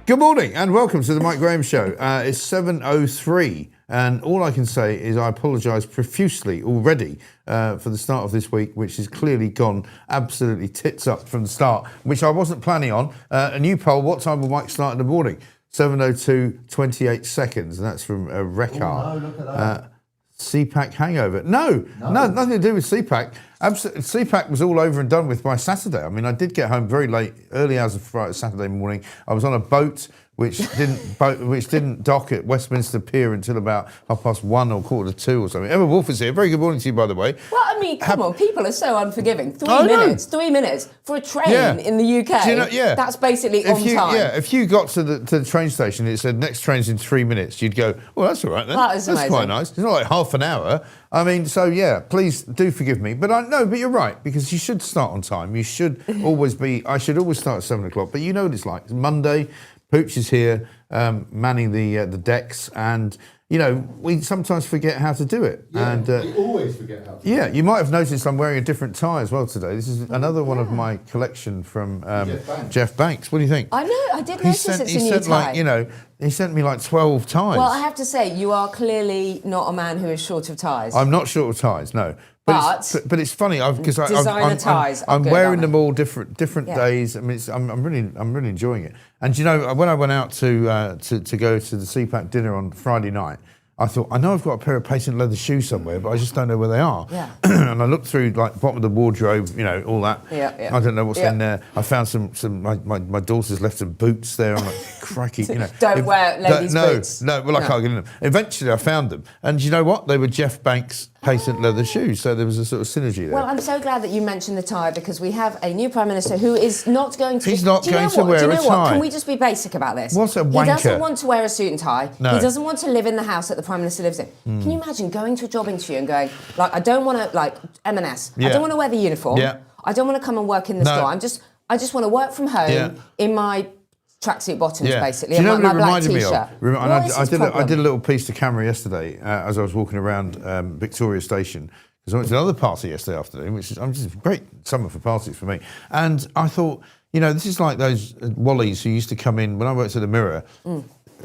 Good morning and welcome to the Mike Graham Show. It's 7:03 and all I can say is I apologise profusely already for the start of this week, which has clearly gone absolutely tits up from the start, which I wasn't planning on. A new poll, what time will Mike start in the morning? 7:02, 28 seconds, and that's from Rekar. Oh, no, look at that. CPAC hangover. No, nothing to do with CPAC. CPAC was all over and done with by Saturday. I mean, I did get home very late, early hours of Saturday morning. I was on a boat which didn't dock at Westminster Pier until about 1:30 or 1:45 or something. Emma Wolf is here. Very good morning to you, by the way. Well, I mean, come on, people are so unforgiving. 3 minutes for a train in the UK. Do you know, that's basically on time. Yeah, if you got to the train station and it said next train's in 3 minutes, you'd go, well, that's all right then. That's amazing. Quite nice. It's not like half an hour. I mean, so yeah, please do forgive me. But but you're right, because you should start on time. You should I should always start at 7 o'clock. But you know what it's like. It's Monday, Pooch is here, manning the decks, and you know, we sometimes forget how to do it. Yeah, and we always forget how to do it. Yeah, you might have noticed I'm wearing a different tie as well today. This is another one of my collection from Jeff Banks. What do you think? I know, I did notice it's a new tie. He sent me like 12 ties. Well, I have to say, you are clearly not a man who is short of ties. I'm not short of ties, no. But it's funny because I'm wearing them all different days. I mean, I'm really enjoying it. And you know, when I went out to go to the CPAC dinner on Friday night, I thought, I know I've got a pair of patent leather shoes somewhere, but I just don't know where they are. Yeah. And I looked through like the bottom of the wardrobe, you know, all that. Yeah. I don't know what's in there. I found my daughter's left some boots there. I'm like, crikey, you know. Don't wear ladies' boots. No, well, I can't get in them. Eventually I found them. And you know what? They were Jeff Banks' patent leather shoes. So there was a sort of synergy there. Well, I'm so glad that you mentioned the tie, because we have a new Prime Minister who is not going to... He's not going to wear a tie. Can we just be basic about this? What's a wanker? He doesn't want to wear a suit and tie. No. He doesn't want to live in the house that the Prime Minister lives in. Can you imagine going to a job interview and going, like, I don't want to, like, M&S. I don't want to wear the uniform. Yeah. I don't want to come and work in the store. I just want to work from home in my tracksuit bottoms, basically, Do you know and what my black T-shirt. I did a little piece to camera yesterday as I was walking around Victoria Station, because I went to another party yesterday afternoon, which is just great summer for parties for me. And I thought, you know, this is like those Wallies who used to come in when I worked at the Mirror.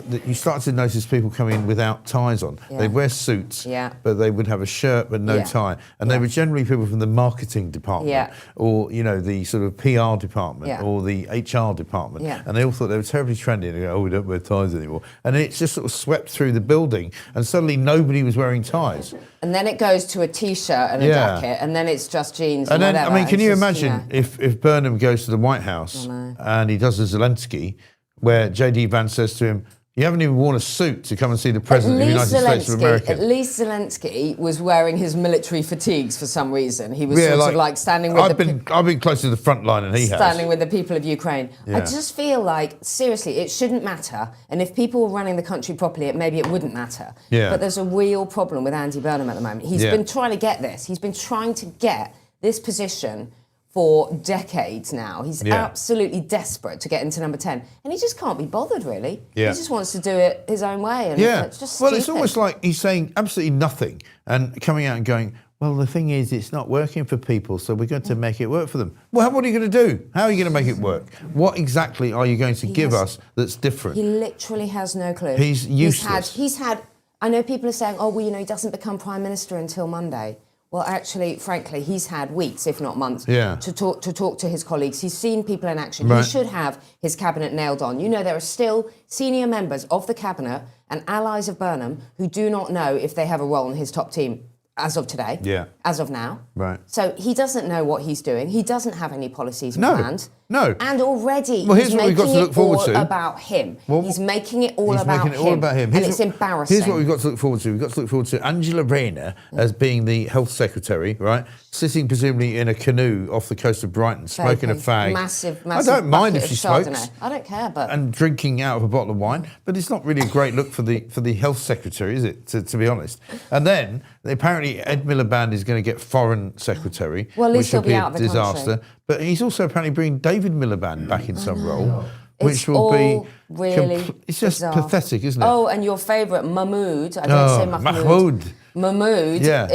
That you start to notice people come in without ties on. They'd wear suits, but they would have a shirt but no tie. And they were generally people from the marketing department or, you know, the sort of PR department or the HR department. And they all thought they were terribly trendy and they go, oh, we don't wear ties anymore. And it's just sort of swept through the building and suddenly nobody was wearing ties. And then it goes to a T-shirt and a jacket, and then it's just jeans and then, whatever. I mean, can you imagine if Burnham goes to the White House and he does a Zelensky, where J.D. Vance says to him, you haven't even worn a suit to come and see the President of the United States of America. At least Zelensky was wearing his military fatigues for some reason. He was sort of like standing with I've been close to the front line and he has. Standing with the people of Ukraine. I just feel like, seriously, it shouldn't matter. And if people were running the country properly, maybe it wouldn't matter. But there's a real problem with Andy Burnham at the moment. He's been trying to get this. He's been trying to get this position for decades now. He's absolutely desperate to get into number 10. And he just can't be bothered, really. He just wants to do it his own way. And it's just stupid. It's almost like he's saying absolutely nothing and coming out and going, well, the thing is, it's not working for people, so we're going to make it work for them. Well, what are you going to do? How are you going to make it work? What exactly are you going to give us that's different? He literally has no clue. He's useless. He's had, I know people are saying, oh, well, you know, he doesn't become Prime Minister until Monday. Well, actually, frankly, he's had weeks, if not months, to talk to his colleagues. He's seen people in action. He should have his cabinet nailed on. You know, there are still senior members of the cabinet and allies of Burnham who do not know if they have a role in his top team as of today, as of now. So he doesn't know what he's doing. He doesn't have any policies planned. No. And already here's what we've got to look forward to. About him. He's making it all about him. And it's embarrassing. Here's what we've got to look forward to. We've got to look forward to Angela Rayner as being the health secretary, right? Sitting presumably in a canoe off the coast of Brighton, smoking a fag. Massive I don't mind if she smokes. I don't care, but... And drinking out of a bottle of wine. But it's not really a great look for the health secretary, is it, to be honest? And then, apparently, Ed Miliband is going to get foreign secretary, which will be a disaster. But he's also apparently bringing David Miliband back in some role, which will be really it's just bizarre. Pathetic, isn't it? Oh, and your favourite Mahmood, I don't say Mahmoud. Mahmoud, Yeah.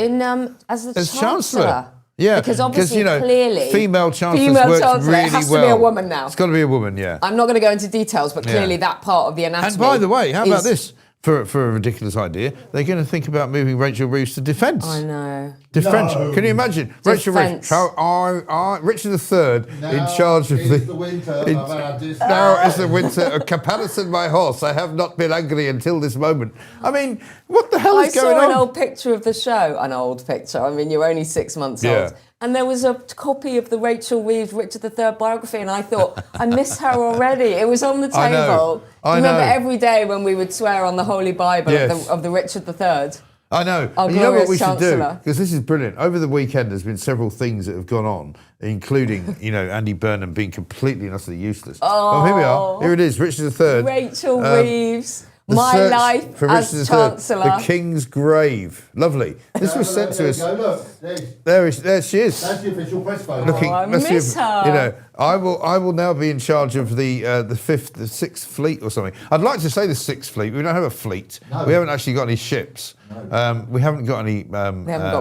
as the Chancellor. Yeah, because obviously, clearly, female chancellors works really it has well. to be a woman now. It's got to be a woman, yeah. I'm not going to go into details, but clearly that part of the anatomy. And by the way, how about this? For a ridiculous idea, they're going to think about moving Rachel Reeves to defence. I know. Defence. No. Can you imagine? Rachel Reeves, Richard III in charge of the winter. Now is the winter of Caparisoned my horse. I have not been angry until this moment. I mean, what the hell is going on? I saw an old picture of the show. An old picture. I mean, you're only 6 months old. And there was a copy of the Rachel Reeves Richard III biography, and I thought, I miss her already. It was on the table. I remember every day when we would swear on the Holy Bible of the Richard III. I know. Our you know what we Chancellor. should do? Because this is brilliant. Over the weekend, there's been several things that have gone on, including, Andy Burnham being completely and utterly useless. Oh, here we are. Here it is, Richard III. Rachel Reeves. My life as Chancellor. The King's grave. Lovely. This was sent to us. Look, there she is. That's the official press photo. I miss her. I will now be in charge of the 6th Fleet or something. I'd like to say the 6th Fleet. We don't have a fleet. No. We haven't actually got any ships. No. We haven't got any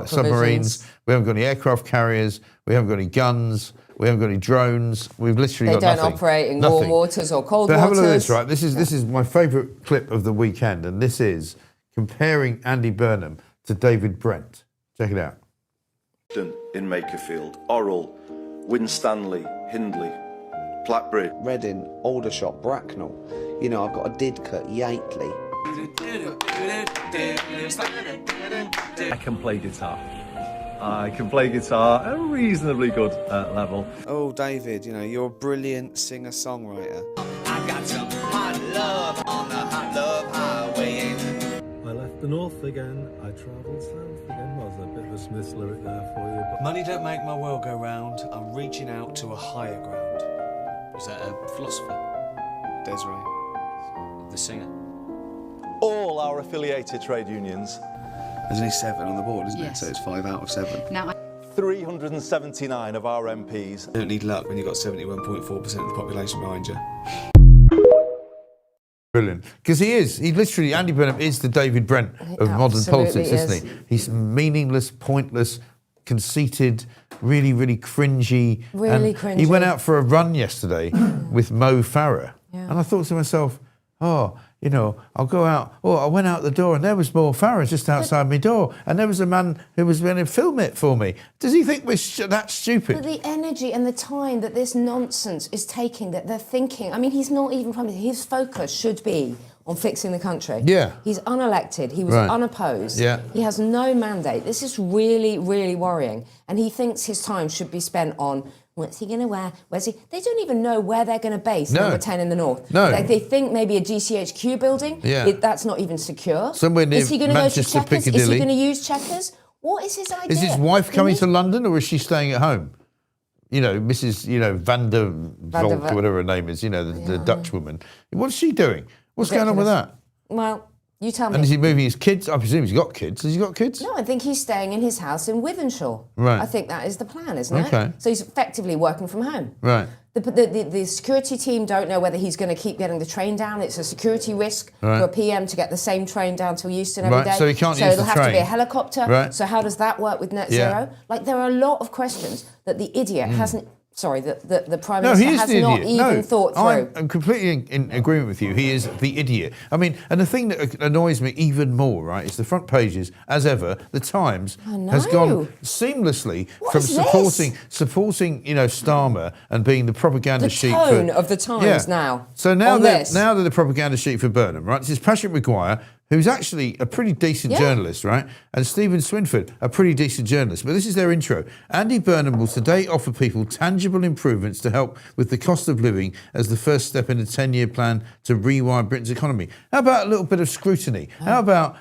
submarines. We haven't got any aircraft carriers. We haven't got any guns. We haven't got any drones. We've literally got nothing. They don't operate in warm waters or cold waters. Have a look at this, right? This is my favourite clip of the weekend, and this is comparing Andy Burnham to David Brent. Check it out. In Makerfield, Orrell, Winstanley, Hindley, Blackbridge, Reading, Aldershot, Bracknell. I've got a Didcot, Yateley. I can play guitar. I can play guitar at a reasonably good level. Oh, David, you're a brilliant singer-songwriter. I got some hot love on the hot love highway. I left the north again, I travelled south again. Well, there's a bit of a Smith's lyric there for you. But money don't make my world go round. I'm reaching out to a higher ground. Is that a philosopher? Desiree. The singer. All our affiliated trade unions. There's only 7 on the board, isn't yes. it? So it's 5 out of 7. Now, 379 of our MPs. You don't need luck when you've got 71.4% of the population behind you. Brilliant. Because he literally, Andy Burnham is the David Brent of modern politics, isn't he? He's meaningless, pointless, conceited, really, really cringy. Really cringy. He went out for a run yesterday with Mo Farah. Yeah. And I thought to myself, I'll go out. Oh, I went out the door and there was Mo Farah just outside my door. And there was a man who was going to film it for me. Does he think we're that stupid? But the energy and the time that this nonsense is taking, that they're thinking, I mean, he's not even Prime Minister. His focus should be on fixing the country. Yeah. He's unelected. He was unopposed. Yeah. He has no mandate. This is really, really worrying. And he thinks his time should be spent on what's he going to wear? Where's he? They don't even know where they're going to base number 10 in the north. No. They think maybe a GCHQ building. Yeah. That's not even secure. Somewhere near Is he going to go to Manchester, Chequers? Piccadilly. Is he going to use Chequers? What is his idea? Is his wife coming to London or is she staying at home? Mrs. Van der Volk, or whatever her name is, the Dutch woman. What's she doing? What's going on with that? Well, you tell me. And is he moving his kids? I presume he's got kids. Has he got kids? No, I think he's staying in his house in Withenshaw. Right. I think that is the plan, isn't it? Okay. So he's effectively working from home. Right. The security team don't know whether he's going to keep getting the train down. It's a security risk for a PM to get the same train down to Euston every day. So he can't use the train. So it'll have to be a helicopter. Right. So how does that work with net zero? There are a lot of questions that the idiot hasn't... Sorry, the Prime Minister has not even thought through. I'm completely in agreement with you. He is the idiot. I mean, and the thing that annoys me even more, right, is the front pages, as ever, the Times has gone seamlessly from supporting Starmer and being the propaganda sheet for... The tone of the Times now. So now they're the propaganda sheet for Burnham, right? This is Patrick Maguire, who's actually a pretty decent journalist, right? And Stephen Swinford, a pretty decent journalist. But this is their intro. Andy Burnham will today offer people tangible improvements to help with the cost of living as the first step in a 10-year plan to rewire Britain's economy. How about a little bit of scrutiny? How about,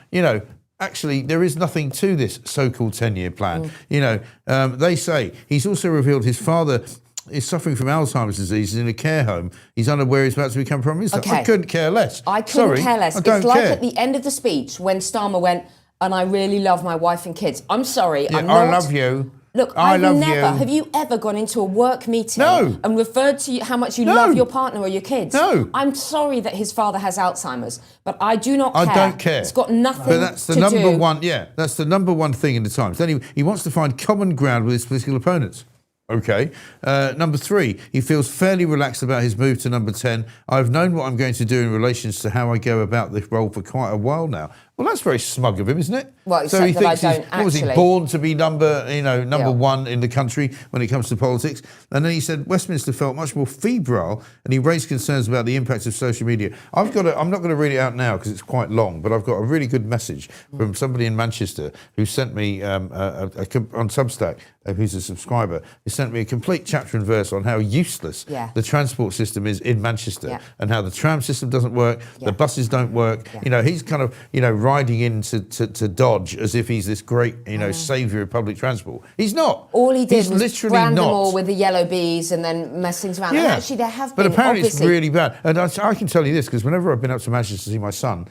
actually, there is nothing to this so-called 10-year plan. They say he's also revealed his father is suffering from Alzheimer's disease, he's in a care home, he's unaware he's about to become Prime Minister. Okay. I couldn't care less. I couldn't care less. I don't it's like care. at the end of the speech when Starmer went, and I really love my wife and kids. I'm sorry, Yeah, I'm not... I love you. Look, I love you. Have you ever gone into a work meeting No. and referred to how much you No. love your partner or your kids? No. I'm sorry that his father has Alzheimer's, but I do not care. I don't care. It's got nothing But that's the to number do. one. Yeah, that's the number one thing in the Times. Then he wants to find common ground with his political opponents. Okay. Number 3, he feels fairly relaxed about his move to number 10. I've known what I'm going to do in relation to how I go about this role for quite a while now. Well, that's very smug of him, isn't it? Well, so he except that I thinks don't what was he, actually. born to be number Yeah. one in the country when it comes to politics? And then he said Westminster felt much more febrile, and he raised concerns about the impact of social media. I'm not going to read it out now because it's quite long, but I've got a really good message from somebody in Manchester who sent me on Substack, who's a subscriber, who sent me a complete chapter and verse on how useless the transport system is in Manchester and how the tram system doesn't work, the buses don't work. You know, he's kind of riding into to Dodge as if he's this great saviour of public transport. He's not. All he did He's was literally brand them not. all with the yellow bees and then mess things around. And actually, there have been. But apparently, it's obviously really bad. And I can tell you this because whenever I've been up to Manchester to see my son.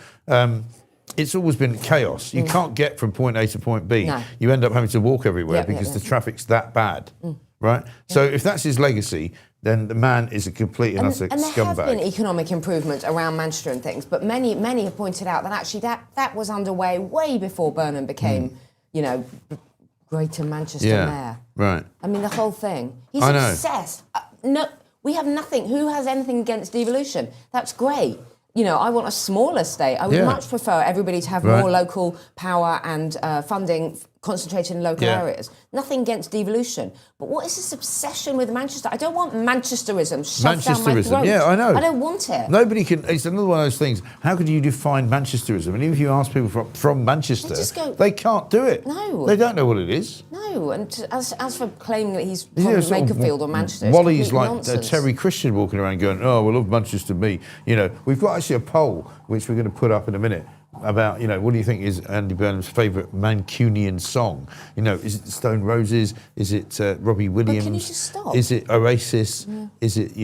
It's always been chaos. You can't get from point A to point B. No. You end up having to walk everywhere because the traffic's that bad, right? So if that's his legacy, then the man is a complete and utter and there scumbag. have been economic improvements around Manchester and things, but many have pointed out that actually that was underway way before Burnham became, Greater Manchester Mayor. Right. I mean, the whole thing. He's I know. obsessed. No, we have nothing. Who has anything against devolution? That's great. I want a smaller state. I would much prefer everybody to have more local power and funding concentrated in local areas. Nothing against devolution. But what is this obsession with Manchester? I don't want Manchesterism shoved down my throat. Yeah, I know. I don't want it. Nobody can. It's another one of those things. How could you define Manchesterism? And even if you ask people from Manchester, they can't do it. No. They don't know what it is. No. And as for claiming that he's You from know, sort of Makerfield or Manchester, Wally's it's complete like nonsense. Terry Christian walking around going, "Oh, we love Manchester, me." We've got actually a poll which we're going to put up in a minute about, what do you think is Andy Burnham's favourite Mancunian song? Is it Stone Roses? Is it Robbie Williams? But can you just stop? Is it Oasis? Is it,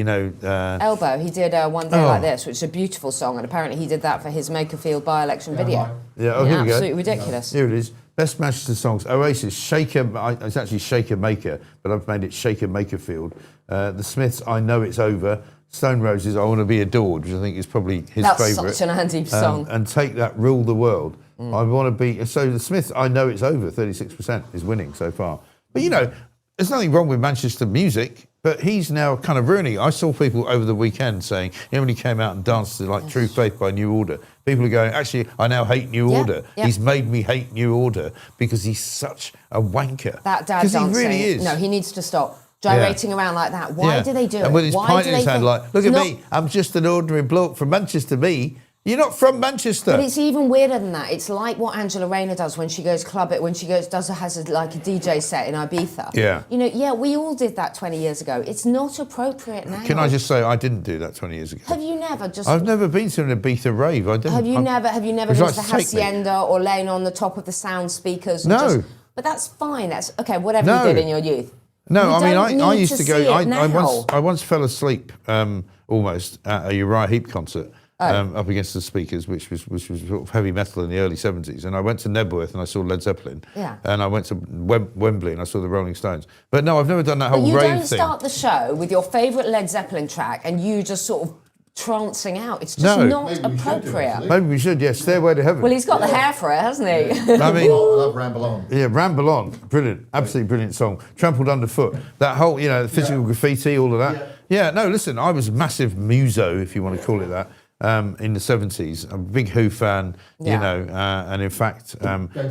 Elbow, he did One Day Like This, which is a beautiful song, and apparently he did that for his Makerfield by-election video. Yeah, here we go. Absolutely ridiculous. Here it is. Best Manchester songs. Oasis, Shaker, it's actually Shaker Maker, but I've made it Shaker Makerfield. The Smiths, I Know It's Over. Stone Roses, I Want to Be Adored, which I think is probably his favourite. That's such an Andy song. And Take That, Rule the World. I want to be... So the Smiths, I Know It's Over, 36% is winning so far. But, there's nothing wrong with Manchester music, but he's now kind of ruining it. I saw people over the weekend saying, when he came out and danced to True Faith by New Order, people are going, actually, I now hate New Order. Yeah. He's made me hate New Order because he's such a wanker. That dad dancing. Because he really is. No, he needs to stop. Gyrating around like that. Why do they do it? And with his Why pint do in his they hand, think- look at me, I'm just an ordinary bloke from Manchester, me. You're not from Manchester. But it's even weirder than that. It's like what Angela Rayner does when she goes club it, when she has a DJ set in Ibiza. Yeah. We all did that 20 years ago. It's not appropriate now. Can I just say I didn't do that 20 years ago? Have you never just... I've never been to an Ibiza rave. I didn't. Have you never Would been you to like the to take me? Hacienda or laying on the top of the sound speakers? And No. But that's fine. That's okay. Whatever No. you did in your youth. No, You I mean, don't I need used to see go. it now. I once fell asleep almost at a Uriah Heep concert up against the speakers, which was sort of heavy metal in the early 70s. And I went to Nebworth and I saw Led Zeppelin. Yeah. And I went to Wembley and I saw the Rolling Stones. But no, I've never done that whole But you rave don't thing. start the show with your favourite Led Zeppelin track and you just sort of trancing out. It's just No. not Maybe we should do it, appropriate. actually. Maybe we should, yes. Stairway to Heaven. Well, he's got the hair for it, hasn't he? I mean, I love Ramble On. yeah, Ramble On, brilliant, absolutely brilliant song. Trampled Underfoot, that whole, the physical graffiti, all of that. Yeah, no, listen, I was a massive muso, if you want to call it that, in the 70s. I'm a big Who fan, and in fact,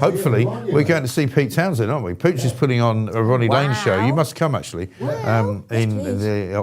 hopefully we're going to see Pete Townsend, aren't we? Pooch is putting on a Ronnie Lane show. You must come, actually, in the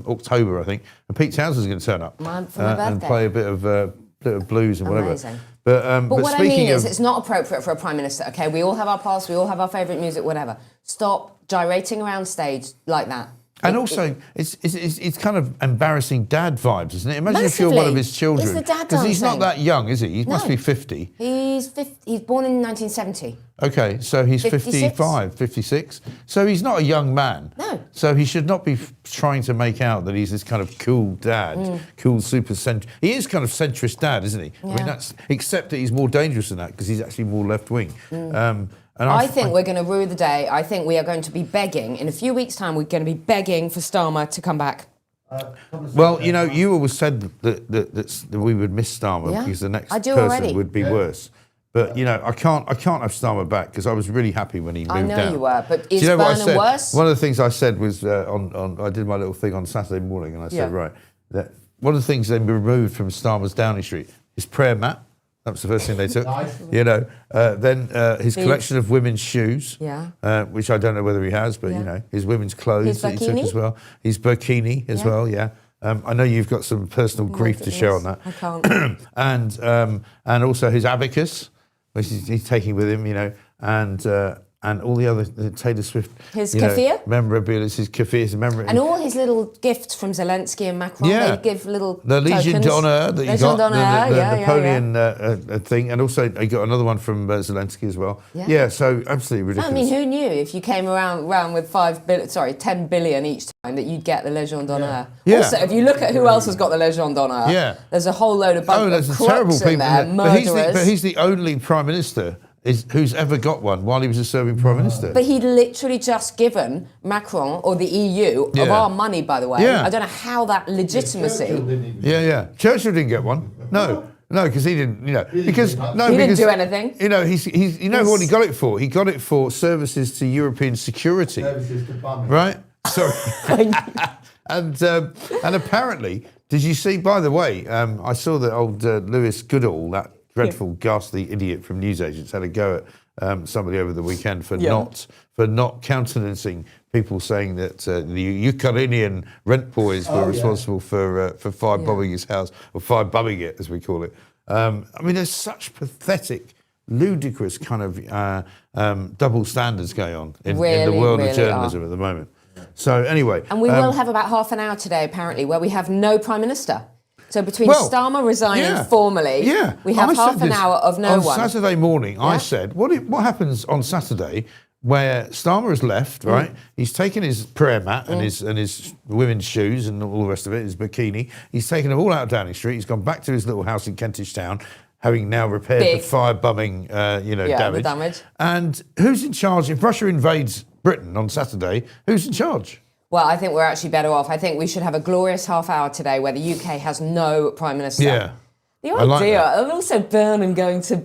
October, I think. And Pete Townsend's going to turn up For my and birthday. play a bit of blues and whatever. Amazing. But what I speaking mean of, is, it's not appropriate for a prime minister. Okay, we all have our past, we all have our favourite music, whatever. Stop gyrating around stage like that. and also, it's kind of embarrassing dad vibes, isn't it? Imagine if you're one of Massively. his children. It's the dad because he's not dancing. that young, is he? He must No. be 50. He's born in 1970. Okay, so he's 56. 55, 56. So he's not a young man. No. So he should not be trying to make out that he's this kind of cool dad, cool super centrist. He is kind of centrist dad, isn't he? I mean, Yeah. except that he's more dangerous than that because he's actually more left wing. And I think we're going to rue the day. I think we are going to be begging. In a few weeks' time, we're going to be begging for Starmer to come back. Well, you know, you always said that we would miss Starmer because the next person would be worse. But, you know, I can't have Starmer back because I was really happy when he moved down. I know you were, but is Burnham worse? One of the things I said was I did my little thing on Saturday morning and I said, right, that one of the things they removed from Starmer's Downing Street is prayer mat. That was the first thing they took. You know, then his collection of women's shoes, which I don't know whether he has, but you know, his women's clothes that he took as well. His burkini as well. Yeah. I know you've got some personal grief to share on that. I can't. and also his abacus, which he's taking with him. You know, and all the other Taylor Swift, his keffir memorabilia, his keffir, his memory, and all his little gifts from Zelensky and Macron. They give little the Legion d'Honneur that you got, the Napoleon thing, and also he got another one from Zelensky as well. Yeah, so absolutely ridiculous. I mean, who knew if you came around with 10 billion each time that you'd get the Legion d'Honneur? Yeah. Also, if you look at who else has got the Legion d'Honneur, there's a whole load of there's terrible people in there, murderers. But he's the only prime minister who's ever got one while he was a serving prime minister. But he'd literally just given Macron or the EU of our money, by the way. I don't know how that legitimacy. Churchill didn't get one. No, because he didn't. You know, he didn't do anything. You know, he's you know what he got it for? He got it for services to European security. Services to bumming. Right. Sorry. and apparently, did you see? By the way, I saw that old Lewis Goodall, that dreadful, ghastly idiot from newsagents, had a go at somebody over the weekend for not countenancing people saying that the Ukrainian rent boys were responsible for firebombing his house, or firebombing it, as we call it. I mean, there's such pathetic, ludicrous kind of double standards going on in the world of journalism at the moment. So anyway, and we will have about half an hour today, apparently, where we have no prime minister. So between Starmer resigning formally, we have half an hour of no one. On Saturday morning, I said, what happens on Saturday where Starmer has left, right? He's taken his prayer mat and his women's shoes and all the rest of it, his bikini. He's taken them all out of Downing Street. He's gone back to his little house in Kentish Town, having now repaired the fire-bumming, damage. And who's in charge? If Russia invades Britain on Saturday, who's in charge? Well, I think we're actually better off. I think we should have a glorious half hour today where the UK has no prime minister. Yeah. The idea, and also Burnham going to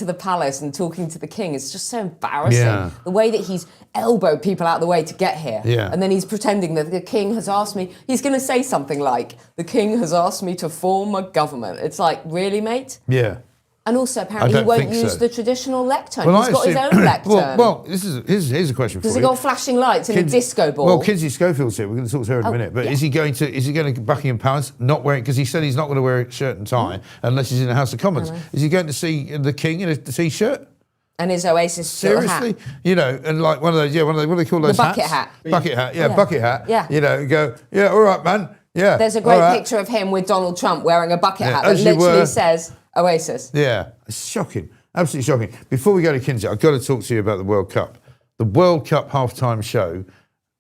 the palace and talking to the king is just so embarrassing. Yeah. The way that he's elbowed people out of the way to get here. Yeah. And then he's pretending that the king has asked me, he's going to say something like, the king has asked me to form a government. It's like, really, mate? Yeah. And also, apparently, he won't use the traditional lectern. He's got his own lectern. Well, here's a question for you. Does he got flashing lights and a disco ball? Well, Kinsey Schofield's here. We're going to talk to her in a minute. But is he going to Buckingham Palace not wearing? Because he said he's not going to wear a shirt and tie unless he's in the House of Commons. Is he going to see the King in a t-shirt? And his Oasis seriously, hat. You know, and like one of those, what do they call those hats? Bucket hat. Bucket hat, bucket hat. Yeah. You know, go, all right, man. Yeah. There's a great picture of him with Donald Trump wearing a bucket hat that literally says Oasis. Yeah, it's shocking, absolutely shocking. Before we go to Kinsey, I've got to talk to you about the World Cup. The World Cup halftime show.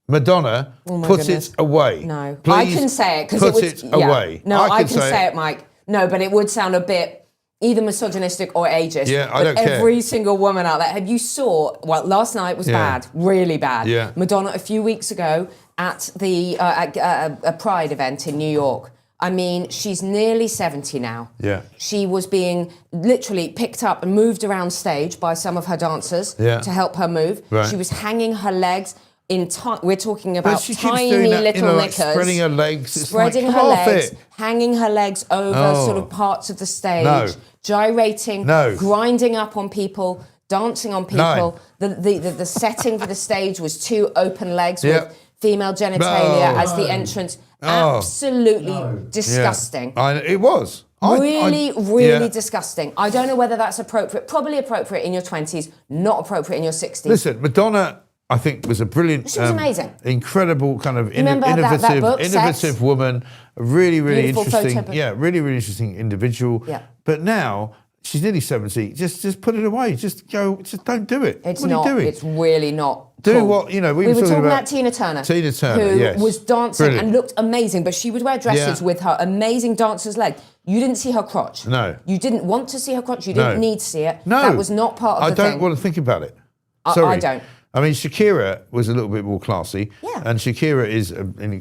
Madonna, put it away. No, please I can say it because put it away. No, I can say it, Mike. No, but it would sound a bit either misogynistic or ageist. Yeah, I don't care. Every single woman out there. Have you saw? Well, last night was bad, really bad. Yeah. Madonna a few weeks ago at the a Pride event in New York. I mean, she's nearly 70 now. Yeah. She was being literally picked up and moved around stage by some of her dancers to help her move. Right. She was hanging her legs in we're talking about she tiny keeps doing that, little like knickers. spreading her legs. It's Spreading like, her legs, it. hanging her legs over sort of parts of the stage, gyrating, grinding up on people, dancing on people. The setting for the stage was two open legs with female genitalia as the entrance. Absolutely disgusting. Yeah. It was. Really disgusting. I don't know whether that's appropriate. Probably appropriate in your 20s, not appropriate in your 60s. Listen, Madonna, I think, was a brilliant, she was amazing, incredible kind of innovative woman. Really Beautiful interesting. Really interesting individual. Yeah. But now she's nearly 70. Just put it away. Just don't do it. It's what not. Are you doing? It's really not. Do cool. what, we were talking about Tina Turner. Who was dancing and looked amazing, but she would wear dresses with her amazing dancer's leg. You didn't see her crotch. No. You didn't want to see her crotch. You didn't need to see it. No. That was not part of the thing. I don't want to think about it. Sorry. I don't. I mean, Shakira was a little bit more classy. Yeah. And Shakira is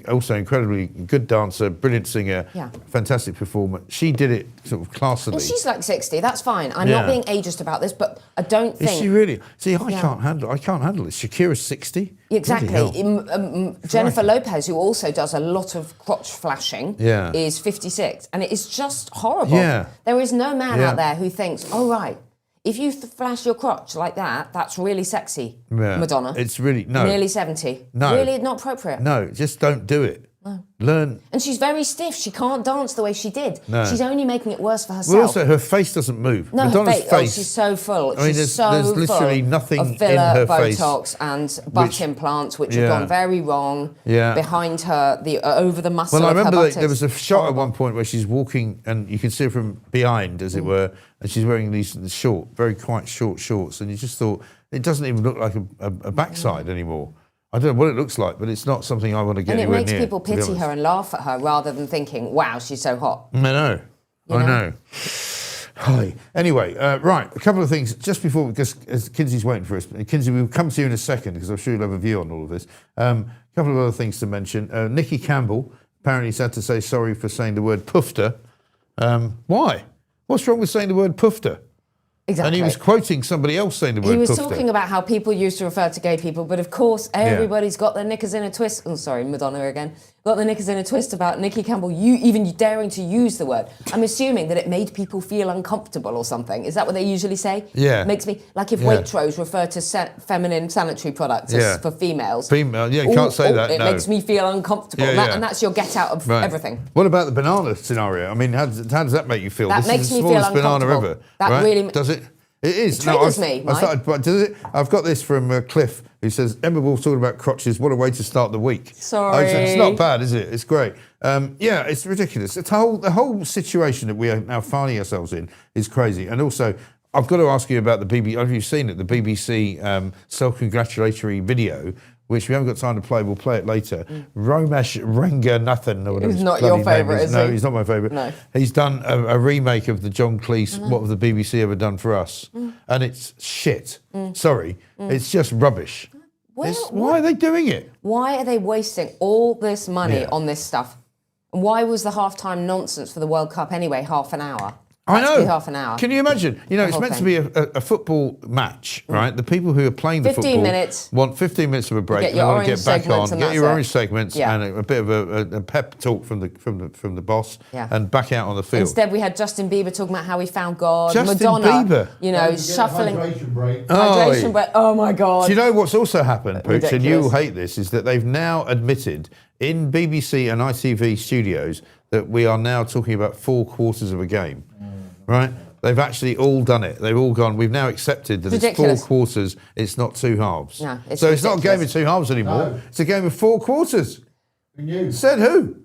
also incredibly good dancer, brilliant singer, Yeah. fantastic performer. She did it sort of classily. And she's like 60. That's fine. I'm not being ageist about this, but I don't think. Is she really? See, I can't handle it. Shakira's 60. Exactly. Jennifer Lopez, who also does a lot of crotch flashing, is 56. And it is just horrible. Yeah. There is no man out there who thinks, oh, right, if you flash your crotch like that, that's really sexy, Madonna. It's really, no. Nearly 70. No. Really not appropriate. No, just don't do it. No. Learn. And she's very stiff. She can't dance the way she did. No. She's only making it worse for herself. Well, also, her face doesn't move. No, Madonna's her face. Oh, she's so full. I mean, she's there's literally full nothing of in filler, her Botox, face. and butt implants, which have gone very wrong. Yeah. Behind her, over the muscle. Well, I of her remember buttocks. there was a shot at one point where she's walking, and you can see her from behind, as it were, and she's wearing these quite short shorts, and you just thought it doesn't even look like a backside anymore. I don't know what it looks like, but it's not something I want to get anywhere near. And it makes people pity her and laugh at her rather than thinking, wow, she's so hot. I know. I know. Hi. Anyway, right, a couple of things just before, because as Kinsey's waiting for us. Kinsey, we'll come to you in a second because I'm sure you'll have a view on all of this. A couple of other things to mention. Nikki Campbell apparently has had to say sorry for saying the word poofter. Why? What's wrong with saying the word poofter? Exactly. And he was quoting somebody else saying the word He was poofter. talking about how people used to refer to gay people, but of course everybody's got their knickers in a twist. Oh, sorry, Madonna again. Got their knickers in a twist about Nikki Campbell, you even daring to use the word. I'm assuming that it made people feel uncomfortable or something. Is that what they usually say? Yeah. Makes me, like if Waitrose refer to feminine sanitary products as for females. Female, you can't say that, It no. makes me feel uncomfortable. And that's your get out of everything. What about the banana scenario? I mean, how does that make you feel? That this makes is the me feel smallest banana uncomfortable. ever. That right? really Does it? It is. It triggers me, Mike. Does it? I've got this from Cliff, who says, Emma Wolf talking about crotches, what a way to start the week. Sorry. It's not bad, is it? It's great. It's ridiculous. The whole situation that we are now finding ourselves in is crazy. And also, I've got to ask you about the BBC, have you seen it, the BBC self-congratulatory video, which we haven't got time to play, we'll play it later. Romesh Ranganathan, or whatever. He's not your favourite, is he? No, he's not my favourite. No. He's done a remake of the John Cleese, What Have the BBC Ever Done For Us? And it's shit. Sorry, it's just rubbish. Why are they doing it? Why are they wasting all this money on this stuff? And why was the halftime nonsense for the World Cup anyway, half an hour? I know. Half an hour. Can you imagine? You know, it's meant to be a football match, right? The people who are playing the 15 football minutes. Want 15 minutes of a break. Get your they want to orange get back on, segments and get your that's orange it. segments, and a bit of a pep talk from the boss, and back out on the field. Instead, we had Justin Bieber talking about how he found God. Justin Madonna, Bieber. you know, shuffling. Hydration break. Hydration break. Oh my God. Do you know what's also happened, Pooch, and Ridiculous. you'll hate this, is that they've now admitted in BBC and ITV studios that we are now talking about 4 quarters of a game, right? They've actually all done it. They've all gone, we've now accepted that it's 4 quarters, it's not 2 halves. No, it's so it's not a game of ridiculous. 2 halves anymore. No. It's a game of 4 quarters. Who knew? Said who?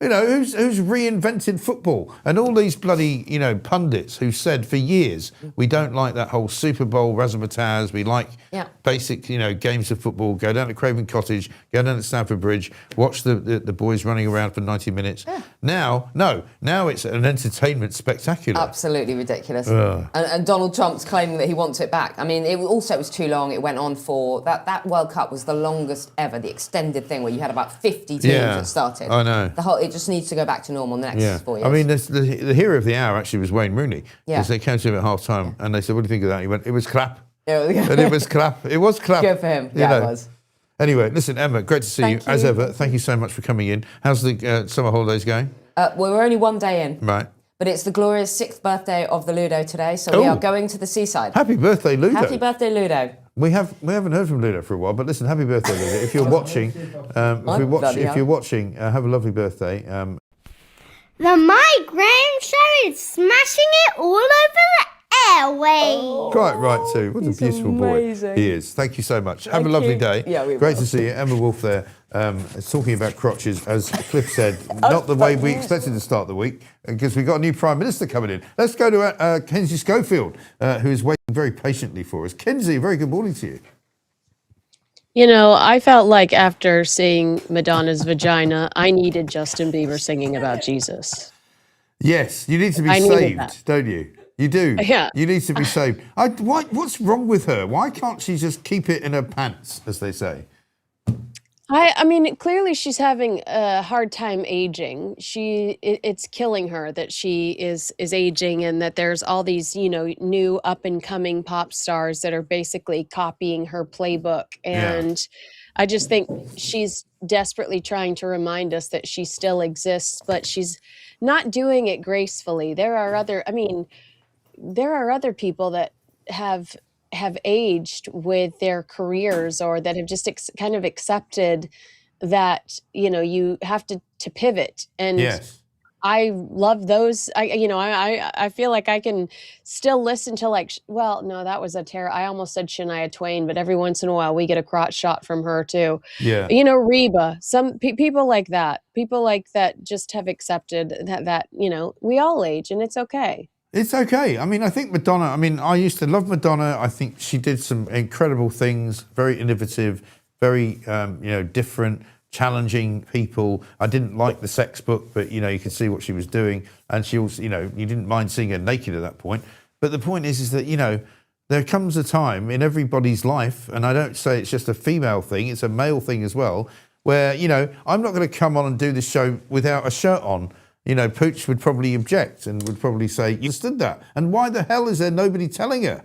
You know, who's reinvented football? And all these bloody, pundits who said for years, we don't like that whole Super Bowl razzmatazz, we like basic, games of football, go down to Craven Cottage, go down to Stamford Bridge, watch the boys running around for 90 minutes. Yeah. Now it's an entertainment spectacular. Absolutely ridiculous. And Donald Trump's claiming that he wants it back. I mean, it was too long. It went on for, that World Cup was the longest ever, the extended thing where you had about 50 teams that started. I know. It just needs to go back to normal in the next 4 years. I mean, the hero of the hour actually was Wayne Rooney. Because they came to him at half time and they said, what do you think of that? He went, it was crap. And it was crap. It was crap. Good for him. Yeah, it was. Anyway, listen, Emma, great to see you. As ever. Thank you so much for coming in. How's the summer holidays going? Well, we're only 1 day in. Right. But it's the glorious 6th birthday of the Ludo today, so we are going to the seaside. Happy birthday, Ludo. Happy birthday, Ludo. We haven't heard from Ludo for a while, but listen, happy birthday, Ludo. If you're watching, have a lovely birthday. The Mike Graham Show is smashing it all over the airwaves. Quite right too. What a beautiful amazing. boy he is. Thank you so much. Have a lovely day. Yeah, we Great will. to see you. Emma Wolf there, talking about crotches, as Cliff said, not the way we expected to start the week, because we've got a new Prime Minister coming in. Let's go to Kinsey Schofield, who is waiting very patiently for us. Kinsey, very good morning to you. You know, I felt like after seeing Madonna's vagina, I needed Justin Bieber singing about Jesus. Yes, you need to be I needed saved, that. don't you? You do. Yeah. You need to be saved. What's wrong with her? Why can't she just keep it in her pants, as they say? I mean, clearly she's having a hard time aging. It's killing her that she is aging, and that there's all these, new up and coming pop stars that are basically copying her playbook. And I just think she's desperately trying to remind us that she still exists, but she's not doing it gracefully. There are other people that have aged with their careers, or that have just kind of accepted that you have to pivot. And Yes. I love those. I feel like I can still listen to, like, well, no, that was I almost said Shania Twain, but every once in a while we get a crotch shot from her too. Yeah. Reba, some people like that just have accepted that we all age, and it's okay. It's okay. I mean, I think Madonna, I used to love Madonna. I think she did some incredible things, very innovative, very, different, challenging people. I didn't like the sex book, but, you could see what she was doing. And she also, you didn't mind seeing her naked at that point. But the point is that, there comes a time in everybody's life, and I don't say it's just a female thing, it's a male thing as well, where, I'm not going to come on and do this show without a shirt on. Pooch would probably object and would probably say, you understood that. And why the hell is there nobody telling her?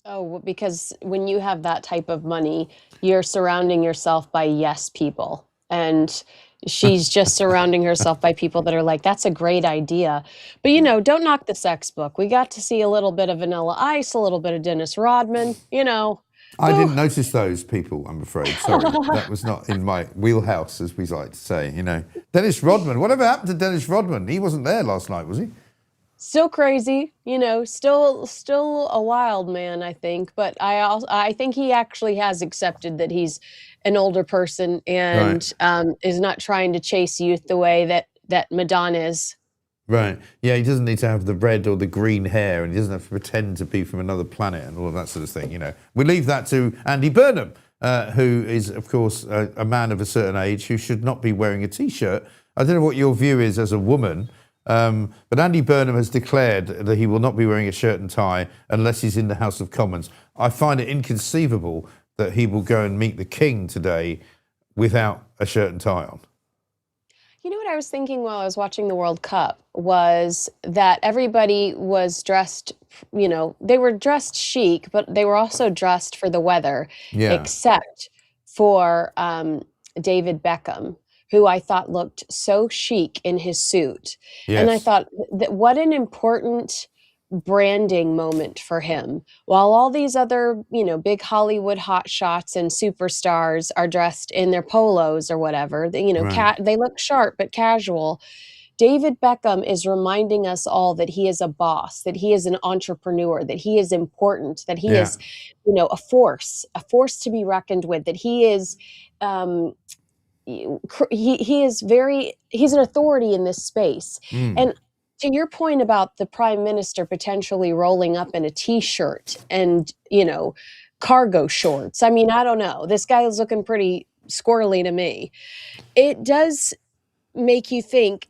Oh, because when you have that type of money, you're surrounding yourself by yes people. And she's just surrounding herself by people that are like, that's a great idea. But, don't knock the sex book. We got to see a little bit of Vanilla Ice, a little bit of Dennis Rodman, I didn't notice those people, I'm afraid. Sorry. That was not in my wheelhouse, as we like to say, Dennis Rodman. Whatever happened to Dennis Rodman? He wasn't there last night, was he? Still crazy, still a wild man, I think. But I think he actually has accepted that he's an older person, and is not trying to chase youth the way that Madonna is. Right. Yeah, he doesn't need to have the red or the green hair, and he doesn't have to pretend to be from another planet and all of that sort of thing, We leave that to Andy Burnham, who is, of course, a man of a certain age who should not be wearing a T-shirt. I don't know what your view is as a woman, but Andy Burnham has declared that he will not be wearing a shirt and tie unless he's in the House of Commons. I find it inconceivable that he will go and meet the King today without a shirt and tie on. You know what I was thinking while I was watching the World Cup was that everybody was dressed, they were dressed chic, but they were also dressed for the weather, except for David Beckham, who I thought looked so chic in his suit. Yes. And I thought, what an important branding moment for him. While all these other, big Hollywood hotshots and superstars are dressed in their polos or whatever, they look sharp but casual. David Beckham is reminding us all that he is a boss, that he is an entrepreneur, that he is important, that he is, a force to be reckoned with, that he is, he's an authority in this space. And to your point about the prime minister potentially rolling up in a T-shirt and, cargo shorts. I mean, I don't know. This guy is looking pretty squirrely to me. It does make you think,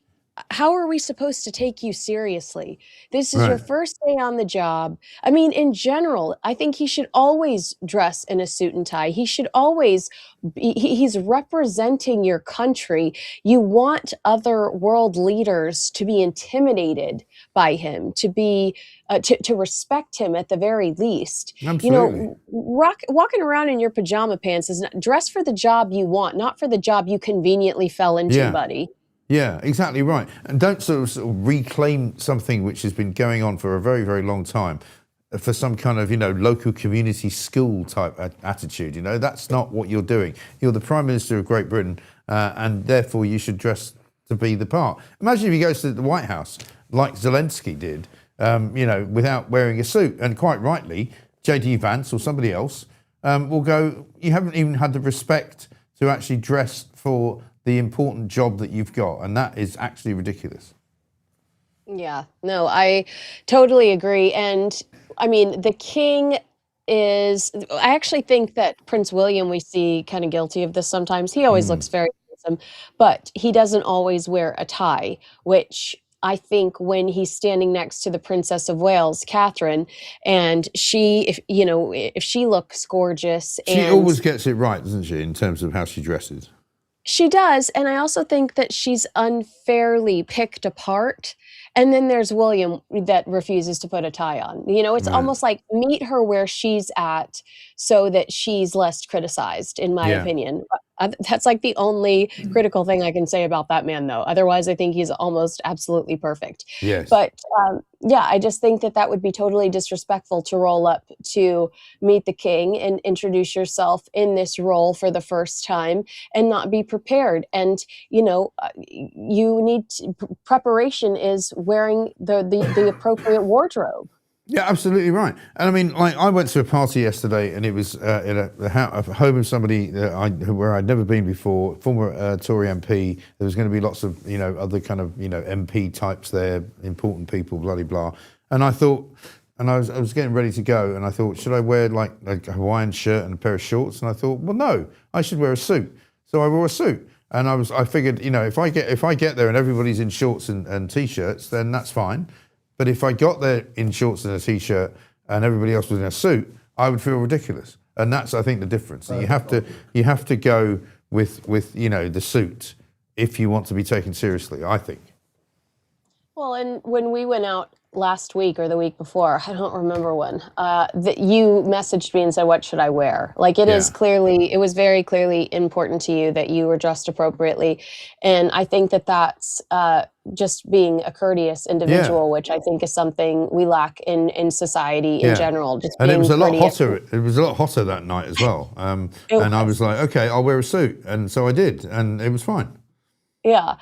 how are we supposed to take you seriously? This is your first day on the job. I mean, in general, I think he should always dress in a suit and tie. He should always he's representing your country. You want other world leaders to be intimidated by him, to be to respect him at the very least. Absolutely. Walking around in your pajama pants is dress for the job you want, not for the job you conveniently fell into, buddy. Yeah, exactly right. And don't sort of reclaim something which has been going on for a very, very long time for some kind of, local community school type attitude. That's not what you're doing. You're the Prime Minister of Great Britain, and therefore you should dress to be the part. Imagine if he goes to the White House like Zelensky did, without wearing a suit. And quite rightly, J.D. Vance or somebody else will go, you haven't even had the respect to actually dress for the important job that you've got, and that is actually ridiculous. Yeah, no, I totally agree. And I mean, the king I actually think that Prince William, we see kind of guilty of this sometimes. He always looks very handsome, but he doesn't always wear a tie, which I think when he's standing next to the Princess of Wales, Catherine, and if she looks gorgeous, she and always gets it right, doesn't she, in terms of how she dresses? she does, and I also think that she's unfairly picked apart. And then there's William that refuses to put a tie on. It's almost like meet her where she's at so that she's less criticized, in my opinion. That's like the only critical thing I can say about that man, though. Otherwise, I think he's almost absolutely perfect. Yes. But I just think that would be totally disrespectful to roll up to meet the king and introduce yourself in this role for the first time and not be prepared. And, you need preparation is wearing the appropriate wardrobe. Yeah, absolutely right. And I mean, like, I went to a party yesterday, and it was in a home of somebody where I'd never been before, former Tory MP. There was going to be lots of other kind of MP types there, important people, blah blah blah. And I thought, and I was getting ready to go, and I thought, should I wear like a Hawaiian shirt and a pair of shorts? And I thought, well, no, I should wear a suit. So I wore a suit. And I figured, if I get there and everybody's in shorts and t-shirts, then that's fine. But if I got there in shorts and a t-shirt and everybody else was in a suit, I would feel ridiculous. And that's, I think, the difference. You have to go with the suit if you want to be taken seriously, I think. Well, and when we went out last week or the week before, I don't remember when, that you messaged me and said, what should I wear? Like, it was very clearly important to you that you were dressed appropriately. And I think that's just being a courteous individual, which I think is something we lack in society in general. And it was a lot hotter. It was a lot hotter that night as well. And I was like, okay, I'll wear a suit. And so I did, and it was fine. Yeah.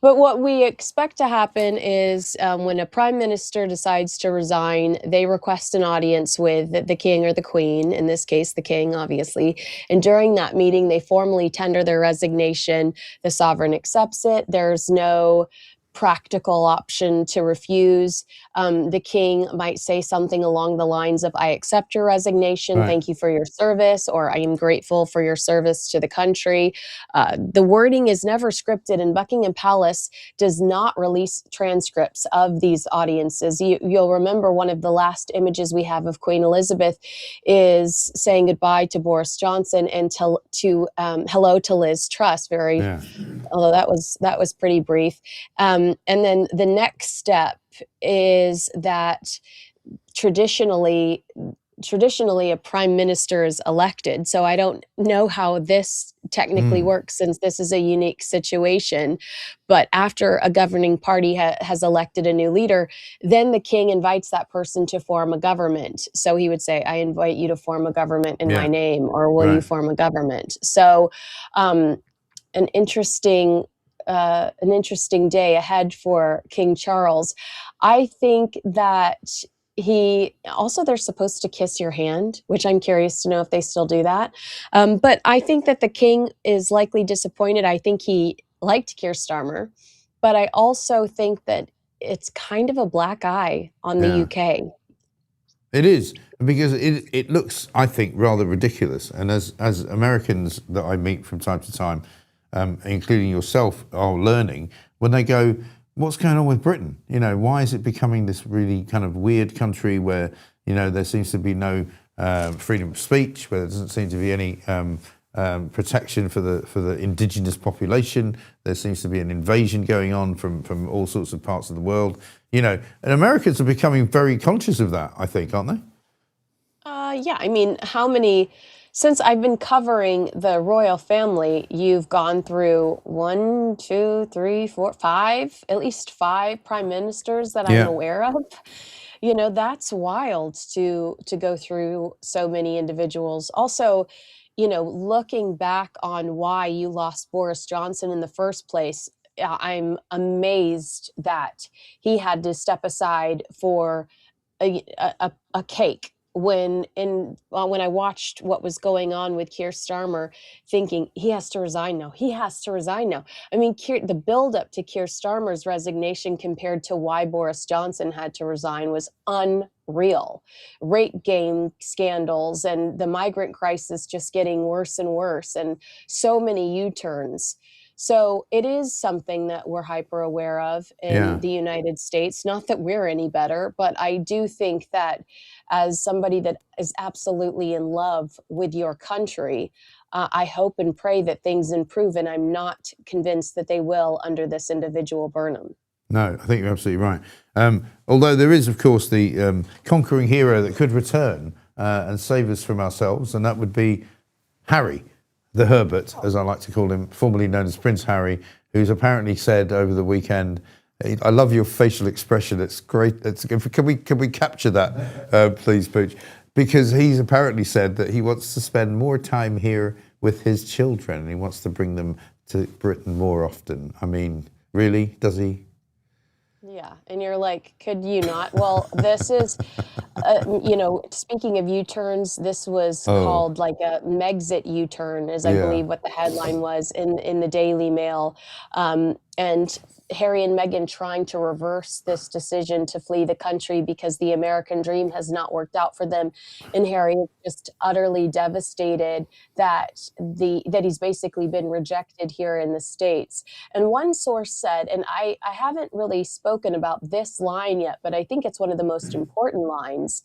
But what we expect to happen is when a prime minister decides to resign, they request an audience with the king or the queen, in this case, the king, obviously. And during that meeting, they formally tender their resignation. The sovereign accepts it. There's no practical option to refuse. The king might say something along the lines of, I accept your resignation, thank you for your service, or I am grateful for your service to the country. The wording is never scripted, and Buckingham Palace does not release transcripts of these audiences. You'll remember one of the last images we have of Queen Elizabeth is saying goodbye to Boris Johnson and hello to Liz Truss, although that was pretty brief. And then the next step is that traditionally a prime minister is elected. So I don't know how this technically works, since this is a unique situation. But after a governing party has elected a new leader, then the king invites that person to form a government. So he would say, I invite you to form a government in my name, or will you form a government? So an interesting day ahead for King Charles. I think that they're supposed to kiss your hand, which I'm curious to know if they still do that. But I think that the king is likely disappointed. I think he liked Keir Starmer, but I also think that it's kind of a black eye on the UK. It is, because it looks, I think, rather ridiculous. And as Americans that I meet from time to time, including yourself, are learning, when they go, what's going on with Britain? Why is it becoming this really kind of weird country where, there seems to be no freedom of speech, where there doesn't seem to be any protection for the indigenous population. There seems to be an invasion going on from all sorts of parts of the world. And Americans are becoming very conscious of that, I think, aren't they? I mean, since I've been covering the royal family, you've gone through 1, 2, 3, 4, 5, at least 5 prime ministers that I'm aware of. That's wild to go through so many individuals. Also, looking back on why you lost Boris Johnson in the first place, I'm amazed that he had to step aside for a cake. When I watched what was going on with Keir Starmer, thinking he has to resign now. I mean, the buildup to Keir Starmer's resignation compared to why Boris Johnson had to resign was unreal. Rape game scandals and the migrant crisis just getting worse and worse, and so many U-turns. So it is something that we're hyper aware of in the United States. Not that we're any better, but I do think that as somebody that is absolutely in love with your country, I hope and pray that things improve, and I'm not convinced that they will under this individual Burnham. No, I think you're absolutely right. Although there is, of course, the conquering hero that could return and save us from ourselves, and that would be Harry, the Herbert, as I like to call him, formerly known as Prince Harry, who's apparently said over the weekend, I love your facial expression, it's great. Can we capture that, please, Pooch? Because he's apparently said that he wants to spend more time here with his children, and he wants to bring them to Britain more often. I mean, really, does he? Yeah, and you're like, could you not? Well, this is, speaking of U-turns, this was called like a Megxit U-turn, is I believe what the headline was in the Daily Mail. And Harry and Meghan trying to reverse this decision to flee the country because the American dream has not worked out for them. And Harry is just utterly devastated that he's basically been rejected here in the States. And one source said, and I haven't really spoken about this line yet, but I think it's one of the most important lines,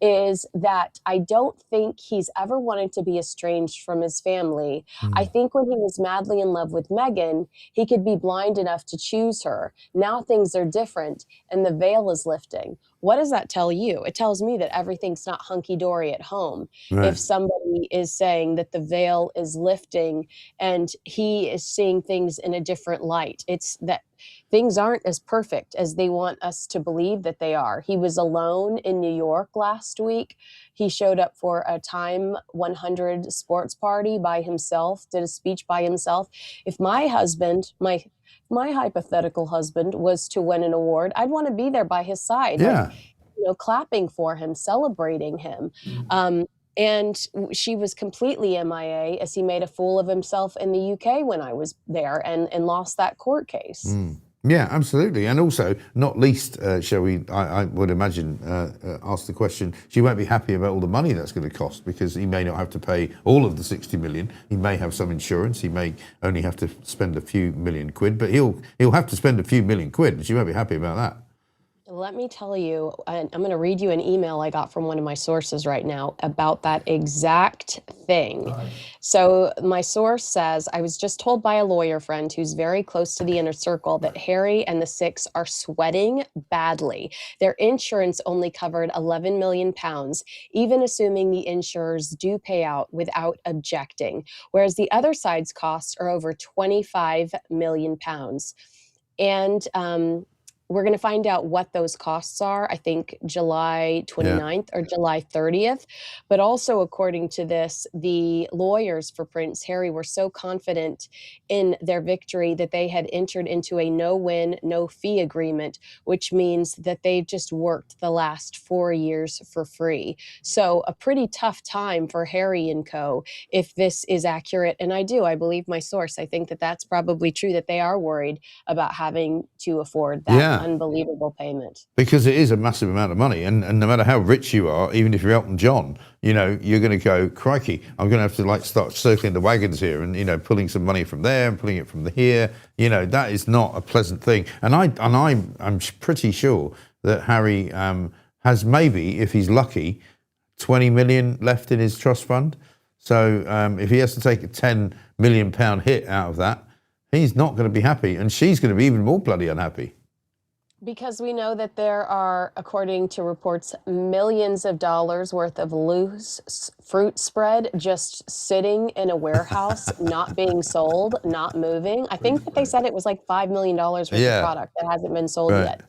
is that I don't think he's ever wanted to be estranged from his family. I think when he was madly in love with Meghan, he could be blind enough to choose her. Now things are different and the veil is lifting. What does that tell you? It tells me that everything's not hunky-dory at home. Right. If somebody is saying that the veil is lifting and he is seeing things in a different light, it's that things aren't as perfect as they want us to believe that they are. He was alone in New York last week. He showed up for a Time 100 sports party by himself, did a speech by himself. If my husband, my hypothetical husband, was to win an award, I'd want to be there by his side, clapping for him, celebrating him. And she was completely MIA as he made a fool of himself in the UK when I was there and lost that court case. Yeah, absolutely. And also, not least, shall we, I would imagine, ask the question, she won't be happy about all the money that's going to cost, because he may not have to pay all of the 60 million. He may have some insurance. He may only have to spend a few million quid, but he'll have to spend a few million quid, and she won't be happy about that. Let me tell you, and I'm going to read you an email I got from one of my sources right now about that exact thing. Right. So my source says, I was just told by a lawyer friend who's very close to the inner circle that Harry and the six are sweating badly. Their insurance only covered £11 million, even assuming the insurers do pay out without objecting, whereas the other side's costs are over £25 million. And we're going to find out what those costs are, I think July 29th or July 30th. But also, according to this, the lawyers for Prince Harry were so confident in their victory that they had entered into a no-win, no-fee agreement, which means that they've just worked the last 4 years for free. So a pretty tough time for Harry and co. if this is accurate. And I believe my source. I think that that's probably true, that they are worried about having to afford that unbelievable payment. Because it is a massive amount of money, and no matter how rich you are, even if you're Elton John, you're going to go, crikey, I'm going to have to start circling the wagons here and, pulling some money from there and pulling it from here. That is not a pleasant thing. And I'm pretty sure that Harry has maybe, if he's lucky, 20 million left in his trust fund. So if he has to take a £10 million hit out of that, he's not going to be happy, and she's going to be even more bloody unhappy. Because we know that there are, according to reports, millions of dollars worth of loose fruit spread just sitting in a warehouse, not being sold, not moving. I think that they said it was like $5 million worth of product that hasn't been sold yet.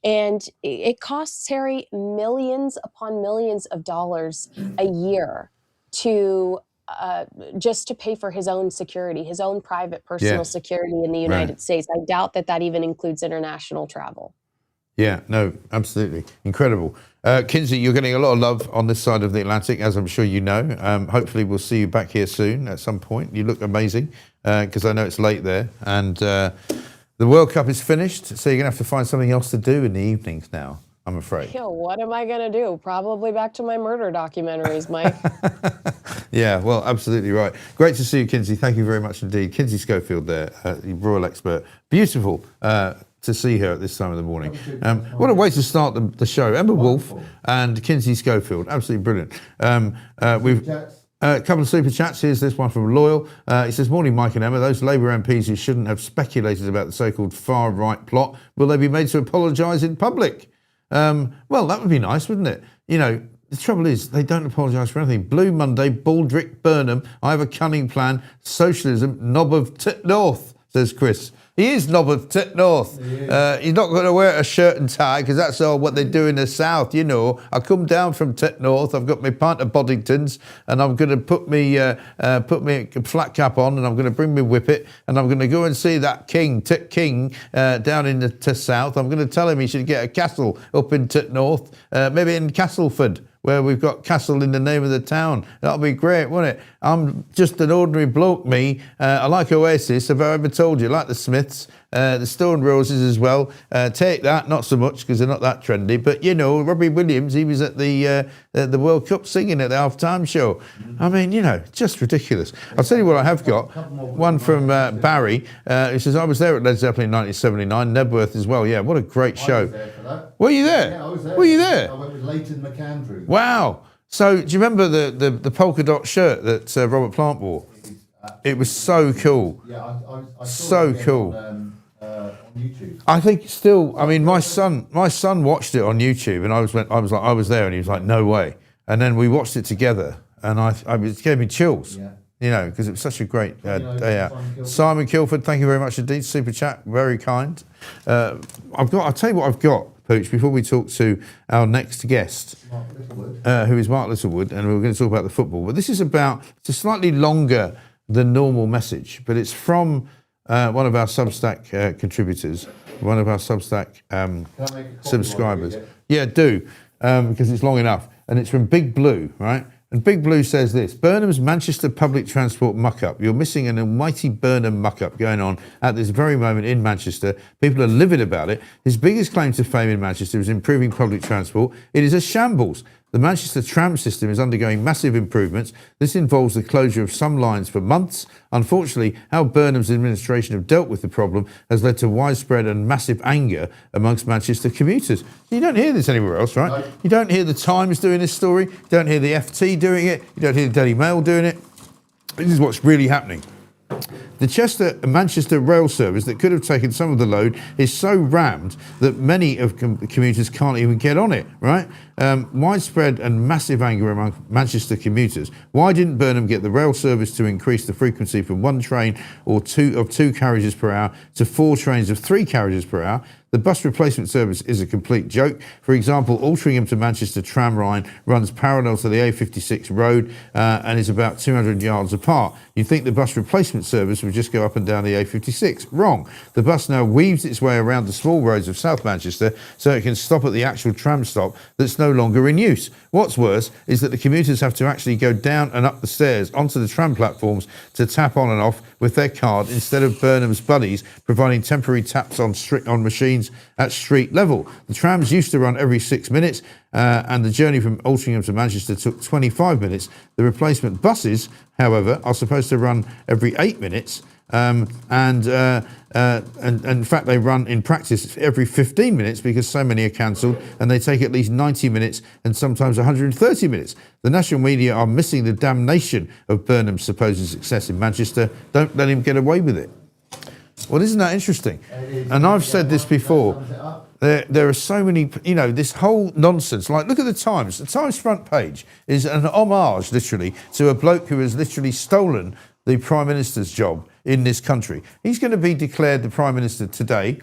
And it costs Harry millions upon millions of dollars a year to just to pay for his own security, his own private personal security in the United States. I doubt that even includes international travel. Yeah, no, absolutely. Incredible. Kinsey, you're getting a lot of love on this side of the Atlantic, as I'm sure you know. Hopefully we'll see you back here soon at some point. You look amazing, because I know it's late there. And the World Cup is finished, so you're going to have to find something else to do in the evenings now, I'm afraid. What am I going to do? Probably back to my murder documentaries, Mike. Yeah, well, absolutely right. Great to see you, Kinsey. Thank you very much indeed. Kinsey Schofield there, the royal expert. Beautiful to see her at this time of the morning. What a way to start the show. Emma Wolfe and Kinsey Schofield. Absolutely brilliant. We've a couple of super chats. Here's this one from Loyal. He says, morning, Mike and Emma. Those Labour MPs who shouldn't have speculated about the so-called far-right plot, will they be made to apologise in public? Well, that would be nice, wouldn't it? You know, the trouble is, they don't apologise for anything. Blue Monday, Baldrick, Burnham, I have a cunning plan, socialism, knob of Tit North, says Chris. He is knob of Tit North. He's not going to wear a shirt and tie because that's all what they do in the south, you know. I come down from Tit North, I've got my pint of Boddingtons, and I'm going to put me flat cap on, and I'm going to bring me whippet, and I'm going to go and see that king, Tit King, down in the south. I'm going to tell him he should get a castle up in Tit North, maybe in Castleford, where we've got castle in the name of the town. That'll be great, won't it? I'm just an ordinary bloke, me. I like Oasis, have I ever told you? I like the Smiths, the Stone Roses as well. Take that, not so much because they're not that trendy. But, you know, Robbie Williams, he was at the World Cup singing at the half-time show. I mean, you know, just ridiculous. I'll tell you what I have got. One from Barry, who says, I was there at Led Zeppelin in 1979, Nebworth as well. Yeah, what a great show. Were you there? Yeah, I was there. Were you there? I went with Leighton McAndrew. Wow. So do you remember the polka dot shirt that Robert Plant wore? It was so cool. Yeah, I saw it cool. On YouTube. I think still, I mean, my son watched it on YouTube, and I was there, and he was like, no way. And then we watched it together, and it gave me chills. Yeah. You know, because it was such a great day out. Simon Kilford, thank you very much indeed. Super chat, very kind. I'll tell you what I've got, Pooch, before we talk to our next guest, who is Mark Littlewood, and we're going to talk about the football. But this is it's a slightly longer than normal message, but it's from one of our Substack contributors, one of our Substack subscribers. Yeah, do, because it's long enough. And it's from Big Blue, right? And Big Blue says this: Burnham's Manchester public transport muck-up. You're missing an almighty Burnham muck-up going on at this very moment in Manchester. People are livid about it. His biggest claim to fame in Manchester is improving public transport. It is a shambles. The Manchester tram system is undergoing massive improvements. This involves the closure of some lines for months. Unfortunately, how Burnham's administration have dealt with the problem has led to widespread and massive anger amongst Manchester commuters. You don't hear this anywhere else, right? No. You don't hear the Times doing this story. You don't hear the FT doing it. You don't hear the Daily Mail doing it. This is what's really happening. The Chester-Manchester rail service that could have taken some of the load is so rammed that many of commuters can't even get on it, right? Widespread and massive anger among Manchester commuters. Why didn't Burnham get the rail service to increase the frequency from one train or two carriages per hour to 4 trains of 3 carriages per hour? The bus replacement service is a complete joke. For example, Altrincham to Manchester tram line runs parallel to the A56 road and is about 200 yards apart. You'd think the bus replacement service would just go up and down the A56. Wrong. The bus now weaves its way around the small roads of South Manchester so it can stop at the actual tram stop that's no longer in use. What's worse is that the commuters have to actually go down and up the stairs onto the tram platforms to tap on and off with their card instead of Burnham's buddies providing temporary taps on machines at street level. The trams used to run every 6 minutes and the journey from Altrincham to Manchester took 25 minutes. The replacement buses, however, are supposed to run every 8 minutes and in fact they run in practice every 15 minutes because so many are cancelled, and they take at least 90 minutes and sometimes 130 minutes. The national media are missing the damnation of Burnham's supposed success in Manchester. Don't let him get away with it. Well, isn't that interesting? And I've said this before. There are so many, you know, this whole nonsense. Like, look at the Times. The Times front page is an homage, literally, to a bloke who has literally stolen the Prime Minister's job in this country. He's going to be declared the Prime Minister today.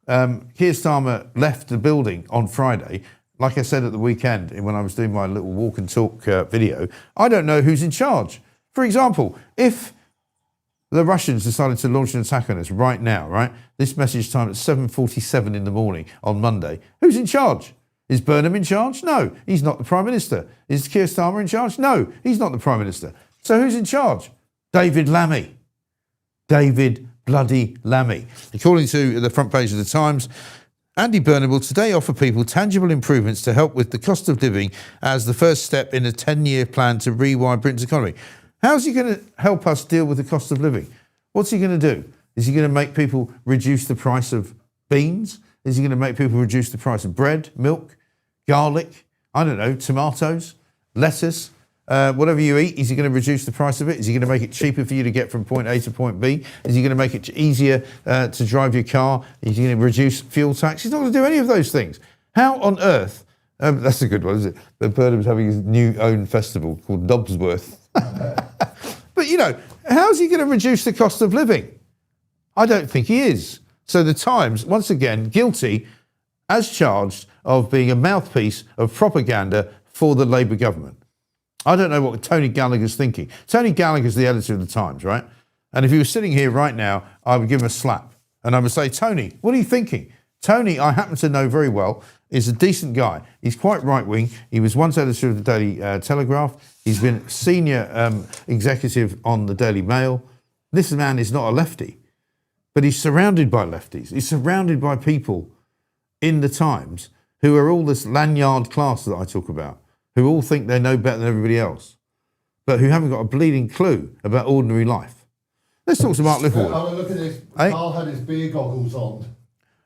Keir Starmer left the building on Friday. Like I said at the weekend when I was doing my little walk and talk video, I don't know who's in charge. For example, if the Russians decided to launch an attack on us right now, right? This message time at 7:47 in the morning on Monday. Who's in charge? Is Burnham in charge? No, he's not the Prime Minister. Is Keir Starmer in charge? No, he's not the Prime Minister. So who's in charge? David Lammy. David bloody Lammy. According to the front page of the Times, Andy Burnham will today offer people tangible improvements to help with the cost of living as the first step in a 10-year plan to rewire Britain's economy. How's he going to help us deal with the cost of living? What's he going to do? Is he going to make people reduce the price of beans? Is he going to make people reduce the price of bread, milk, garlic, I don't know, tomatoes, lettuce? Whatever you eat, is he going to reduce the price of it? Is he going to make it cheaper for you to get from point A to point B? Is he going to make it easier to drive your car? Is he going to reduce fuel tax? He's not going to do any of those things. How on earth, that's a good one, isn't it? But Burnham's having his new own festival called Dobbsworth. But, you know, how's he going to reduce the cost of living? I don't think he is. So the Times, once again, guilty as charged of being a mouthpiece of propaganda for the Labour government. I don't know what Tony Gallagher's thinking. Tony Gallagher's the editor of the Times, right? And if he was sitting here right now, I would give him a slap. And I would say, Tony, what are you thinking? Tony, I happen to know very well, is a decent guy. He's quite right-wing. He was once editor of the Daily Telegraph. He's been senior executive on the Daily Mail. This man is not a lefty, but he's surrounded by lefties. He's surrounded by people in the Times who are all this lanyard class that I talk about, who all think they know better than everybody else, but who haven't got a bleeding clue about ordinary life. Let's talk to Mark Littlewood. Oh, look at this. Carl had his beer goggles on.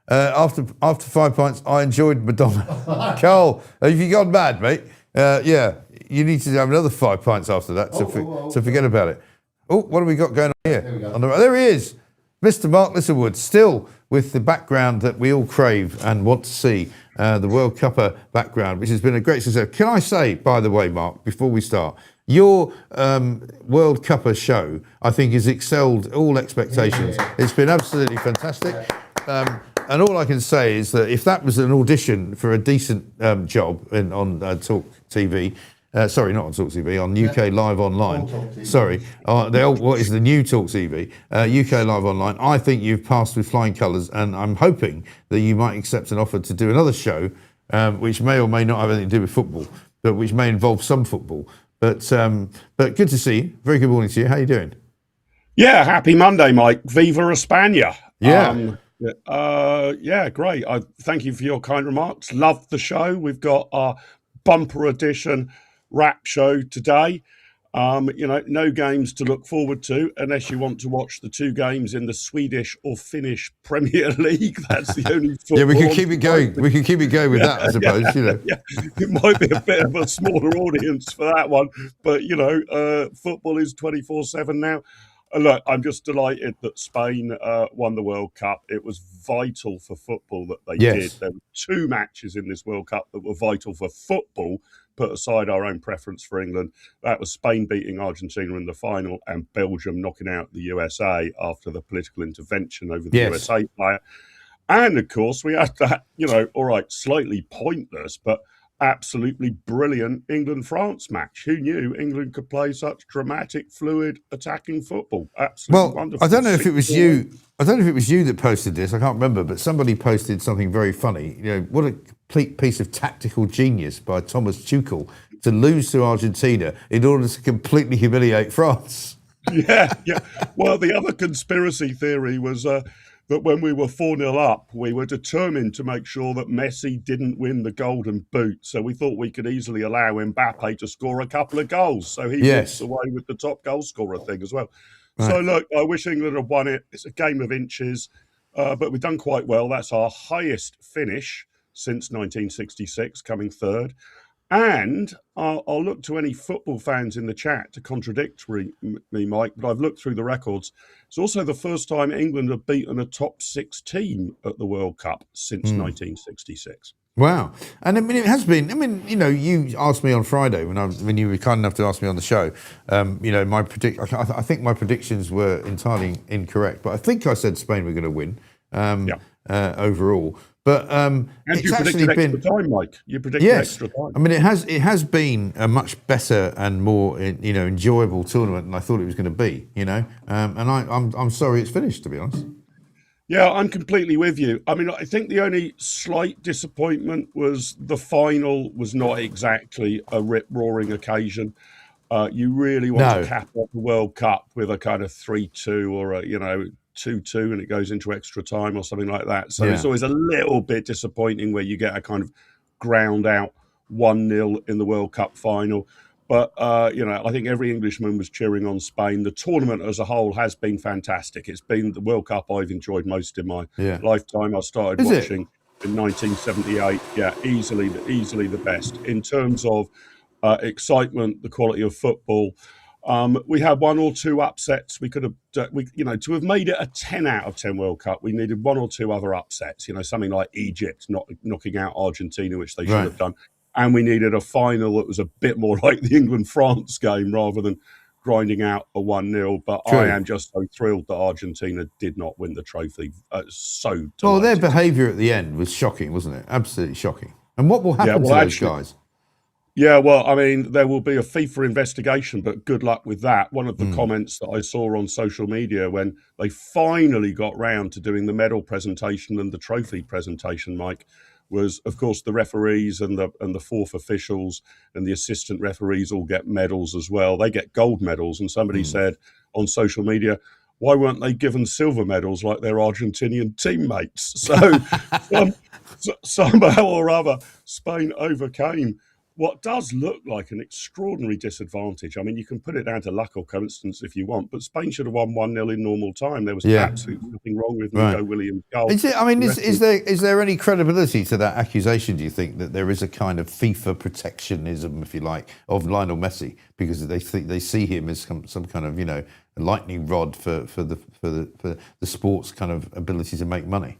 After 5 pints, I enjoyed Madonna. Carl, have you gone mad, mate? Yeah, you need to have another 5 pints after that, so forget about it. Oh, what have we got going on here? There we go. There he is, Mr. Mark Littlewood, still with the background that we all crave and want to see. The World Cupper background, which has been a great success. Can I say, by the way, Mark, before we start, your World Cupper show, I think, has excelled all expectations. Yeah. It's been absolutely fantastic. And all I can say is that if that was an audition for a decent job on Talk TV, sorry, not on Talk TV, on UK Live Online. Sorry, what is the new Talk TV? UK Live Online. I think you've passed with flying colours, and I'm hoping that you might accept an offer to do another show, which may or may not have anything to do with football, but which may involve some football. But good to see you. Very good morning to you. How are you doing? Yeah, happy Monday, Mike. Viva España. Yeah. Yeah, great. I thank you for your kind remarks. Loved the show. We've got our bumper edition wrap show today. No games to look forward to unless you want to watch the 2 games in the Swedish or Finnish Premier League. That's the only football. Yeah, we can keep it going. We can keep it going with that, I suppose. Yeah. It might be a bit of a smaller audience for that one, but football is 24/7 now. Look, I'm just delighted that Spain won the World Cup. It was vital for football that they did. There were 2 matches in this World Cup that were vital for football, put aside our own preference for England. That was Spain beating Argentina in the final and Belgium knocking out the USA after the political intervention over the USA player. And, of course, we had that, all right, slightly pointless, but absolutely brilliant England-France match. Who knew England could play such dramatic, fluid, attacking football? Absolutely wonderful. I don't know if it was you. I don't know if it was you that posted this. I can't remember, but somebody posted something very funny. What a complete piece of tactical genius by Thomas Tuchel to lose to Argentina in order to completely humiliate France. Yeah. Well, the other conspiracy theory was that when we were 4-0 up, we were determined to make sure that Messi didn't win the Golden Boot. So we thought we could easily allow Mbappe to score a couple of goals. So he walks away with the top goal scorer thing as well. Right. So look, I wish England had won it. It's a game of inches, but we've done quite well. That's our highest finish since 1966, coming 3rd. And I'll look to any football fans in the chat to contradict me, Mike, but I've looked through the records. It's also the first time England have beaten a top 6 team at the World Cup since 1966. Wow. And I mean, it has been, you asked me on Friday when you were kind enough to ask me on the show, I think my predictions were entirely incorrect, but I think I said Spain were going to win overall. But and it's you actually predicted been extra time, Mike. You predicted extra time. I mean, it has been a much better and more enjoyable tournament than I thought it was going to be. And I'm sorry it's finished, to be honest. Yeah, I'm completely with you. I mean, I think the only slight disappointment was the final was not exactly a rip-roaring occasion. You really want to cap off the World Cup with a kind of 3-2 or a 2-2 and it goes into extra time or something like that. So it's always a little bit disappointing where you get a kind of ground out 1-0 in the World Cup final. But, I think every Englishman was cheering on Spain. The tournament as a whole has been fantastic. It's been the World Cup I've enjoyed most in my lifetime. I started watching in 1978. Yeah, easily the best. In terms of excitement, the quality of football, we had 1 or 2 upsets. We could have, to have made it a 10 out of 10 World Cup, we needed 1 or 2 other upsets, something like Egypt knocking out Argentina, which they should have done. And we needed a final that was a bit more like the England-France game rather than grinding out a 1-0. But I am just so thrilled that Argentina did not win the trophy. So delighted. Well, their behaviour at the end was shocking, wasn't it? Absolutely shocking. And what will happen to those guys? Yeah, well, I mean, there will be a FIFA investigation, but good luck with that. One of the comments that I saw on social media when they finally got round to doing the medal presentation and the trophy presentation, Mike, was, of course, the referees and the 4th officials and the assistant referees all get medals as well. They get gold medals. And somebody said on social media, why weren't they given silver medals like their Argentinian teammates? So somehow or other, Spain overcame what does look like an extraordinary disadvantage. I mean, you can put it down to luck or coincidence if you want, but Spain should have won 1-0 in normal time. There was absolutely nothing wrong with Nico Williams' goal. Is there any credibility to that accusation, do you think, that there is a kind of FIFA protectionism, if you like, of Lionel Messi, because they see him as some kind of, a lightning rod for the sport's kind of ability to make money?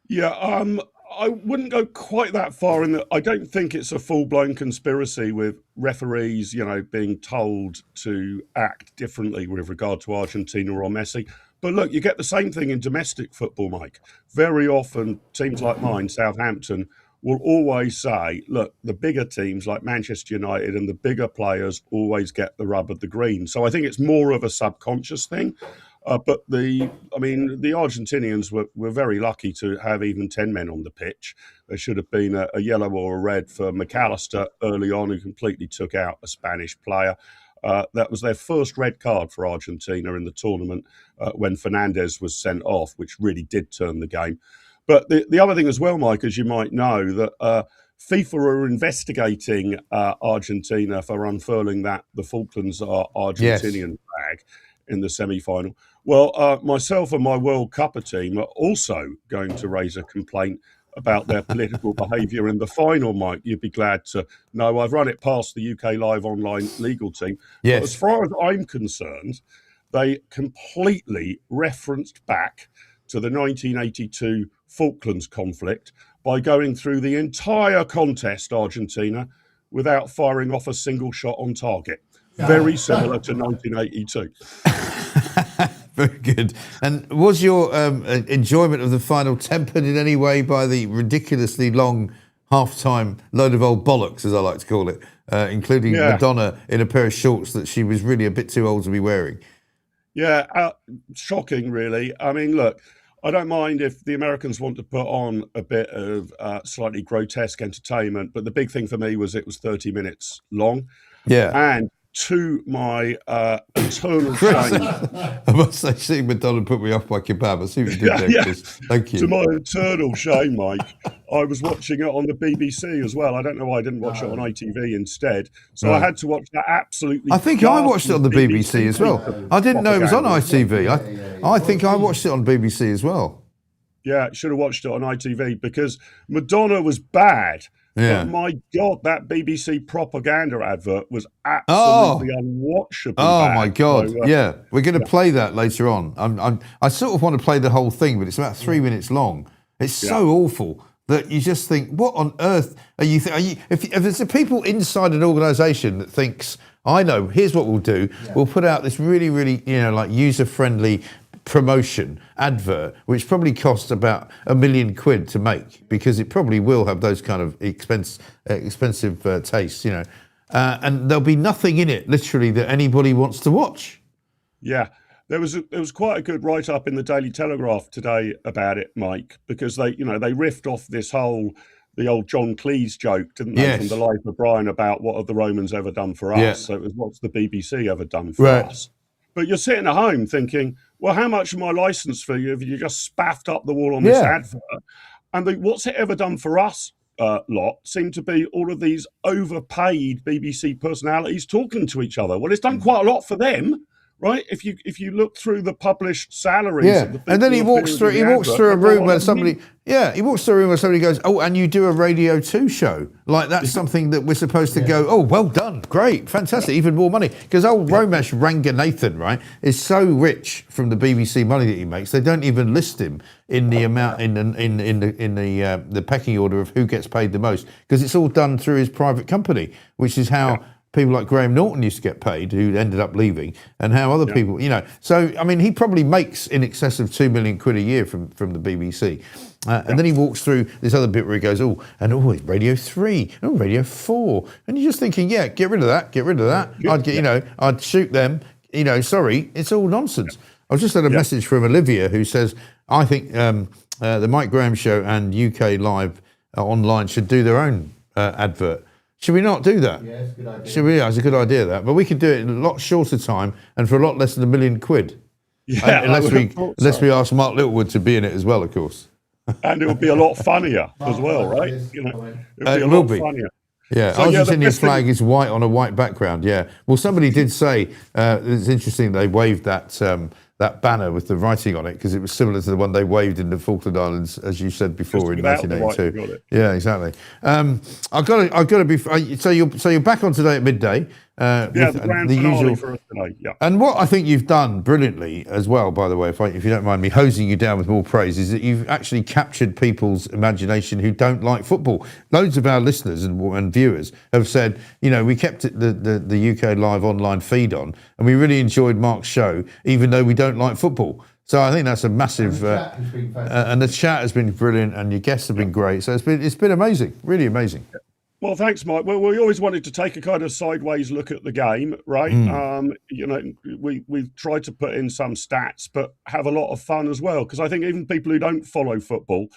Yeah, I wouldn't go quite that far in that I don't think it's a full-blown conspiracy with referees, being told to act differently with regard to Argentina or Messi. But look, you get the same thing in domestic football, Mike. Very often, teams like mine, Southampton, will always say, look, the bigger teams like Manchester United and the bigger players always get the rub of the green. So I think it's more of a subconscious thing. But the Argentinians were very lucky to have even 10 men on the pitch. There should have been a yellow or a red for McAllister early on, who completely took out a Spanish player. That was their first red card for Argentina in the tournament when Fernandez was sent off, which really did turn the game. But the other thing as well, Mike, as you might know, that FIFA are investigating Argentina for unfurling the Falklands are Argentinian flag in the semi-final. Well, myself and my World Cupper team are also going to raise a complaint about their political behaviour in the final, Mike. You'd be glad to know. I've run it past the UK Live Online legal team. Yes. But as far as I'm concerned, they completely referenced back to the 1982 Falklands conflict by going through the entire contest, Argentina, without firing off a single shot on target. Very similar to 1982. Very good. And was your enjoyment of the final tempered in any way by the ridiculously long half-time load of old bollocks, as I like to call it, including Madonna in a pair of shorts that she was really a bit too old to be wearing? Yeah, shocking, really. I mean, look, I don't mind if the Americans want to put on a bit of slightly grotesque entertainment, but the big thing for me was it was 30 minutes long. Yeah. And to my eternal shame. I must say, seeing Madonna put me off my kebab. I see what you did there, Chris. Thank you. To my eternal shame, Mike, I was watching it on the BBC as well. I don't know why I didn't watch it on ITV instead. So I had to watch that absolutely. I think I watched it on the BBC as well. I didn't know it was on ITV. I think I watched it on BBC as well. Yeah, should have watched it on ITV because Madonna was bad. Yeah. But my God, that BBC propaganda advert was absolutely unwatchable. Oh my God! Yeah, we're going to play that later on. I sort of want to play the whole thing, but it's about 3 minutes long. It's so awful that you just think, what on earth are you? If there's people inside an organisation that thinks, I know, here's what we'll do. We'll put out this really, really, like user-friendly promotion advert, which probably costs about £1 million to make, because it probably will have those kind of expensive tastes, and there'll be nothing in it, literally, that anybody wants to watch. Yeah, there was quite a good write up in the Daily Telegraph today about it, Mike, because they riffed off the old John Cleese joke, didn't they, from The Life of Brian, about what have the Romans ever done for us? So it was, what's the BBC ever done for us? But you're sitting at home thinking, well, how much of my licence fee have you just spaffed up the wall on this advert? And what's it ever done for us lot seem to be all of these overpaid BBC personalities talking to each other. Well, it's done quite a lot for them. Right, if you look through the published salaries, of the people and then he walks through a room where somebody, goes, oh, and you do a Radio 2 show, like that's something that we're supposed to go, oh, well done, great, fantastic, even more money, because old Romesh Ranganathan, right, is so rich from the BBC money that he makes, they don't even list him in the amount in the pecking order of who gets paid the most, because it's all done through his private company, which is how. People like Graham Norton used to get paid, who ended up leaving, and how other people, So, I mean, he probably makes in excess of £2 million a year from the BBC. And then he walks through this other bit where he goes, it's Radio 3, Radio 4. And you're just thinking, get rid of that. I'd shoot them. Sorry, it's all nonsense. I just had a message from Olivia who says, I think the Mike Graham Show and UK Live Online should do their own advert. Should we not do that? Yeah, it's a good idea. It's a good idea, that. But we could do it in a lot shorter time and for a lot less than £1 million. Yeah, unless we ask Mark Littlewood to be in it as well, of course. And it would be a lot funnier as well, right? It will be. Funnier. Yeah, So, Argentinian flag is white on a white background, yeah. Well, somebody did say, it's interesting, they waved that banner with the writing on it because it was similar to the one they waved in the Falkland Islands, as you said before, in 1982. Yeah, exactly. I've got to be. So you're back on today at midday. The grand finale for us today. Yeah. And what I think you've done brilliantly as well, by the way, if you don't mind me hosing you down with more praise, is that you've actually captured people's imagination who don't like football. Loads of our listeners and viewers have said, we kept it the UK Live Online feed on, and we really enjoyed Mark's show, even though we don't like football. So I think that's a massive, and the chat has been brilliant, and your guests have been great. So it's been amazing, really amazing. Well, thanks, Mike. Well, we always wanted to take a kind of sideways look at the game, right? We've tried to put in some stats, but have a lot of fun as well. Because I think even people who don't follow football,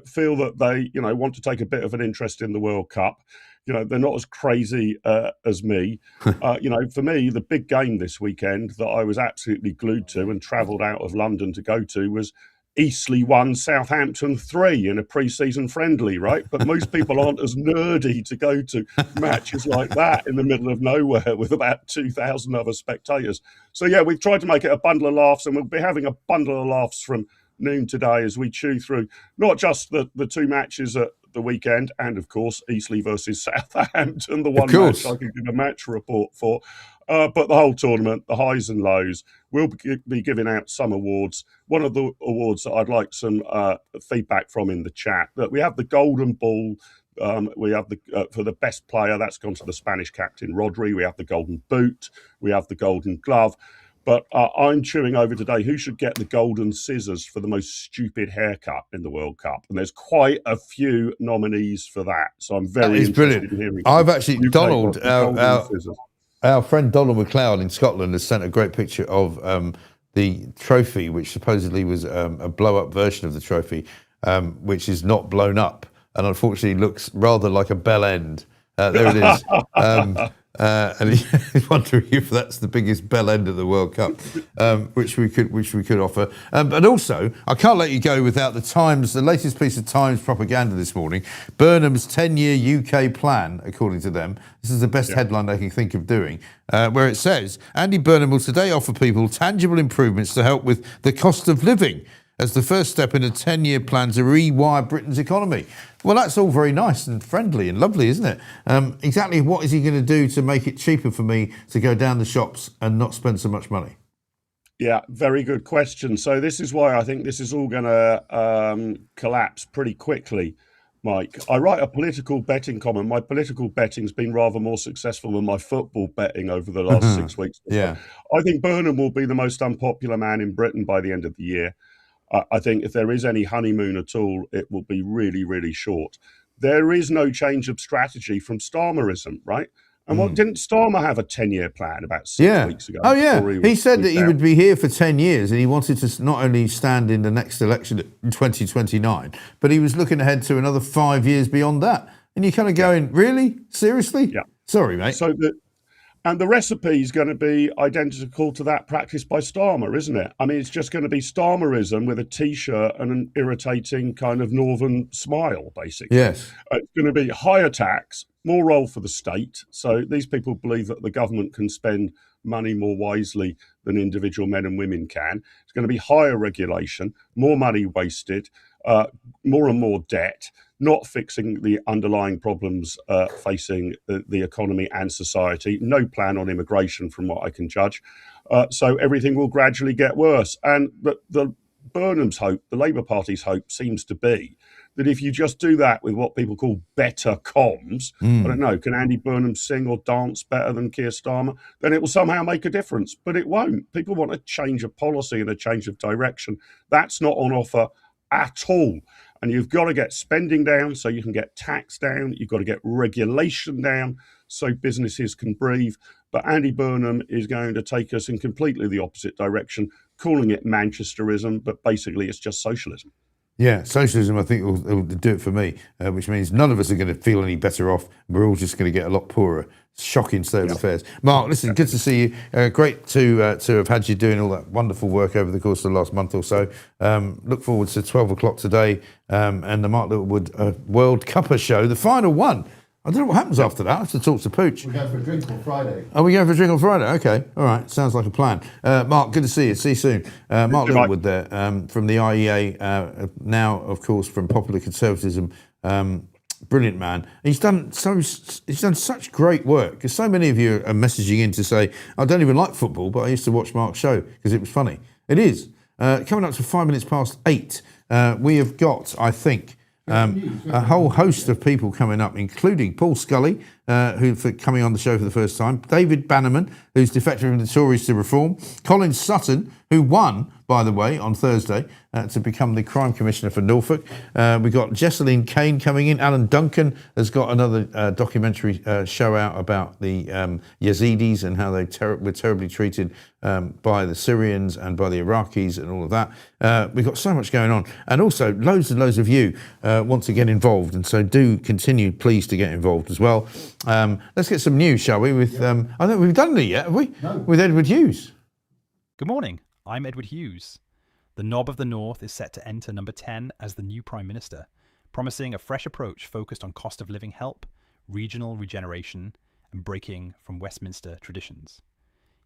feel that they, want to take a bit of an interest in the World Cup. They're not as crazy as me. For me, the big game this weekend that I was absolutely glued to and travelled out of London to go to was Eastleigh 1, Southampton 3 in a pre-season friendly, right? But most people aren't as nerdy to go to matches like that in the middle of nowhere with about 2,000 other spectators. So, we've tried to make it a bundle of laughs, and we'll be having a bundle of laughs from noon today as we chew through not just the two matches at the weekend and, of course, Eastleigh versus Southampton, the one match I can give a match report for, but the whole tournament, the highs and lows. We'll be giving out some awards. One of the awards that I'd like some feedback from in the chat, that we have the Golden Ball. We have for the best player, that's gone to the Spanish captain, Rodri. We have the Golden Boot. We have the Golden Glove. But I'm chewing over today who should get the golden scissors for the most stupid haircut in the World Cup. And there's quite a few nominees for that. So I'm very interested in hearing. I've actually, Donald, our friend Donald McLeod in Scotland has sent a great picture of the trophy, which supposedly was a blow-up version of the trophy, which is not blown up and unfortunately looks rather like a bell end. There it is. And he's wondering if that's the biggest bell end of the World Cup, which we could offer. But also, I can't let you go without the latest piece of Times propaganda this morning. Burnham's 10-year UK plan, according to them. This is the best headline they can think of doing, where it says, Andy Burnham will today offer people tangible improvements to help with the cost of living as the first step in a 10-year plan to rewire Britain's economy. Well, that's all very nice and friendly and lovely, isn't it? Exactly what is he going to do to make it cheaper for me to go down the shops and not spend so much money? Yeah, very good question. So this is why I think this is all going to collapse pretty quickly, Mike. I write a political betting column. My political betting's been rather more successful than my football betting over the last 6 weeks. Yeah. I think Burnham will be the most unpopular man in Britain by the end of the year. I think if there is any honeymoon at all, it will be really, really short. There is no change of strategy from Starmerism, right? And what didn't Starmer have a 10-year plan about 6 weeks ago? Oh, yeah. He said that he would be here for 10 years and he wanted to not only stand in the next election in 2029, but he was looking ahead to another 5 years beyond that. And you're kind of going, really? Seriously? Yeah. Sorry, mate. So And the recipe is going to be identical to that practiced by Starmer, isn't it? I mean, it's just going to be Starmerism with a T-shirt and an irritating kind of northern smile, basically. Yes. It's going to be higher tax, more role for the state. So these people believe that the government can spend money more wisely than individual men and women can. It's going to be higher regulation, more money wasted, more and more debt, not fixing the underlying problems facing the economy and society, no plan on immigration from what I can judge. So everything will gradually get worse. And the Burnham's hope, the Labour Party's hope, seems to be that if you just do that with what people call better comms, I don't know, can Andy Burnham sing or dance better than Keir Starmer? Then it will somehow make a difference. But it won't. People want a change of policy and a change of direction. That's not on offer at all. And you've got to get spending down so you can get tax down. You've got to get regulation down so businesses can breathe. But Andy Burnham is going to take us in completely the opposite direction, calling it Manchesterism, but basically it's just socialism. Yeah, socialism, I think, will do it for me, which means none of us are going to feel any better off. We're all just going to get a lot poorer. Shocking state of affairs. Mark, listen, good to see you. Great to have had you doing all that wonderful work over the course of the last month or so. Look forward to 12 o'clock today and the Mark Littlewood World Cupper show, the final one. I don't know what happens after that. I have to talk to Pooch. We're going for a drink on Friday. Oh, we're going for a drink on Friday? Okay. All right. Sounds like a plan. Mark, good to see you. See you soon. Mark Littlewood there from the IEA, now, of course, from Popular Conservatism. Brilliant man. He's done such great work, because so many of you are messaging in to say, I don't even like football, but I used to watch Mark's show because it was funny. It is. Coming up to 5 minutes past 8, we have got, I think, a whole host of people coming up, including Paul Scully, who's coming on the show for the first time, David Bannerman, who's defected from the Tories to Reform, Colin Sutton, who won, by the way, on Thursday to become the Crime Commissioner for Norfolk. We've got Jessalyn Kane coming in. Alan Duncan has got another documentary show out about the Yazidis and how they were terribly treated by the Syrians and by the Iraqis and all of that. We've got so much going on. And also, loads and loads of you want to get involved. And so do continue, please, to get involved as well. Let's get some news, shall we? With I don't think we've done it yet, have we? No. With Edward Hughes. Good morning. I'm Edward Hughes. The Knob of the North is set to enter number 10 as the new Prime Minister, promising a fresh approach focused on cost of living help, regional regeneration, and breaking from Westminster traditions.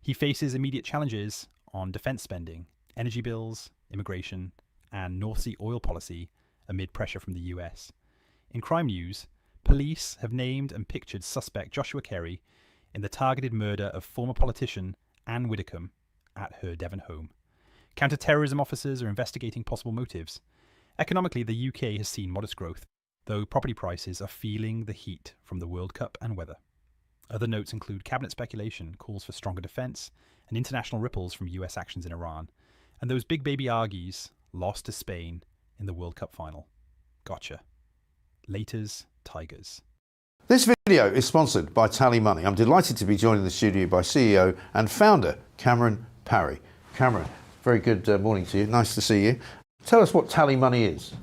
He faces immediate challenges on defence spending, energy bills, immigration, and North Sea oil policy amid pressure from the US. In crime news, police have named and pictured suspect Joshua Kerry in the targeted murder of former politician Anne Widdecombe at her Devon home. Counter-terrorism officers are investigating possible motives. Economically, the UK has seen modest growth, though property prices are feeling the heat from the World Cup and weather. Other notes include cabinet speculation, calls for stronger defence, and international ripples from US actions in Iran, and those big baby Argies lost to Spain in the World Cup final. Gotcha. Laters, Tigers. This video is sponsored by Tally Money. I'm delighted to be joined in the studio by CEO and founder Cameron Parry. Cameron, very good morning to you. Nice to see you. Tell us what Tally Money is.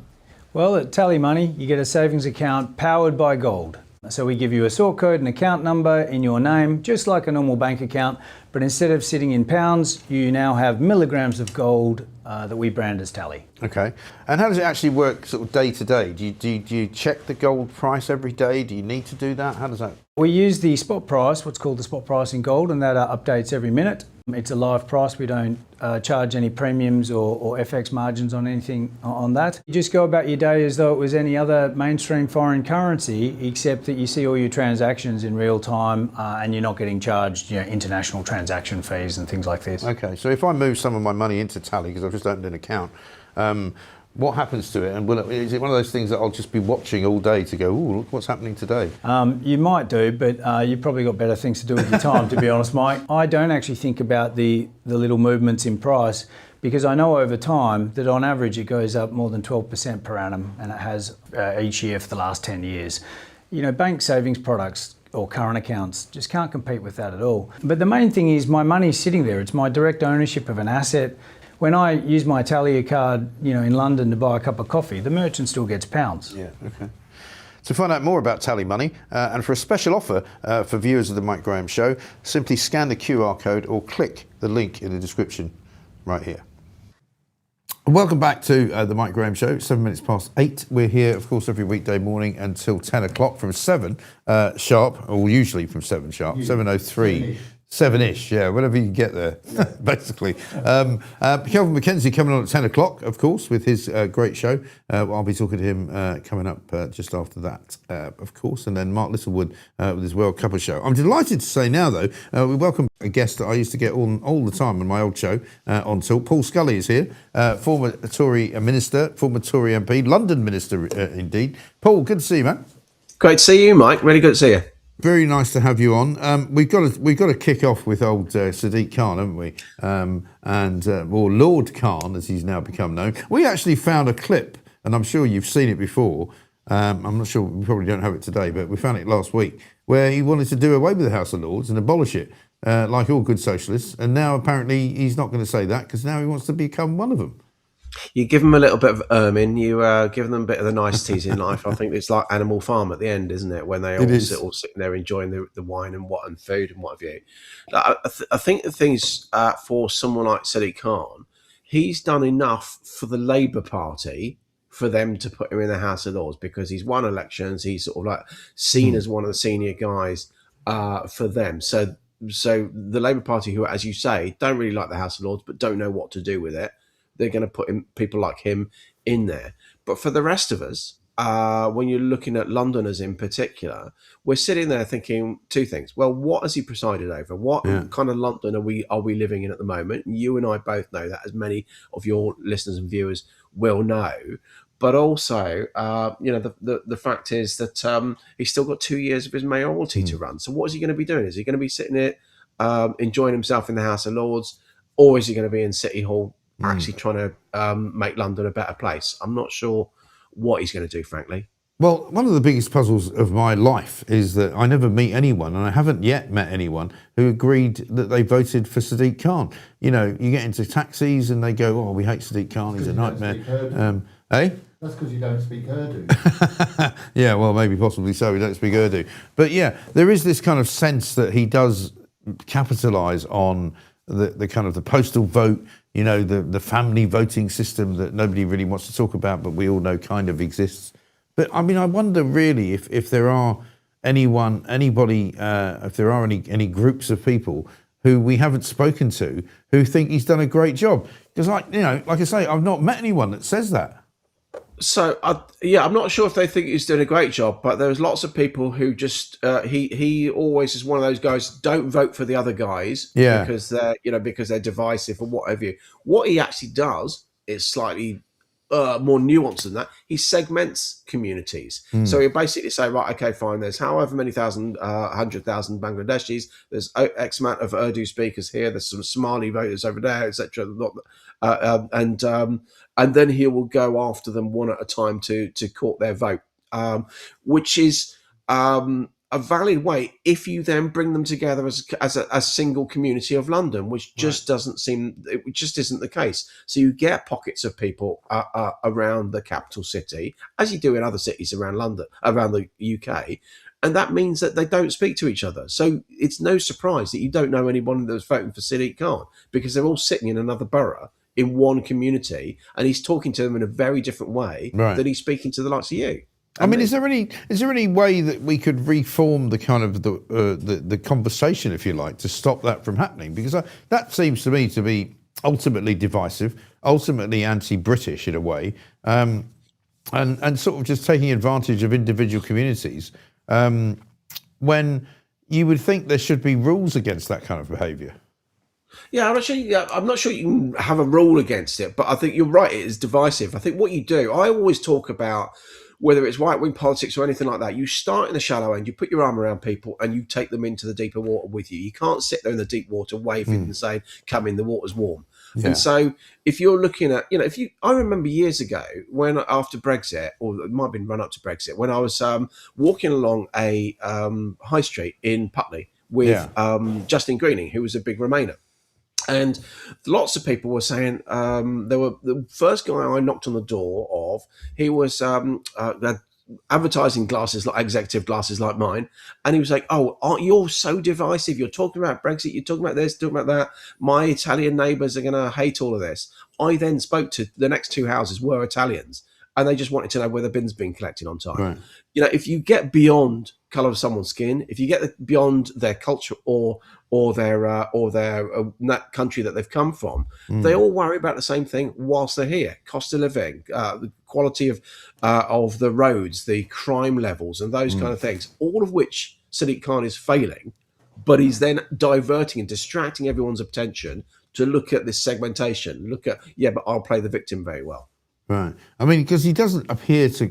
Well, at Tally Money, you get a savings account powered by gold. So we give you a sort code and account number in your name, just like a normal bank account, but instead of sitting in pounds, you now have milligrams of gold that we brand as Tally. Okay. And how does it actually work sort of day to day? Do you check the gold price every day? Do you need to do that? How does that? We use the spot price, what's called the spot price in gold, and that updates every minute. It's a live price. We don't charge any premiums or FX margins on anything on that. You just go about your day as though it was any other mainstream foreign currency, except that you see all your transactions in real time and you're not getting charged international transaction fees and things like this. Okay, so if I move some of my money into Tally, because I've just opened an account, what happens to it? And is it one of those things that I'll just be watching all day to go, ooh, look what's happening today? You might do, but you've probably got better things to do with your time, to be honest, Mike. I don't actually think about the little movements in price, because I know over time that on average it goes up more than 12% per annum, and it has each year for the last 10 years. Bank savings products or current accounts just can't compete with that at all. But the main thing is my money's sitting there. It's my direct ownership of an asset. When I use my Tally card, in London to buy a cup of coffee, the merchant still gets pounds. Yeah, okay. To find out more about Tally Money and for a special offer for viewers of the Mike Graham Show, simply scan the QR code or click the link in the description right here. Welcome back to the Mike Graham Show, 7 minutes past 8. We're here, of course, every weekday morning until 10 o'clock from 7 sharp, or usually from 7 sharp, 7:03. 7-ish, yeah, whatever you can get there, basically. Kelvin McKenzie coming on at 10 o'clock, of course, with his great show. I'll be talking to him coming up just after that, of course. And then Mark Littlewood with his World Cup show. I'm delighted to say now, though, we welcome a guest that I used to get all the time on my old show on Talk. Paul Scully is here, former Tory minister, former Tory MP, London minister indeed. Paul, good to see you, man. Great to see you, Mike. Really good to see you. Very nice to have you on. We've got to kick off with old Sadiq Khan, haven't we? Or Lord Khan, as he's now become known. We actually found a clip, and I'm sure you've seen it before. I'm not sure, we probably don't have it today, but we found it last week, where he wanted to do away with the House of Lords and abolish it, like all good socialists. And now apparently he's not going to say that because now he wants to become one of them. You give them a little bit of ermine, you give them a bit of the niceties in life. I think it's like Animal Farm at the end, isn't it? When they all sitting there enjoying the wine and food and what have you. I think the things for someone like Sadiq Khan, he's done enough for the Labour Party for them to put him in the House of Lords because he's won elections. He's sort of like seen as one of the senior guys for them. So the Labour Party, who, as you say, don't really like the House of Lords but don't know what to do with it, they're going to put people like him in there. But for the rest of us, when you're looking at Londoners in particular, we're sitting there thinking two things. Well, what has he presided over? What kind of London are we living in at the moment? And you and I both know that, as many of your listeners and viewers will know. But also, the fact is that he's still got 2 years of his mayoralty to run. So what is he going to be doing? Is he going to be sitting here enjoying himself in the House of Lords, or is he going to be in City Hall actually trying to make London a better place? I'm not sure what he's going to do, frankly. Well, one of the biggest puzzles of my life is that I never meet anyone, and I haven't yet met anyone who agreed that they voted for Sadiq Khan. You know, you get into taxis and they go, "Oh, we hate Sadiq Khan, he's a nightmare." That's because you don't speak Urdu. Yeah, well, maybe possibly so. We don't speak Urdu. But yeah, there is this kind of sense that he does capitalise on the kind of the postal vote, you know, the family voting system that nobody really wants to talk about, but we all know kind of exists. But I mean, I wonder really if there are anybody, if there are any groups of people who we haven't spoken to who think he's done a great job. Because, like I say, I've not met anyone that says that. So, I'm not sure if they think he's doing a great job, but there's lots of people who just he always is one of those guys. Don't vote for the other guys, because they're divisive or whatever. What he actually does is slightly more nuanced than that. He segments communities. So he'll basically say, right, okay, fine. There's however many 100,000 Bangladeshis. There's X amount of Urdu speakers here. There's some Somali voters over there, etc. And then he will go after them one at a time to court their vote, which is a valid way if you then bring them together as a single community of London, which just doesn't seem, it just isn't the case. So you get pockets of people around the capital city, as you do in other cities around London, around the UK, and that means that they don't speak to each other. So it's no surprise that you don't know anyone that's voting for Sadiq Khan, because they're all sitting in another borough in one community, and he's talking to them in a very different way that he's speaking to the likes of you. I mean, is there any way that we could reform the kind of the conversation, if you like, to stop that from happening? Because that seems to me to be ultimately divisive, ultimately anti-British in a way, and sort of just taking advantage of individual communities, when you would think there should be rules against that kind of behaviour. Yeah, I'm not sure you can have a rule against it, but I think you're right, it is divisive. I think what you do, I always talk about, whether it's right-wing politics or anything like that, you start in the shallow end, you put your arm around people and you take them into the deeper water with you. You can't sit there in the deep water waving and saying, come in, the water's warm. Yeah. And so if you're looking at, I remember years ago when after Brexit, or it might have been run up to Brexit, when I was walking along a high street in Putney with Justin Greening, who was a big Remainer. And lots of people were saying, the first guy I knocked on the door of, he was advertising glasses, like executive glasses like mine, and he was like, "Oh, aren't you all so divisive? You're talking about Brexit, you're talking about this, talking about that. My Italian neighbours are going to hate all of this." I then spoke to the next two houses were Italians, and they just wanted to know whether bins been collected on time. Right. You know, if you get beyond colour of someone's skin, if you get beyond their culture or their country that they've come from, they all worry about the same thing whilst they're here: cost of living, the quality of the roads, the crime levels, and those kind of things. All of which Sadiq Khan is failing, but he's then diverting and distracting everyone's attention to look at this segmentation. Look at but I'll play the victim very well. Right. I mean, because he doesn't appear to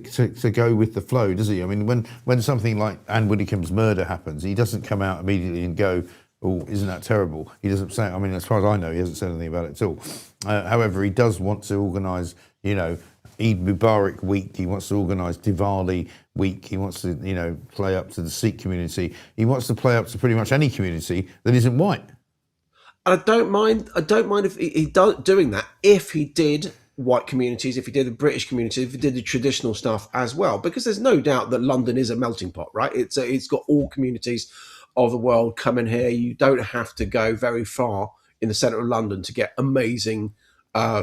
go with the flow, does he? I mean, when something like Anne Widdecombe's murder happens, he doesn't come out immediately and go, "Oh, isn't that terrible?" He doesn't say. I mean, as far as I know, he hasn't said anything about it at all. However, he does want to organise, you know, Eid Mubarak week. He wants to organise Diwali week. He wants to, you know, play up to the Sikh community. He wants to play up to pretty much any community that isn't white. And I don't mind if he does doing that. If he did white communities, if he did the British community, if he did the traditional stuff as well, because there's no doubt that London is a melting pot, right? It's got all communities of the world coming here. You don't have to go very far in the centre of London to get amazing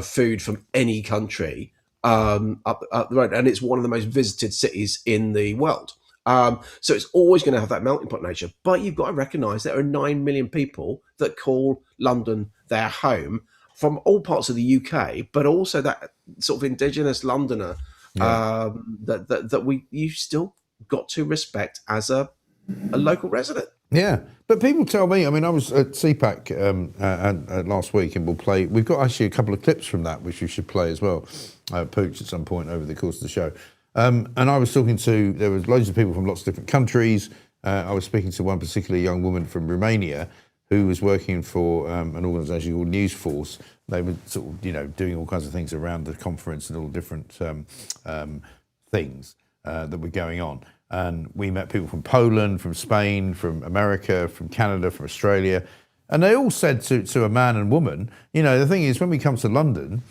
food from any country up the road, and it's one of the most visited cities in the world. So it's always going to have that melting pot nature. But you've got to recognise there are 9 million people that call London their home from all parts of the UK, but also that sort of indigenous Londoner that you still got to respect as a local resident. Yeah, but people tell me. I mean, I was at CPAC last week, and we've got actually a couple of clips from that, which we should play as well, Pooch, at some point over the course of the show. And I was talking to, there was loads of people from lots of different countries. I was speaking to one particular young woman from Romania who was working for an organisation called News Force. They were sort of, you know, doing all kinds of things around the conference and all different things that were going on. And we met people from Poland, from Spain, from America, from Canada, from Australia. And they all said to a man and woman, you know, the thing is, when we come to London,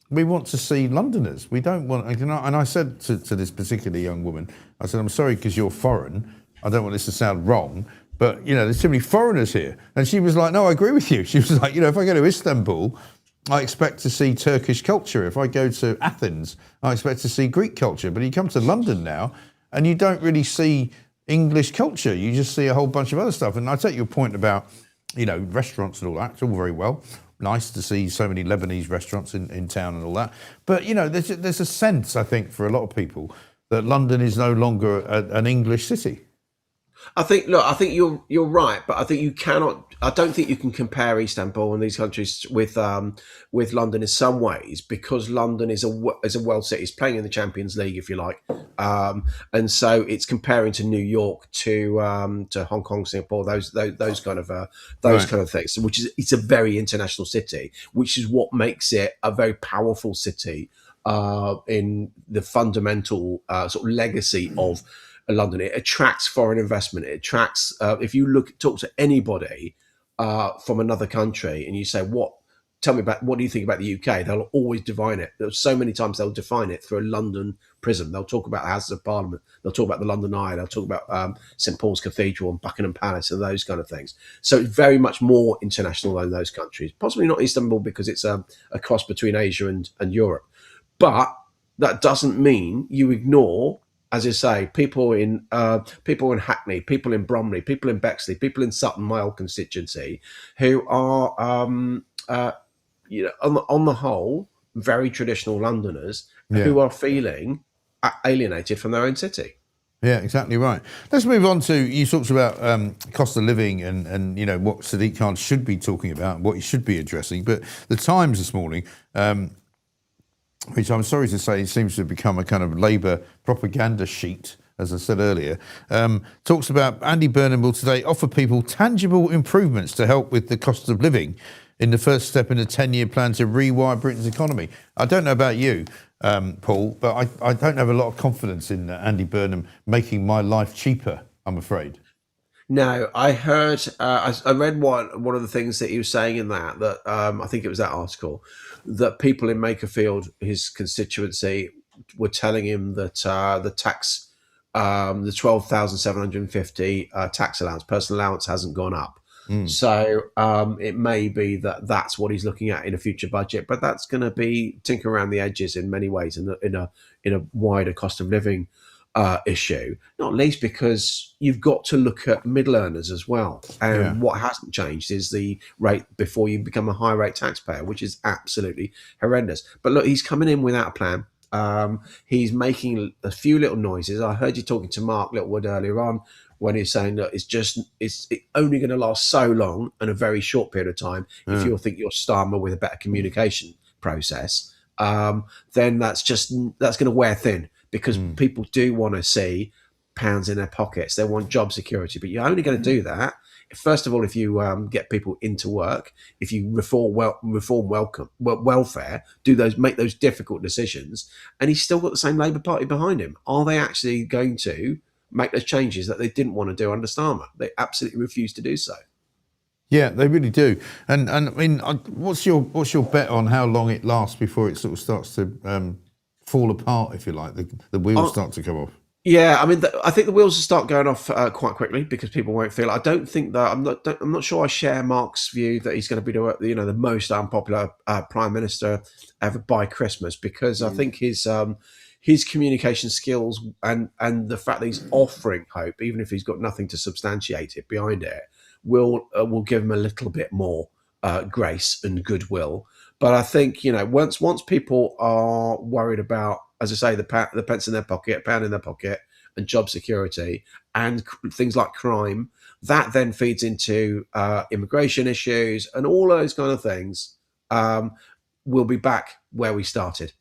we want to see Londoners. We don't want, you know, and I said to this particular young woman, I said, "I'm sorry because you're foreign. I don't want this to sound wrong, but, you know, there's too many foreigners here." And she was like, "No, I agree with you." She was like, "You know, if I go to Istanbul, I expect to see Turkish culture. If I go to Athens, I expect to see Greek culture. But you come to London now, and you don't really see English culture. You just see a whole bunch of other stuff." And I take your point about, you know, restaurants and all that. It's all very well. Nice to see so many Lebanese restaurants in town and all that. But, you know, there's a sense, I think, for a lot of people that London is no longer an English city. I think you're right, but I think you cannot. I don't think you can compare Istanbul and these countries with London in some ways, because London is a world city. It's playing in the Champions League, if you like, and so it's comparing to New York, to Hong Kong, Singapore, those kind of things. Which is, it's a very international city, which is what makes it a very powerful city in the fundamental sort of legacy of London. It attracts foreign investment. It attracts, if you talk to anybody from another country and you say, what do you think about the UK? They'll always define it. There's so many times they'll define it through a London prism. They'll talk about the Houses of Parliament. They'll talk about the London Eye. They'll talk about St Paul's Cathedral and Buckingham Palace and those kind of things. So it's very much more international than those countries. Possibly not Istanbul because it's a cross between Asia and Europe. But that doesn't mean you ignore, as you say, people in Hackney, people in Bromley, people in Bexley, people in Sutton, my old constituency, who are, you know, on the whole, very traditional Londoners who are feeling alienated from their own city. Yeah, exactly right. Let's move on to, you talked about cost of living and you know what Sadiq Khan should be talking about and what he should be addressing. But the Times this morning, which I'm sorry to say seems to have become a kind of Labour propaganda sheet, as I said earlier, talks about Andy Burnham will today offer people tangible improvements to help with the cost of living in the first step in a 10-year plan to rewire Britain's economy. I don't know about you, Paul, but I don't have a lot of confidence in Andy Burnham making my life cheaper, I'm afraid. No, I heard, I read one of the things that he was saying in that I think it was that article, that people in Makerfield, his constituency, were telling him that the tax the 12,750 tax allowance, personal allowance hasn't gone up. So it may be that that's what he's looking at in a future budget, but that's going to be tinker around the edges in many ways in a wider cost of living issue, not least because you've got to look at middle earners as well. And what hasn't changed is the rate before you become a high rate taxpayer, which is absolutely horrendous. But look, he's coming in without a plan. He's making a few little noises. I heard you talking to Mark Littlewood earlier on when he's saying that it's only going to last so long and a very short period of time. If you think you're Starmer with a better communication process, then that's going to wear thin, because people do want to see pounds in their pockets. They want job security, but you're only going to do that first of all if you get people into work, if you reform welfare, make those difficult decisions. And he's still got the same Labour Party behind him. Are they actually going to make those changes that they didn't want to do under Starmer? They absolutely refuse to do so. Yeah, they really do. And I mean, what's your bet on how long it lasts before it sort of starts to fall apart, if you like, the wheels start to come off? Yeah, I mean, I think the wheels will start going off quite quickly because people won't feel. I don't think that I'm not sure I share Mark's view that he's going to be the most unpopular prime minister ever by Christmas, because I think his communication skills and the fact that he's offering hope, even if he's got nothing to substantiate it behind it, will give him a little bit more grace and goodwill. But I think once people are worried about, as I say, the pence in their pocket, pound in their pocket, and job security, and things like crime, that then feeds into immigration issues and all those kind of things. We'll be back where we started.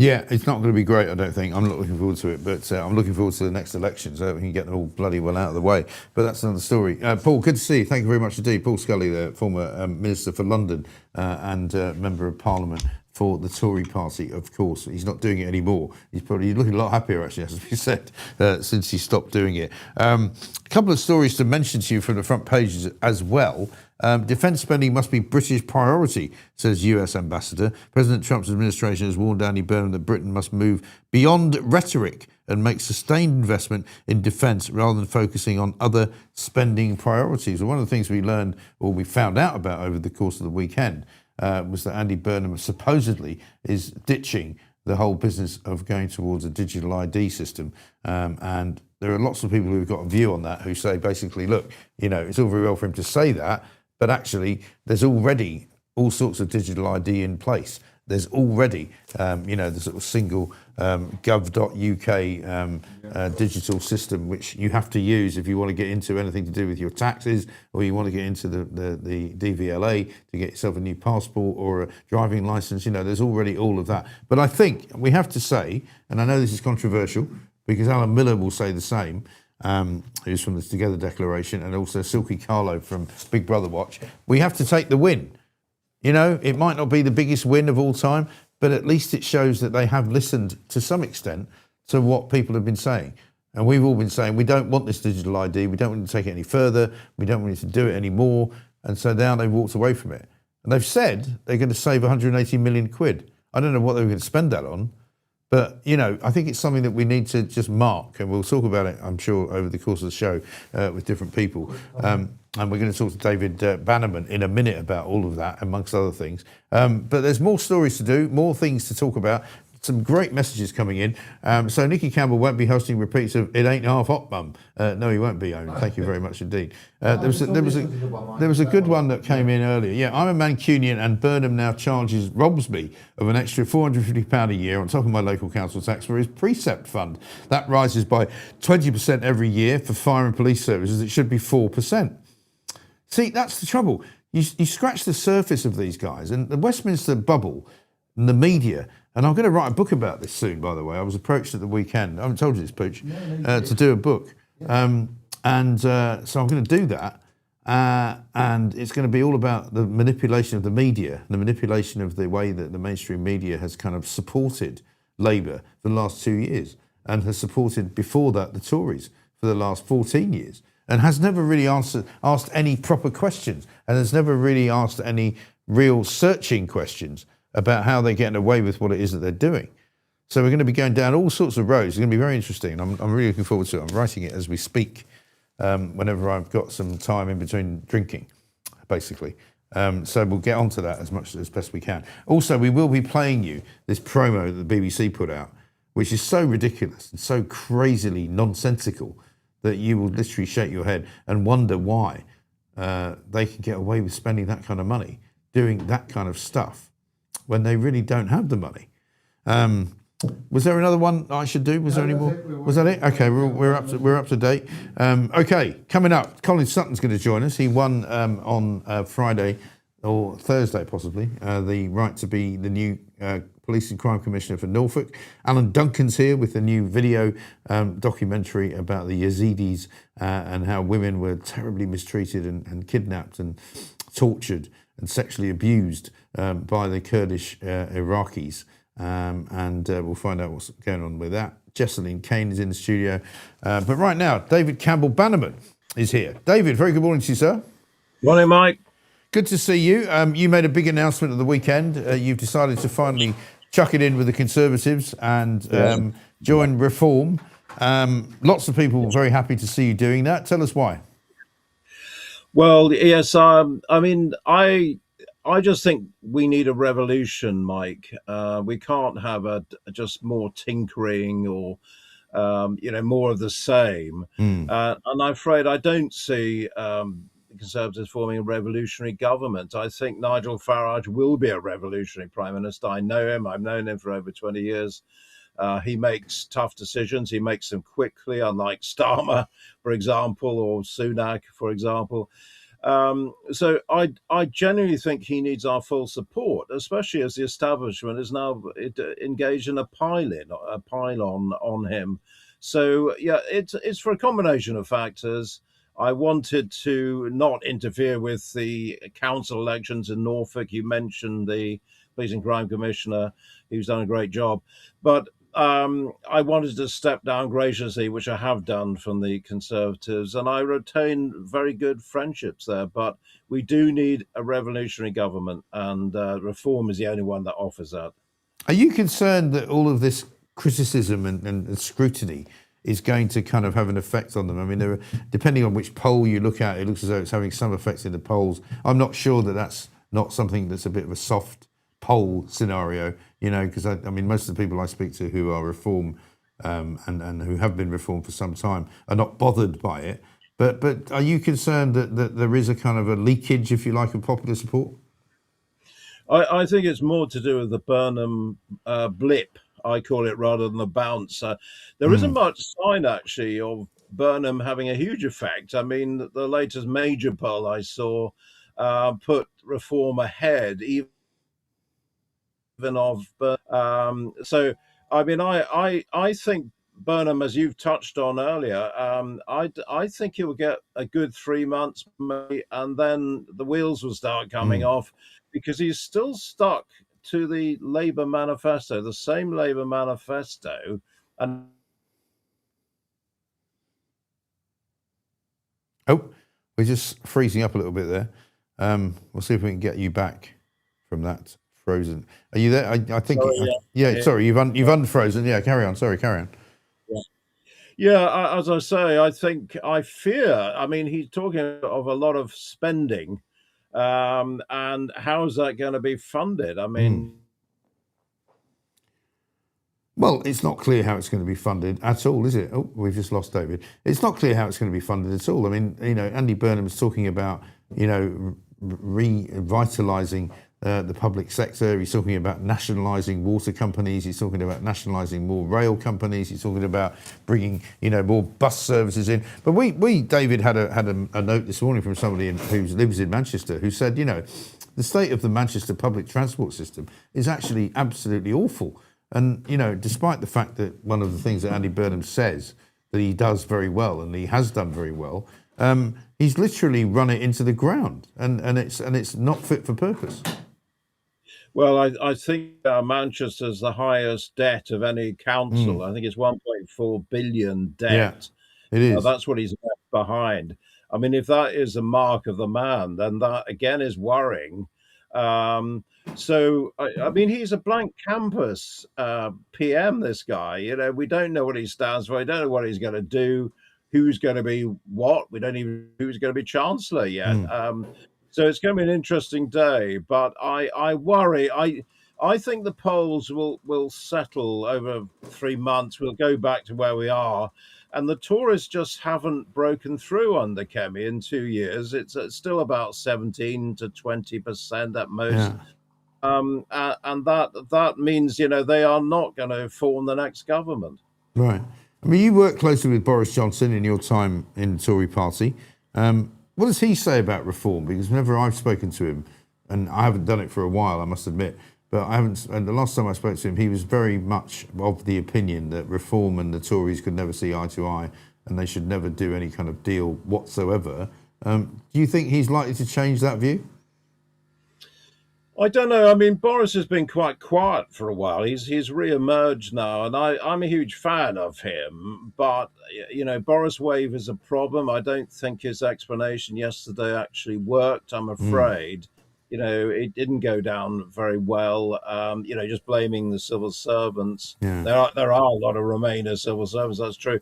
Yeah, it's not going to be great, I don't think. I'm not looking forward to it, but I'm looking forward to the next election so we can get them all bloody well out of the way. But that's another story. Paul, good to see you. Thank you very much indeed. Paul Scully, the former Minister for London and Member of Parliament for the Tory party, of course. He's not doing it anymore. He's looking a lot happier, actually, as we said, since he stopped doing it. A couple of stories to mention to you from the front pages as well. Defence spending must be British priority, says US Ambassador. President Trump's administration has warned Andy Burnham that Britain must move beyond rhetoric and make sustained investment in defence rather than focusing on other spending priorities. And one of the things we learned, or we found out about over the course of the weekend, was that Andy Burnham supposedly is ditching the whole business of going towards a digital ID system. And there are lots of people who've got a view on that who say basically, look, it's all very well for him to say that, but actually, there's already all sorts of digital ID in place. There's already, the sort of single gov.uk digital system, which you have to use if you want to get into anything to do with your taxes, or you want to get into the DVLA to get yourself a new passport or a driving license. There's already all of that. But I think we have to say, and I know this is controversial, because Alan Miller will say the same, who's from the Together Declaration, and also Silky Carlo from Big Brother Watch, we have to take the win. It might not be the biggest win of all time, but at least it shows that they have listened to some extent to what people have been saying. And we've all been saying, we don't want this digital ID, we don't want to take it any further, we don't want to do it anymore. And so now they've walked away from it. And they've said they're going to save 180 million quid. I don't know what they were going to spend that on, but, I think it's something that we need to just mark, and we'll talk about it, I'm sure, over the course of the show with different people. And we're going to talk to David Bannerman in a minute about all of that, amongst other things. But there's more stories to do, more things to talk about. Some great messages coming in. So Nicky Campbell won't be hosting repeats of It Ain't Half Hot, Mum. No, he won't be, Owen. Thank you very much indeed. There was a good one that came in earlier. Yeah, I'm a Mancunian and Burnham now robs me of an extra £450 a year on top of my local council tax for his precept fund. That rises by 20% every year for fire and police services. It should be 4%. See, that's the trouble. You scratch the surface of these guys, and the Westminster bubble and the media. And I'm going to write a book about this soon, by the way. I was approached at the weekend, I haven't told you this, Pooch, to do a book. So I'm going to do that. And it's going to be all about the manipulation of the media, the manipulation of the way that the mainstream media has kind of supported Labour for the last 2 years, and has supported, before that, the Tories for the last 14 years, and has never really asked any proper questions, and has never really asked any real searching questions about how they're getting away with what it is that they're doing. So we're going to be going down all sorts of roads. It's going to be very interesting. I'm really looking forward to it. I'm writing it as we speak, whenever I've got some time in between drinking, basically. So we'll get onto that as best we can. Also, we will be playing you this promo that the BBC put out, which is so ridiculous and so crazily nonsensical that you will literally shake your head and wonder why they can get away with spending that kind of money, doing that kind of stuff, when they really don't have the money. Was there another one I should do? Was there any more? Was that it? Okay, we're up to date. Okay, coming up, Colin Sutton's going to join us. He won on Friday or Thursday, possibly, the right to be the new Police and Crime Commissioner for Norfolk. Alan Duncan's here with the new video documentary about the Yazidis and how women were terribly mistreated and kidnapped and tortured and sexually abused by the Kurdish Iraqis. And we'll find out what's going on with that. Jesseline Kane is in the studio. But right now, David Campbell-Bannerman is here. David, very good morning to you, sir. Morning, Mike. Good to see you. You made a big announcement at the weekend. You've decided to finally chuck it in with the Conservatives and join Reform. Lots of people very happy to see you doing that. Tell us why. Well, yes, I mean, I just think we need a revolution, Mike. We can't have just more tinkering or, more of the same. And I'm afraid I don't see the Conservatives forming a revolutionary government. I think Nigel Farage will be a revolutionary Prime Minister. I know him. I've known him for over 20 years. He makes tough decisions. He makes them quickly, unlike Starmer, for example, or Sunak, for example. So I genuinely think he needs our full support, especially as the establishment is now engaged in a pile-on on him. So yeah, it's for a combination of factors. I wanted to not interfere with the council elections in Norfolk. You mentioned the Police and Crime Commissioner, who's done a great job, but I wanted to step down graciously, which I have done from the Conservatives, and I retain very good friendships there. But we do need a revolutionary government, and Reform is the only one that offers that. Are you concerned that all of this criticism and scrutiny is going to kind of have an effect on them? I mean, depending on which poll you look at, it looks as though it's having some effect in the polls. I'm not sure that that's not something that's a bit of a soft poll scenario, because I mean, most of the people I speak to who are Reform and who have been Reform for some time are not bothered by it. But are you concerned that there is a kind of a leakage, if you like, of popular support? I think it's more to do with the Burnham blip, I call it, rather than the bounce. There isn't much sign, actually, of Burnham having a huge effect. I mean, the latest major poll I saw put Reform ahead, even of so I mean I think Burnham, as you've touched on earlier, I think he will get a good 3 months maybe, and then the wheels will start coming off, because he's still stuck to the Labour manifesto, the same Labour manifesto. And we're just freezing up a little bit there. We'll see if we can get you back from that frozen. Are you there? I think. Sorry, sorry, you've unfrozen. Yeah, carry on. Sorry, carry on. Yeah, as I say, I fear. I mean, he's talking of a lot of spending, and how is that going to be funded? I mean. Well, it's not clear how it's going to be funded at all, is it? Oh, we've just lost David. It's not clear how it's going to be funded at all. I mean, Andy Burnham is talking about, revitalising the public sector. He's talking about nationalising water companies. He's talking about nationalising more rail companies. He's talking about bringing, more bus services in. But we David, had a note this morning from somebody who lives in Manchester who said, the state of the Manchester public transport system is actually absolutely awful. And, despite the fact that one of the things that Andy Burnham says that he does very well, and he has done very well, he's literally run it into the ground, and it's not fit for purpose. Well, I think Manchester's the highest debt of any council. I think it's 1.4 billion debt. Yeah, it is. That's what he's left behind. I mean, if that is a mark of the man, then that again is worrying. So I mean, he's a blank canvas PM. This guy, we don't know what he stands for. We don't know what he's going to do. Who's going to be what? We don't even know who's going to be chancellor yet. So it's going to be an interesting day. But I worry. I think the polls will settle over 3 months. We'll go back to where we are. And the Tories just haven't broken through under Kemi in 2 years. It's still about 17 to 20% at most. Yeah. And that means, they are not going to form the next government. Right. I mean, you work closely with Boris Johnson in your time in the Tory party. What does he say about reform? Because whenever I've spoken to him, and I haven't done it for a while, I must admit, but I haven't. And the last time I spoke to him, he was very much of the opinion that reform and the Tories could never see eye to eye, and they should never do any kind of deal whatsoever. Do you think he's likely to change that view? I don't know. I mean, Boris has been quite quiet for a while. He's re-emerged now, and I'm a huge fan of him. But Boris Wave is a problem. I don't think his explanation yesterday actually worked. I'm afraid. It didn't go down very well. Just blaming the civil servants. Yeah. There are a lot of Remainer civil servants. That's true.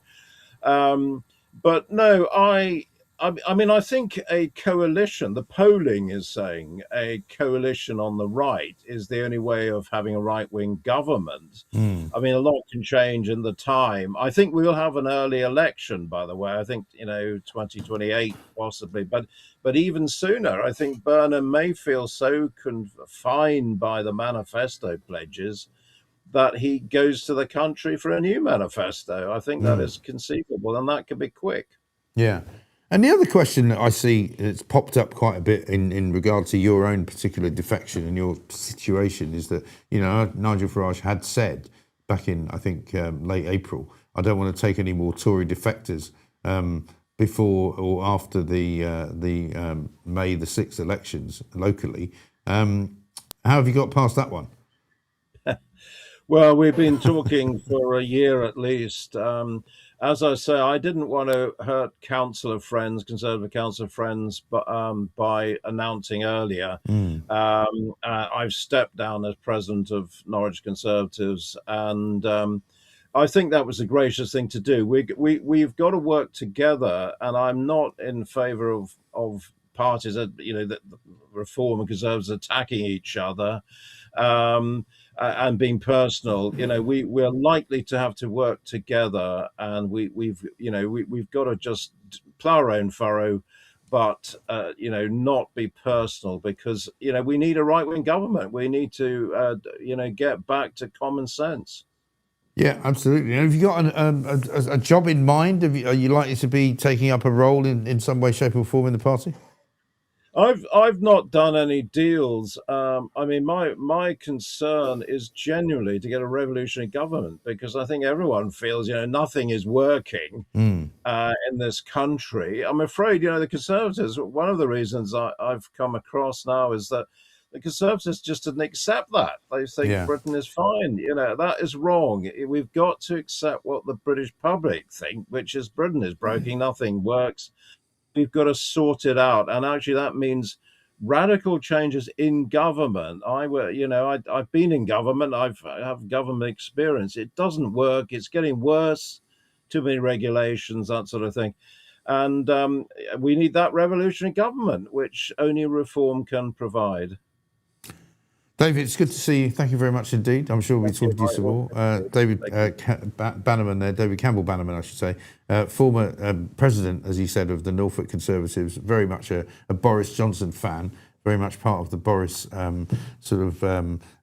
But no, I mean, I think a coalition, the polling is saying a coalition on the right is the only way of having a right-wing government. I mean, a lot can change in the time. I think we'll have an early election, by the way. I think, 2028 possibly. But even sooner, I think Burnham may feel so confined by the manifesto pledges that he goes to the country for a new manifesto. I think that is conceivable, and that could be quick. Yeah. And the other question that I see that's popped up quite a bit in regard to your own particular defection and your situation is that, Nigel Farage had said back in, I think, late April, I don't want to take any more Tory defectors before or after the May the 6th elections locally. How have you got past that one? Well, we've been talking for a year at least. As I say, I didn't want to hurt Conservative councillor friends, but by announcing earlier. I've stepped down as president of Norwich Conservatives, and I think that was a gracious thing to do. We've got to work together, and I'm not in favour of parties that that Reform and Conservatives attacking each other. And being personal, we're likely to have to work together, and we've got to just plough our own furrow, but not be personal, because we need a right-wing government. We need to get back to common sense. Yeah, absolutely. And have you got a job in mind? Are you likely to be taking up a role in some way, shape, or form in the party? I've not done any deals. I mean, my concern is genuinely to get a revolutionary government, because I think everyone feels nothing is working in this country. I'm afraid the Conservatives. One of the reasons I've come across now is that the Conservatives just didn't accept that. They think Britain is fine. That is wrong. We've got to accept what the British public think, which is Britain is broken. Nothing works. We've got to sort it out, and actually that means radical changes in government. I've been in government. I have government experience. It doesn't work. It's getting worse. Too many regulations, that sort of thing, and we need that revolutionary government, which only reform can provide. David, it's good to see you. Thank you very much indeed. I'm sure we'll be talking to you some more. David Bannerman there, David Campbell Bannerman, I should say, former president, as he said, of the Norfolk Conservatives, very much a Boris Johnson fan, very much part of the Boris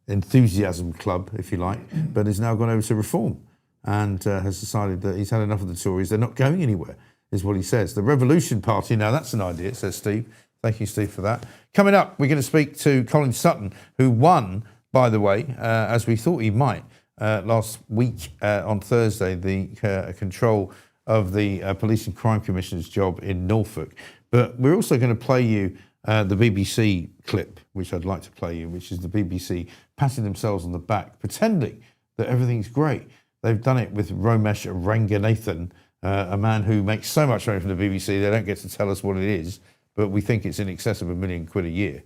enthusiasm club, if you like, but has now gone over to Reform and has decided that he's had enough of the Tories. They're not going anywhere, is what he says. The Revolution Party, now that's an idea, says Steve. Thank you, Steve, for that. Coming up, we're going to speak to Colin Sutton, who won, by the way, as we thought he might, last week on Thursday, the control of the Police and Crime Commissioner's job in Norfolk. But we're also going to play you the BBC clip, which I'd like to play you, which is the BBC patting themselves on the back, pretending that everything's great. They've done it with Romesh Ranganathan, a man who makes so much money from the BBC, they don't get to tell us what it is, but we think it's in excess of £1 million a year.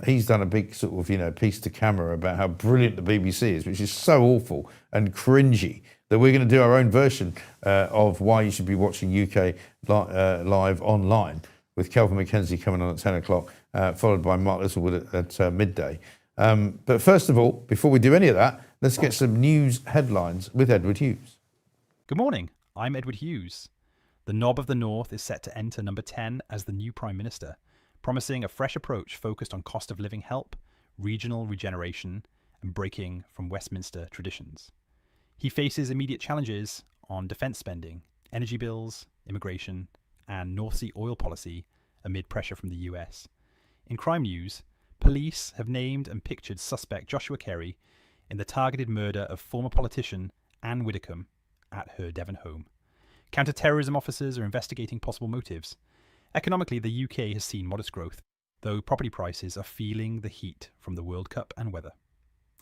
He's done a big sort of, piece to camera about how brilliant the BBC is, which is so awful and cringy that we're going to do our own version of why you should be watching UK live online with Kelvin McKenzie coming on at 10 o'clock, followed by Mark Littlewood at midday. But first of all, before we do any of that, let's get some news headlines with Edward Hughes. Good morning, I'm Edward Hughes. The Knob of the North is set to enter number 10 as the new Prime Minister, promising a fresh approach focused on cost of living help, regional regeneration, and breaking from Westminster traditions. He faces immediate challenges on defence spending, energy bills, immigration, and North Sea oil policy amid pressure from the US. In crime news, police have named and pictured suspect Joshua Kerry in the targeted murder of former politician Anne Widdecombe at her Devon home. Counter-terrorism officers are investigating possible motives. Economically, the UK has seen modest growth, though property prices are feeling the heat from the World Cup and weather.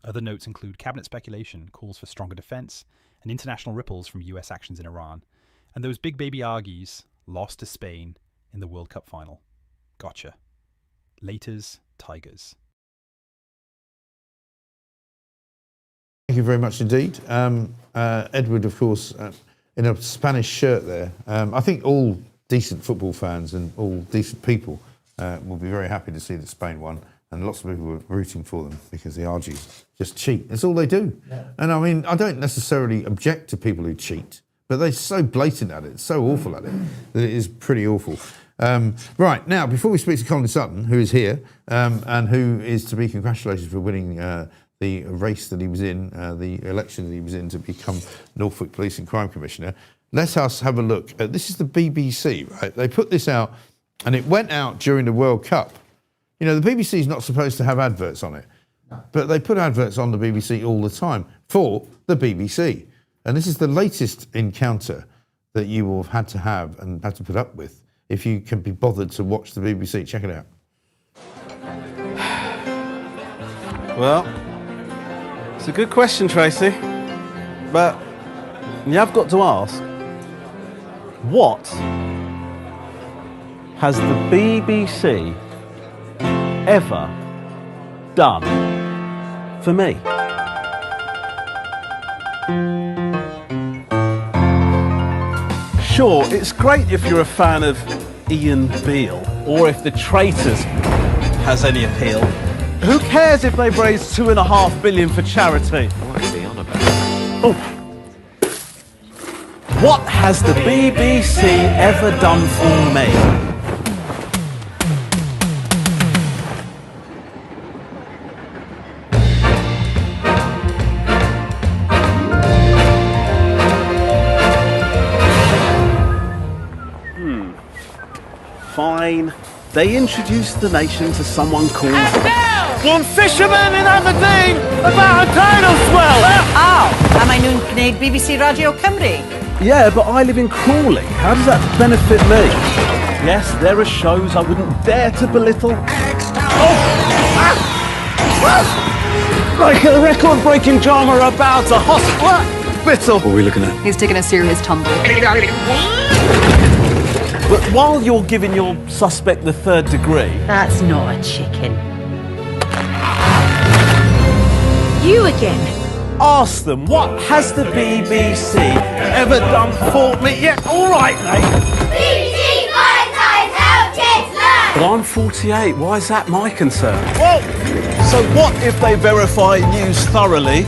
Other notes include cabinet speculation, calls for stronger defence, and international ripples from US actions in Iran, and those big baby Argies lost to Spain in the World Cup final. Gotcha. Laters, Tigers. Thank you very much indeed. Edward, of course, in a Spanish shirt there. I think all decent football fans and all decent people will be very happy to see that Spain won, and lots of people were rooting for them because the Argies just cheat. That's all they do. Yeah. And I mean, I don't necessarily object to people who cheat, but they're so blatant at it, so awful at it, that it is pretty awful. Right, now, before we speak to Colin Sutton, who is here, and who is to be congratulated for winning the race that he was in, the election that he was in to become Norfolk Police and Crime Commissioner, let us have a look at, this is the BBC, right? They put this out, and it went out during the World Cup. The BBC is not supposed to have adverts on it, but they put adverts on the BBC all the time for the BBC. And this is the latest encounter that you will have had to have and had to put up with if you can be bothered to watch the BBC. Check it out. Well, it's a good question, Tracy, but you have got to ask, what has the BBC ever done for me? Sure, it's great if you're a fan of Ian Beale, or if The Traitors has any appeal. Who cares if they've raised $2.5 billion for charity? What's he on about? Oh. What has the BBC ever done for me? Fine. They introduced the nation to someone called... One fisherman in Aberdeen about a tidal swell! Am I known Craig BBC Radio Cymru? Yeah, but I live in Crawley. How does that benefit me? Yes, there are shows I wouldn't dare to belittle. Like a record-breaking drama about a hospital. What are we looking at? He's taking a serious tumble. But while you're giving your suspect the third degree... That's not a chicken. You again. Ask them, what has the BBC ever done for me? Yeah, all right, mate. BBC monitors how kids learn. But I'm 48. Why is that my concern? Well, so what if they verify news thoroughly?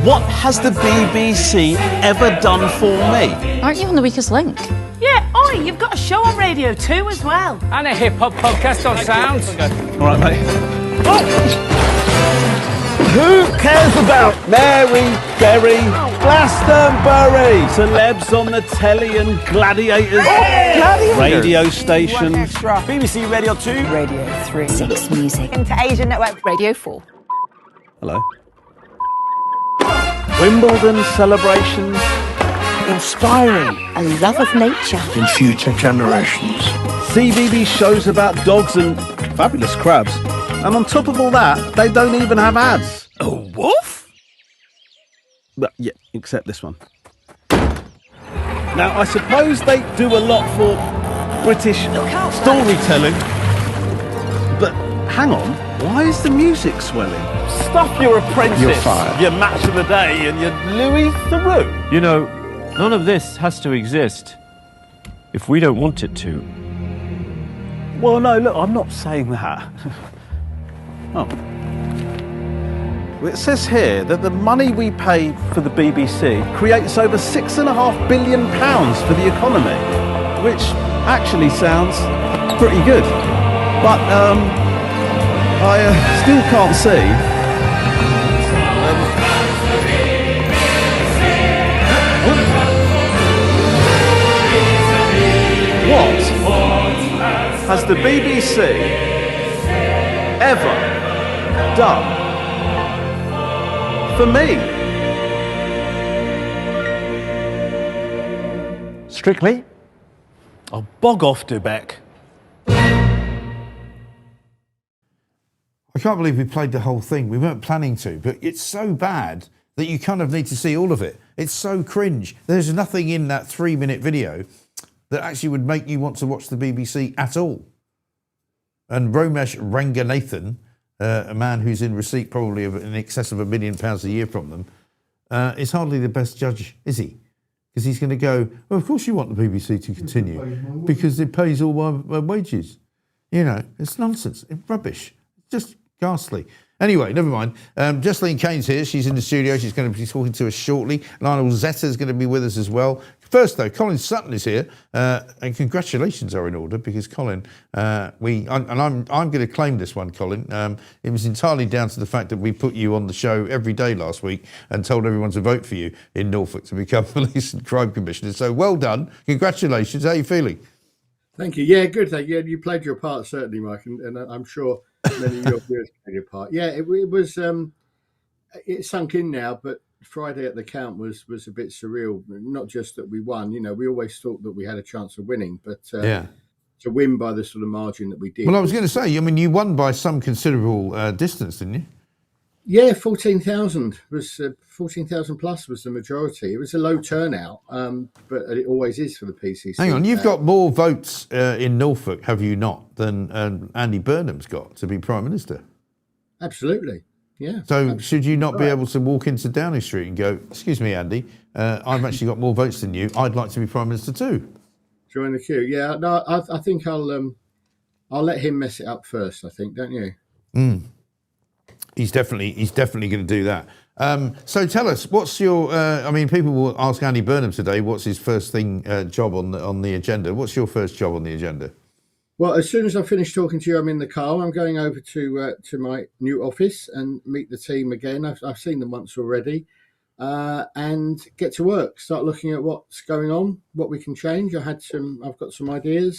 What has the BBC ever done for me? Aren't you on the weakest link? Yeah, oi, you've got a show on Radio 2 as well. And a hip-hop podcast on Sounds. All right, mate. Oh! Who cares about Mary Berry, Glastonbury, celebs on the telly and gladiators, radio stations, BBC Radio 2, Radio 3, 6 Music, into Asian Network, Radio 4. Hello. Wimbledon celebrations, inspiring, a love of nature, in future generations. CBB shows about dogs and fabulous crabs. And on top of all that, they don't even have ads. A wolf? But yeah, except this one. Now, I suppose they do a lot for British storytelling. But hang on, Why is the music swelling? Stuff your apprentice, You're fired. your match of the day, and your Louis Theroux. You know, none of this has to exist if we don't want it to. Well, no, look, I'm not saying that. Oh. It says here that the money we pay for the BBC creates over £6.5 billion for the economy, which actually sounds pretty good. But I still can't see. What has the BBC ever done for me? Strictly, I'll bog off Dubeck. I can't believe we played the whole thing. We weren't planning to, but it's so bad that you kind of need to see all of it. It's so cringe. There's nothing in that 3-minute video that actually would make you want to watch the BBC at all. And Romesh Ranganathan, a man who's in receipt probably of in excess of £1 million a year from them, is hardly the best judge, is he? Because he's going to go, well, of course you want the BBC to continue because it pays all my wages. You know, it's nonsense. It's rubbish. Just ghastly. Anyway, never mind. Jesseline Kane's here. She's in the studio. She's going to be talking to us shortly. Lionel Zeta is going to be with us as well. First, though, Colin Sutton is here, and congratulations are in order because Colin, I'm going to claim this one, Colin. It was entirely down to the fact that we put you on the show every day last week and told everyone to vote for you in Norfolk to become Police and Crime Commissioner. So well done. Congratulations. How are you feeling? Thank you. Yeah, good. Thank you. You played your part, certainly, Mike, and I'm sure many of your viewers played your part. Yeah, it was. It sunk in now, but Friday at the count was a bit surreal. Not just that we won. You know, we always thought that we had a chance of winning, but to win by the sort of margin that we did. Well, I was going to say, I mean, you won by some considerable distance, didn't you? Yeah, 14,000 was 14,000 plus was the majority. It was a low turnout, but it always is for the PCC. Hang on, you've got more votes in Norfolk, have you not, than Andy Burnham's got to be Prime Minister? Absolutely, yeah. So absolutely. should you not be able to walk into Downing Street and go, excuse me, Andy, I've actually got more votes than you. I'd like to be Prime Minister too. Join the queue. Yeah, no, I think I'll let him mess it up first, I think, don't you? Mm. He's definitely going to do that. So tell us, what's your? I mean, people will ask Andy Burnham today, what's his first job on the agenda? What's your first job on the agenda? Well, as soon as I finish talking to you, I'm in the car. I'm going over to my new office and meet the team again. I've seen them once already, and get to work. Start looking at what's going on, what we can change. I've got some ideas.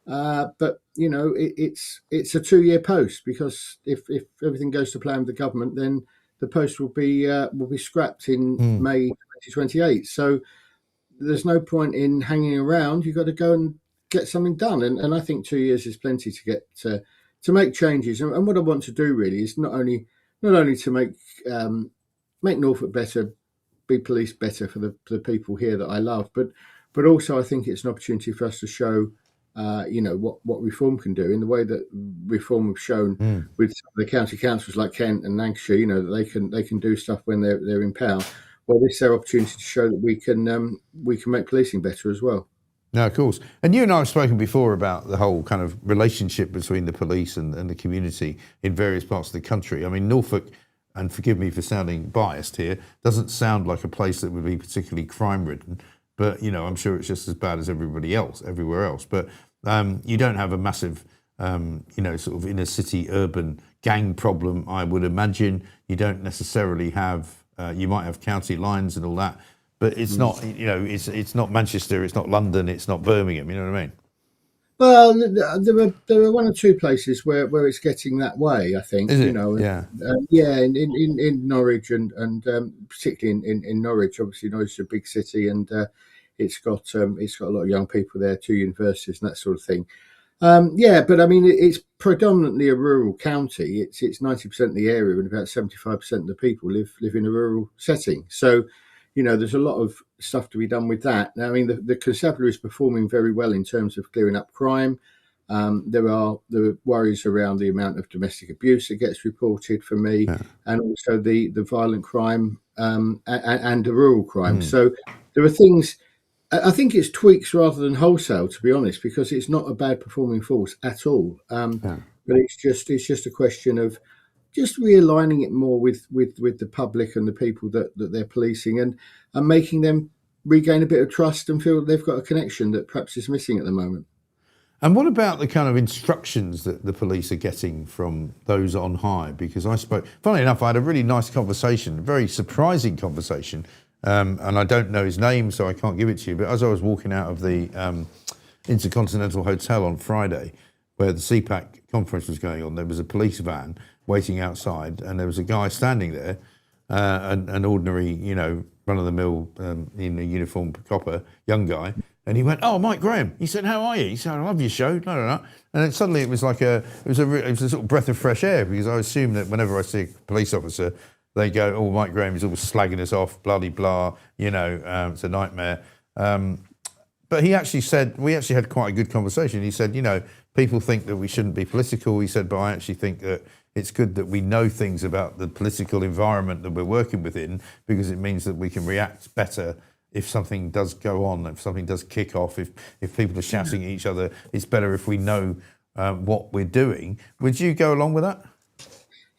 But you know, it's a 2-year post because if everything goes to plan with the government, then the post will be scrapped in May 2028. So there's no point in hanging around. You've got to go and get something done. And I think 2 years is plenty to get to make changes. And what I want to do really is not only to make Norfolk better, be police better for the people here that I love, but also I think it's an opportunity for us to show. You know what reform can do in the way that reform have shown with some of the county councils like Kent and Lancashire. You know that they can do stuff when they're in power. Well, this is our opportunity to show that we can make policing better as well. No, of course. And you and I have spoken before about the whole kind of relationship between the police and the community in various parts of the country. I mean, Norfolk, and forgive me for sounding biased here, doesn't sound like a place that would be particularly crime-ridden. But, you know, I'm sure it's just as bad as everywhere else. But you don't have a massive, sort of inner city urban gang problem, I would imagine. You don't necessarily have, you might have county lines and all that, but it's not, it's not Manchester, it's not London, it's not Birmingham, you know what I mean? Well, there are one or two places where it's getting that way. I think Is it? You know, Yeah. In Norwich and particularly in Norwich. Obviously, Norwich is a big city and it's got a lot of young people there, 2 universities and that sort of thing. But I mean, it's predominantly a rural county. It's 90% of the area and about 75% of the people live in a rural setting. So, you know, there's a lot of stuff to be done with that. Now, I mean, the constabulary is performing very well in terms of clearing up crime. There are worries around the amount of domestic abuse that gets reported for me, and also the violent crime and the rural crime. So there are things. I think it's tweaks rather than wholesale, to be honest, because it's not a bad performing force at all. But it's just a question of just realigning it more with the public and the people that they're policing, and making them regain a bit of trust and feel that they've got a connection that perhaps is missing at the moment. And what about the kind of instructions that the police are getting from those on high? Because funnily enough, I had a really nice conversation, a very surprising conversation, and I don't know his name, so I can't give it to you. But as I was walking out of the Intercontinental Hotel on Friday, where the CPAC conference was going on, there was a police van waiting outside, and there was a guy standing there, an ordinary, run-of-the-mill in a uniform copper, young guy, and he went, "Oh, Mike Graham." He said, "How are you?" He said, "I love your show." And then suddenly it was like it was a sort of breath of fresh air, because I assume that whenever I see a police officer, they go, "Oh, Mike Graham is always slagging us off, bloody blah, it's a nightmare." But he actually said, we actually had quite a good conversation. He said, people think that we shouldn't be political. He said, but I actually think that it's good that we know things about the political environment that we're working within, because it means that we can react better if something does go on, if something does kick off, if people are shouting at each other. It's better if we know what we're doing. Would you go along with that?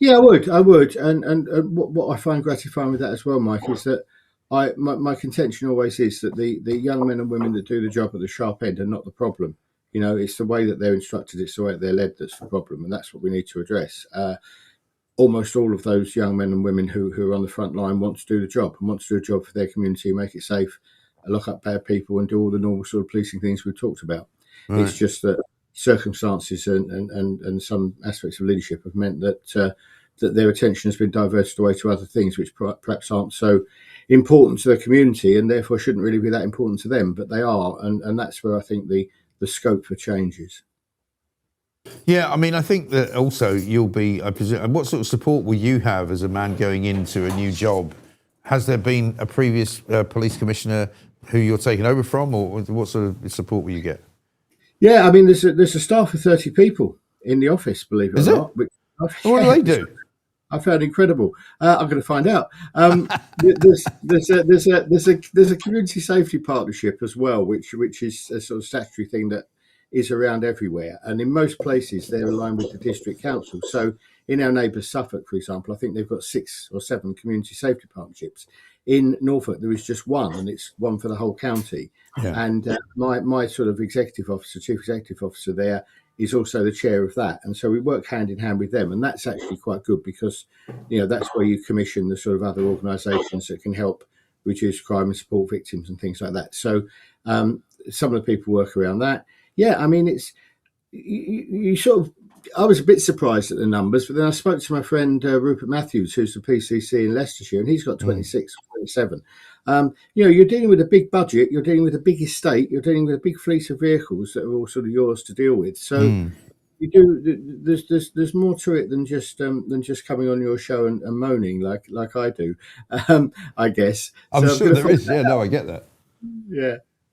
Yeah, I would. And what I find gratifying with that as well, Mike, is that my contention always is that the young men and women that do the job at the sharp end are not the problem. It's the way that they're instructed, it's the way that they're led that's the problem, and that's what we need to address. Almost all of those young men and women who are on the front line want to do the job, and want to do a job for their community, make it safe, lock up bad people, and do all the normal sort of policing things we've talked about. Right. It's just that circumstances and some aspects of leadership have meant that their attention has been diverted away to other things which perhaps aren't so important to the community, and therefore shouldn't really be that important to them, but they are, and that's where I think the scope for change is. Yeah, I mean, I think that also you'll be, I presume, and what sort of support will you have as a man going into a new job? Has there been a previous police commissioner who you're taking over from, or what sort of support will you get? Yeah, I mean, there's a staff of 30 people in the office, believe it or not. What do they do? I found incredible. I'm going to find out. There's a community safety partnership as well, which is a sort of statutory thing that is around everywhere, and in most places they're aligned with the district council. So in our neighbours Suffolk, for example, I think they've got 6 or 7 community safety partnerships. In Norfolk, there is just one, and it's one for the whole county. Yeah. And my sort of executive officer, chief executive officer there, is also the chair of that, and so we work hand in hand with them, and that's actually quite good, because that's where you commission the sort of other organisations that can help reduce crime and support victims and things like that. So some of the people work around that. Yeah, I mean, it's you sort of. I was a bit surprised at the numbers, but then I spoke to my friend Rupert Matthews, who's the PCC in Leicestershire, and he's got 26 or 27. You're dealing with a big budget, you're dealing with a big estate, you're dealing with a big fleet of vehicles that are all sort of yours to deal with. So you do. There's more to it than just coming on your show and moaning like I do. I guess. I'm sure there is. Yeah, no, I get that.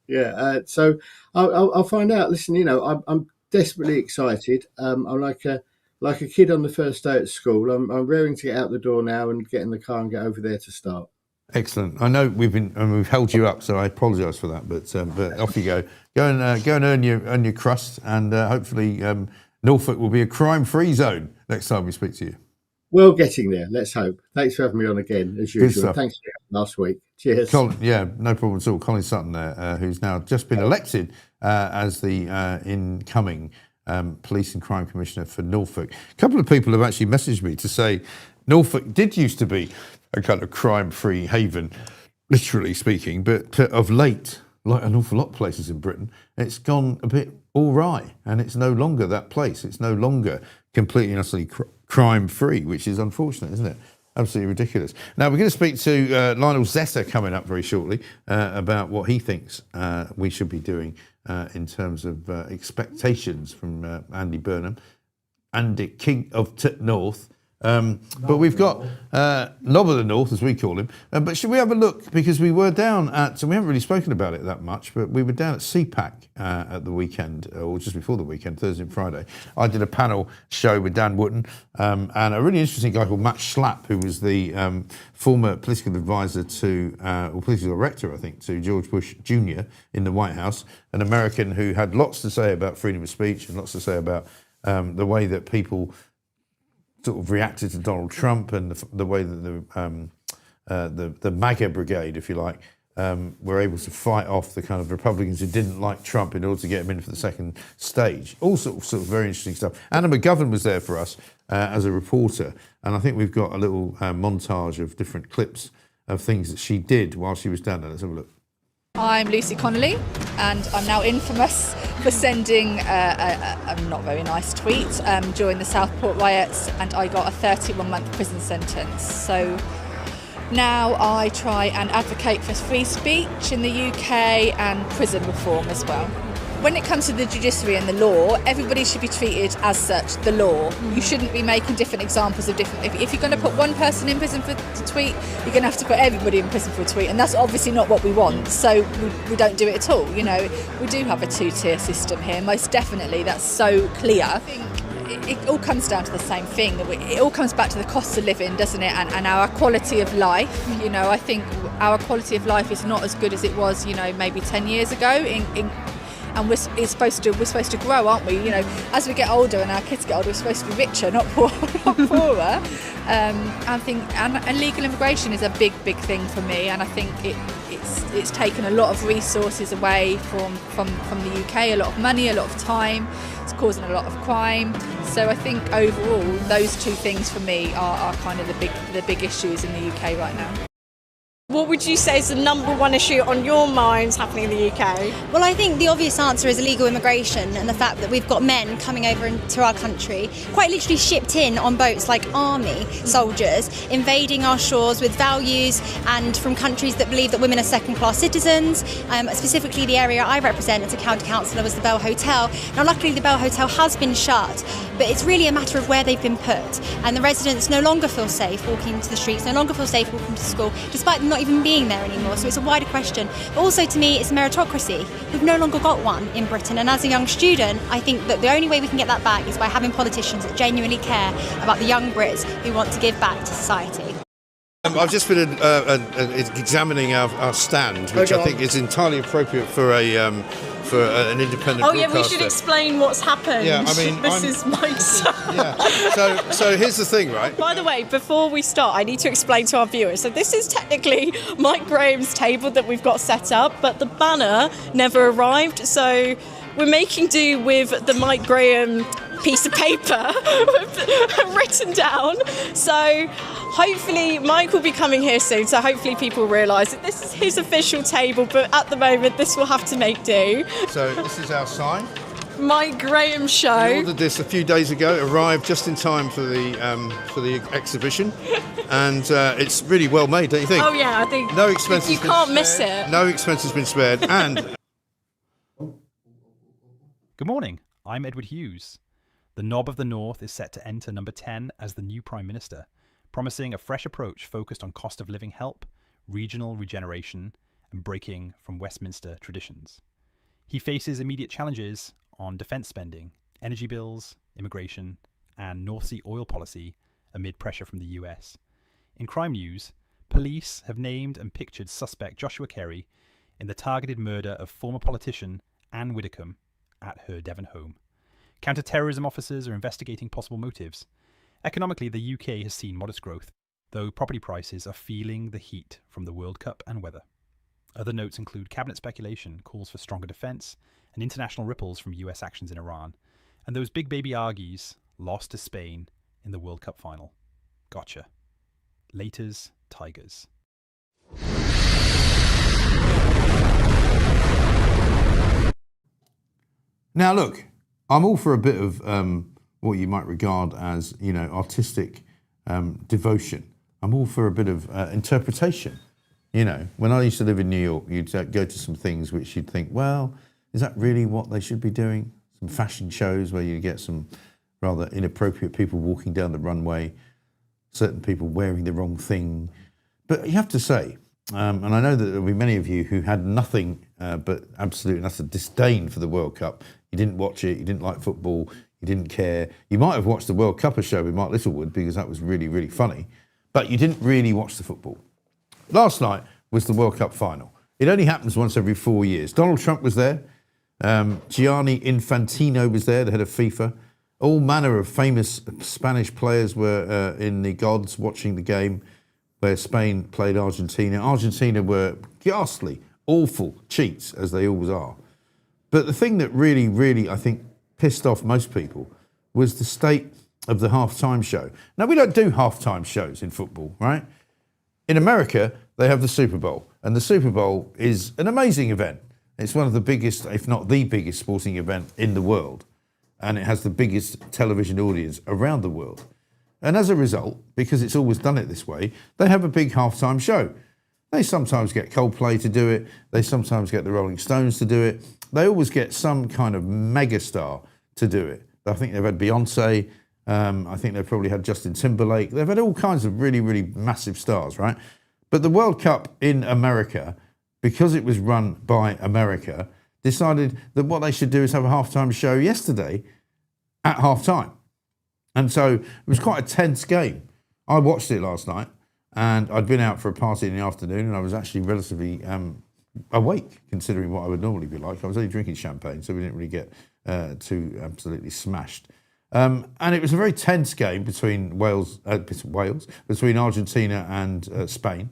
Yeah. So I'll find out. Listen, I'm desperately excited. I'm like a kid on the first day at school. I'm raring to get out the door now and get in the car and get over there to start. Excellent. I know we've held you up, so I apologise for that. But off you go. Go and earn your crust, and hopefully Norfolk will be a crime-free zone next time we speak to you. Well, getting there. Let's hope. Thanks for having me on again, as usual. Thanks for last week. Cheers. Yeah, no problem at all. Colin Sutton there, who's now just been elected as the incoming Police and Crime Commissioner for Norfolk. A couple of people have actually messaged me to say Norfolk did used to be a kind of crime-free haven, literally speaking, but of late, like an awful lot of places in Britain, it's gone a bit awry, and it's no longer that place. It's no longer completely and utterly crime-free, which is unfortunate, isn't it? Absolutely ridiculous. Now, we're going to speak to Lionel Zetter coming up very shortly about what he thinks we should be doing in terms of expectations from Andy Burnham, Andy King of North. But we've got Knob of the North, as we call him. But should we have a look? Because we were down at, so we haven't really spoken about it that much, but we were down at CPAC at the weekend, or just before the weekend, Thursday and Friday. I did a panel show with Dan Wootton and a really interesting guy called Matt Schlapp, who was the former political advisor to, or political director, I think, to George Bush Jr. in the White House, an American who had lots to say about freedom of speech and lots to say about the way that people sort of reacted to Donald Trump and the way that the MAGA brigade, if you like, were able to fight off the kind of Republicans who didn't like Trump in order to get him in for the second stage. All sort of very interesting stuff. Anna McGovern was there for us as a reporter, and I think we've got a little montage of different clips of things that she did while she was down there. Let's have a look. I'm Lucy Connolly, and I'm now infamous for sending a not very nice tweet during the Southport riots, and I got a 31-month prison sentence. So now I try and advocate for free speech in the UK and prison reform as well. When it comes to the judiciary and the law, everybody should be treated as such, the law. You shouldn't be making different examples of different... If you're going to put one person in prison for a tweet, you're going to have to put everybody in prison for a tweet, and that's obviously not what we want, so we don't do it at all. You know, we do have a two-tier system here, most definitely, that's so clear. I think it all comes down to the same thing. It all comes back to the cost of living, doesn't it, and our quality of life. You know, I think our quality of life is not as good as it was, you know, maybe 10 years ago and we're supposed to grow, aren't we? You know, as we get older and our kids get older, we're supposed to be richer, not poorer. I think and legal immigration is a big thing for me, and I think it's taken a lot of resources away from the UK, a lot of money, a lot of time. It's causing a lot of crime. So I think overall, those two things for me are kind of the big issues in the UK right now. What would you say is the number one issue on your minds happening in the UK? Well, I think the obvious answer is illegal immigration and the fact that we've got men coming over into our country, quite literally shipped in on boats like army soldiers, invading our shores with values and from countries that believe that women are second-class citizens. Specifically, the area I represent as a county councillor was the Bell Hotel. Now, luckily, the Bell Hotel has been shut, but it's really a matter of where they've been put. And the residents no longer feel safe walking into the streets, no longer feel safe walking to school, despite them not even being there anymore. So it's a wider question. But also, to me, it's a meritocracy. We've no longer got one in Britain. And as a young student, I think that the only way we can get that back is by having politicians that genuinely care about the young Brits who want to give back to society. I've just been examining our stand, which I think is entirely appropriate for an independent broadcaster. Yeah, we should explain what's happened. Yeah, I mean, this is Mike's. Yeah. So here's the thing, right? By the way, before we start, I need to explain to our viewers. So this is technically Mike Graham's table that we've got set up, but the banner never arrived. So we're making do with the Mike Graham piece of paper written down. So hopefully Mike will be coming here soon, so hopefully people realise that this is his official table, but at the moment this will have to make do. So this is our sign. Mike Graham Show. We ordered this a few days ago, it arrived just in time for the exhibition, and it's really well made, don't you think? Oh yeah, I think no expenses. You can't miss it. No expense has been spared, and... Good morning, I'm Edward Hughes. The Knob of the North is set to enter number 10 as the new Prime Minister, promising a fresh approach focused on cost of living help, regional regeneration, and breaking from Westminster traditions. He faces immediate challenges on defence spending, energy bills, immigration, and North Sea oil policy amid pressure from the US. In crime news, police have named and pictured suspect Joshua Kerry in the targeted murder of former politician Anne Widdecombe at her Devon home. Counter-terrorism officers are investigating possible motives. Economically, the UK has seen modest growth, though property prices are feeling the heat from the World Cup and weather. Other notes include cabinet speculation, calls for stronger defence, and international ripples from US actions in Iran, and those big baby Argies lost to Spain in the World Cup final. Gotcha. Laters, Tigers. Now look, I'm all for a bit of what you might regard as, artistic devotion. I'm all for a bit of interpretation. When I used to live in New York, you'd go to some things which you'd think, well, is that really what they should be doing? Some fashion shows where you get some rather inappropriate people walking down the runway. certain people wearing the wrong thing. But you have to say, and I know that there will be many of you who had nothing but absolute and utter disdain for the World Cup. You didn't watch it, you didn't like football, you didn't care. You might have watched the World Cup show with Mark Littlewood because that was really, really funny, but you didn't really watch the football. Last night was the World Cup final. It only happens once every 4 years. Donald Trump was there. Gianni Infantino was there, the head of FIFA. All manner of famous Spanish players were in the gods watching the game where Spain played Argentina. Argentina were ghastly, awful cheats, as they always are. But the thing that really, really, I think, pissed off most people was the state of the halftime show. Now, we don't do halftime shows in football, right? In America, they have the Super Bowl, and the Super Bowl is an amazing event. It's one of the biggest, if not the biggest, sporting event in the world, and it has the biggest television audience around the world. And as a result, because it's always done it this way, they have a big halftime show. They sometimes get Coldplay to do it. They sometimes get the Rolling Stones to do it. They always get some kind of megastar to do it. I think they've had Beyonce. I think they've probably had Justin Timberlake. They've had all kinds of really, really massive stars, right? But the World Cup in America, because it was run by America, decided that what they should do is have a halftime show yesterday at halftime. And so it was quite a tense game. I watched it last night, and I'd been out for a party in the afternoon, and I was actually relatively awake, considering what I would normally be like. I was only drinking champagne, so we didn't really get too absolutely smashed. And it was a very tense game between between Argentina and Spain.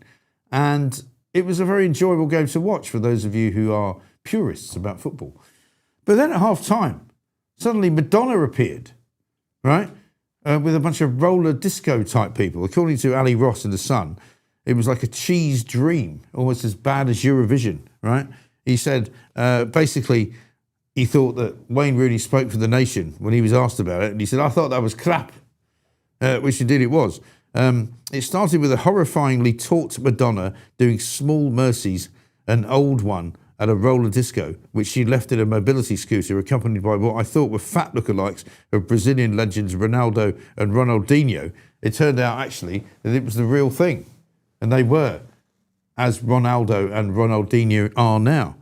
And it was a very enjoyable game to watch for those of you who are purists about football. But then at half-time, suddenly Madonna appeared, right? With a bunch of roller disco type people. According to Ali Ross in The Sun, it was like a cheese dream, almost as bad as Eurovision, right? He said, basically, he thought that Wayne Rooney spoke for the nation when he was asked about it. And he said, I thought that was crap, which indeed it was. It started with a horrifyingly taut Madonna doing Small Mercies, an old one, at a roller disco, which she left in a mobility scooter accompanied by what I thought were fat lookalikes of Brazilian legends Ronaldo and Ronaldinho. It turned out, actually, that it was the real thing. And they were, as Ronaldo and Ronaldinho are now.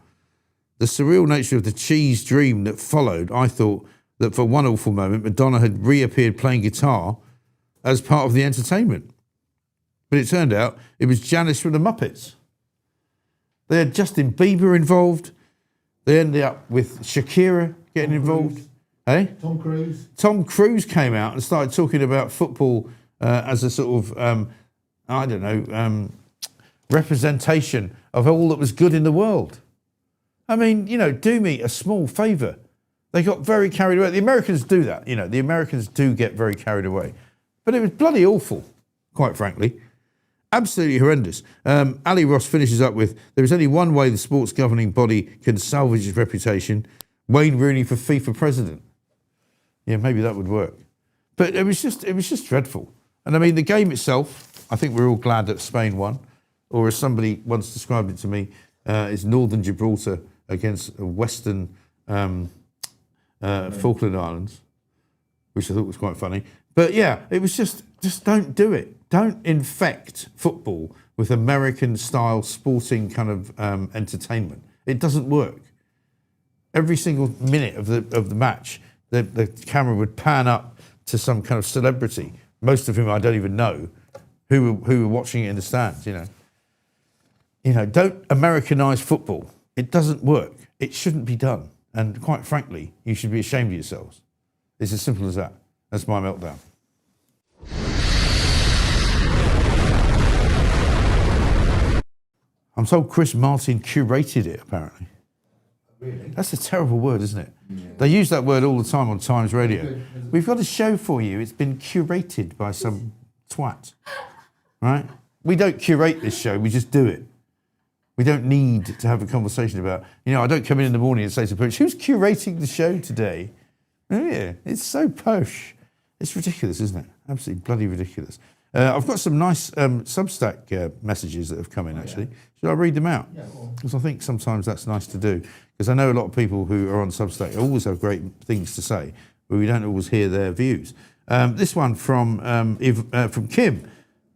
The surreal nature of the cheese dream that followed, I thought that for one awful moment, Madonna had reappeared playing guitar as part of the entertainment. But it turned out it was Janice from the Muppets. They had Justin Bieber involved. They ended up with Shakira getting involved. Hey? Tom Cruise. Tom Cruise came out and started talking about football as a sort of, representation of all that was good in the world. I mean, do me a small favour. They got very carried away. The Americans do that, the Americans do get very carried away. But it was bloody awful, quite frankly. Absolutely horrendous. Ali Ross finishes up with, there is only one way the sports governing body can salvage its reputation, Wayne Rooney for FIFA president. Yeah, maybe that would work. But it was just dreadful. And I mean, the game itself, I think we're all glad that Spain won. Or as somebody once described it to me, is Northern Gibraltar against Western Falkland Islands, which I thought was quite funny. But yeah, it was just don't do it. Don't infect football with American-style sporting kind of entertainment. It doesn't work. Every single minute of the match, the camera would pan up to some kind of celebrity, most of whom I don't even know, who were watching it in the stands. Don't Americanise football. It doesn't work. It shouldn't be done. And quite frankly, you should be ashamed of yourselves. It's as simple as that. That's my meltdown. I'm told Chris Martin curated it, apparently. Really? That's a terrible word, isn't it? Yeah. They use that word all the time on Times Radio. We've got a show for you. It's been curated by some twat. Right? We don't curate this show. We just do it. We don't need to have a conversation about, I don't come in the morning and say to Pooch, who's curating the show today? Oh, yeah, it's so posh. It's ridiculous, isn't it? Absolutely bloody ridiculous. I've got some nice Substack messages that have come in, actually. Should I read them out? Because I think sometimes that's nice to do. Because I know a lot of people who are on Substack always have great things to say, but we don't always hear their views. This one from Kim.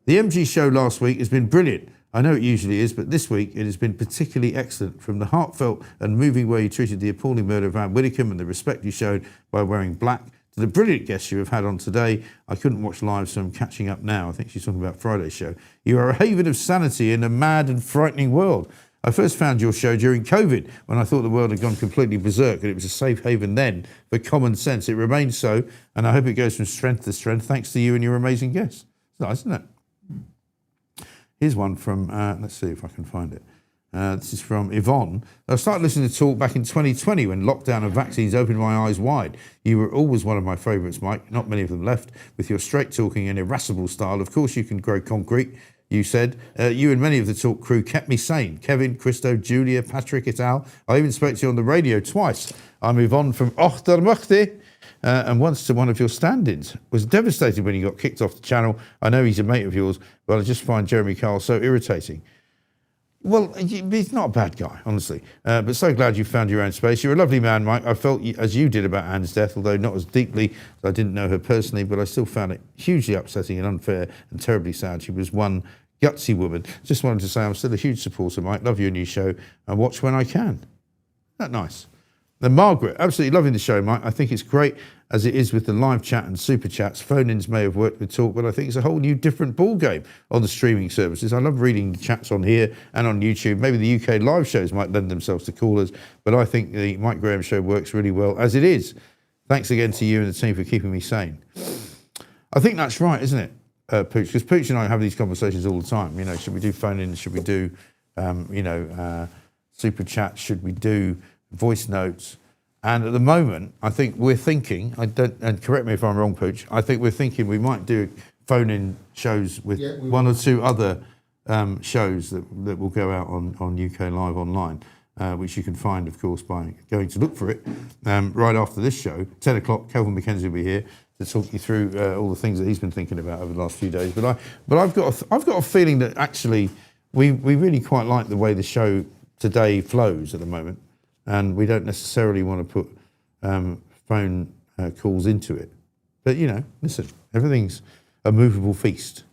The MG show last week has been brilliant. I know it usually is, but this week it has been particularly excellent. From the heartfelt and moving way you treated the appalling murder of Anne Widdecombe and the respect you showed by wearing black, to the brilliant guests you have had on today. I couldn't watch live, so I'm catching up now. I think she's talking about Friday's show. You are a haven of sanity in a mad and frightening world. I first found your show during COVID, when I thought the world had gone completely berserk, and it was a safe haven then for common sense. It remains so, and I hope it goes from strength to strength, thanks to you and your amazing guests. It's nice, isn't it? Here's one from, let's see if I can find it. This is from Yvonne. I started listening to Talk back in 2020 when lockdown and vaccines opened my eyes wide. You were always one of my favourites, Mike. Not many of them left. With your straight-talking and irascible style, of course you can grow concrete, you said. You and many of the Talk crew kept me sane. Kevin, Christo, Julia, Patrick et al. I even spoke to you on the radio twice. I'm Yvonne from Ochtermuchte. And once to one of your stand-ins. Was devastated when he got kicked off the channel. I know he's a mate of yours, but I just find Jeremy Kyle so irritating. Well, he's not a bad guy, honestly. But so glad you found your own space. You're a lovely man, Mike. I felt as you did about Anne's death, although not as deeply as I didn't know her personally, but I still found it hugely upsetting and unfair and terribly sad. She was one gutsy woman. Just wanted to say I'm still a huge supporter, Mike. Love your new show and watch when I can. Isn't that nice? Then Margaret, absolutely loving the show, Mike. I think it's great as it is with the live chat and super chats. Phone-ins may have worked with Talk, but I think it's a whole new different ball game on the streaming services. I love reading the chats on here and on YouTube. Maybe the UK live shows might lend themselves to callers, but I think the Mike Graham show works really well as it is. Thanks again to you and the team for keeping me sane. I think that's right, isn't it, Pooch? Because Pooch and I have these conversations all the time. You know, should we do phone-ins? Should we do, super chats? Should we do voice notes? And at the moment, I think we're thinking, and correct me if I'm wrong, Pooch, I think we're thinking we might do phone-in shows with one or two other shows that will go out on UK Live Online, which you can find, of course, by going to look for it. Right after this show, 10 o'clock, Kelvin McKenzie will be here to talk you through all the things that he's been thinking about over the last few days. But I've got a feeling that actually we really quite like the way the show today flows at the moment. And we don't necessarily want to put phone calls into it. But, listen, everything's a movable feast.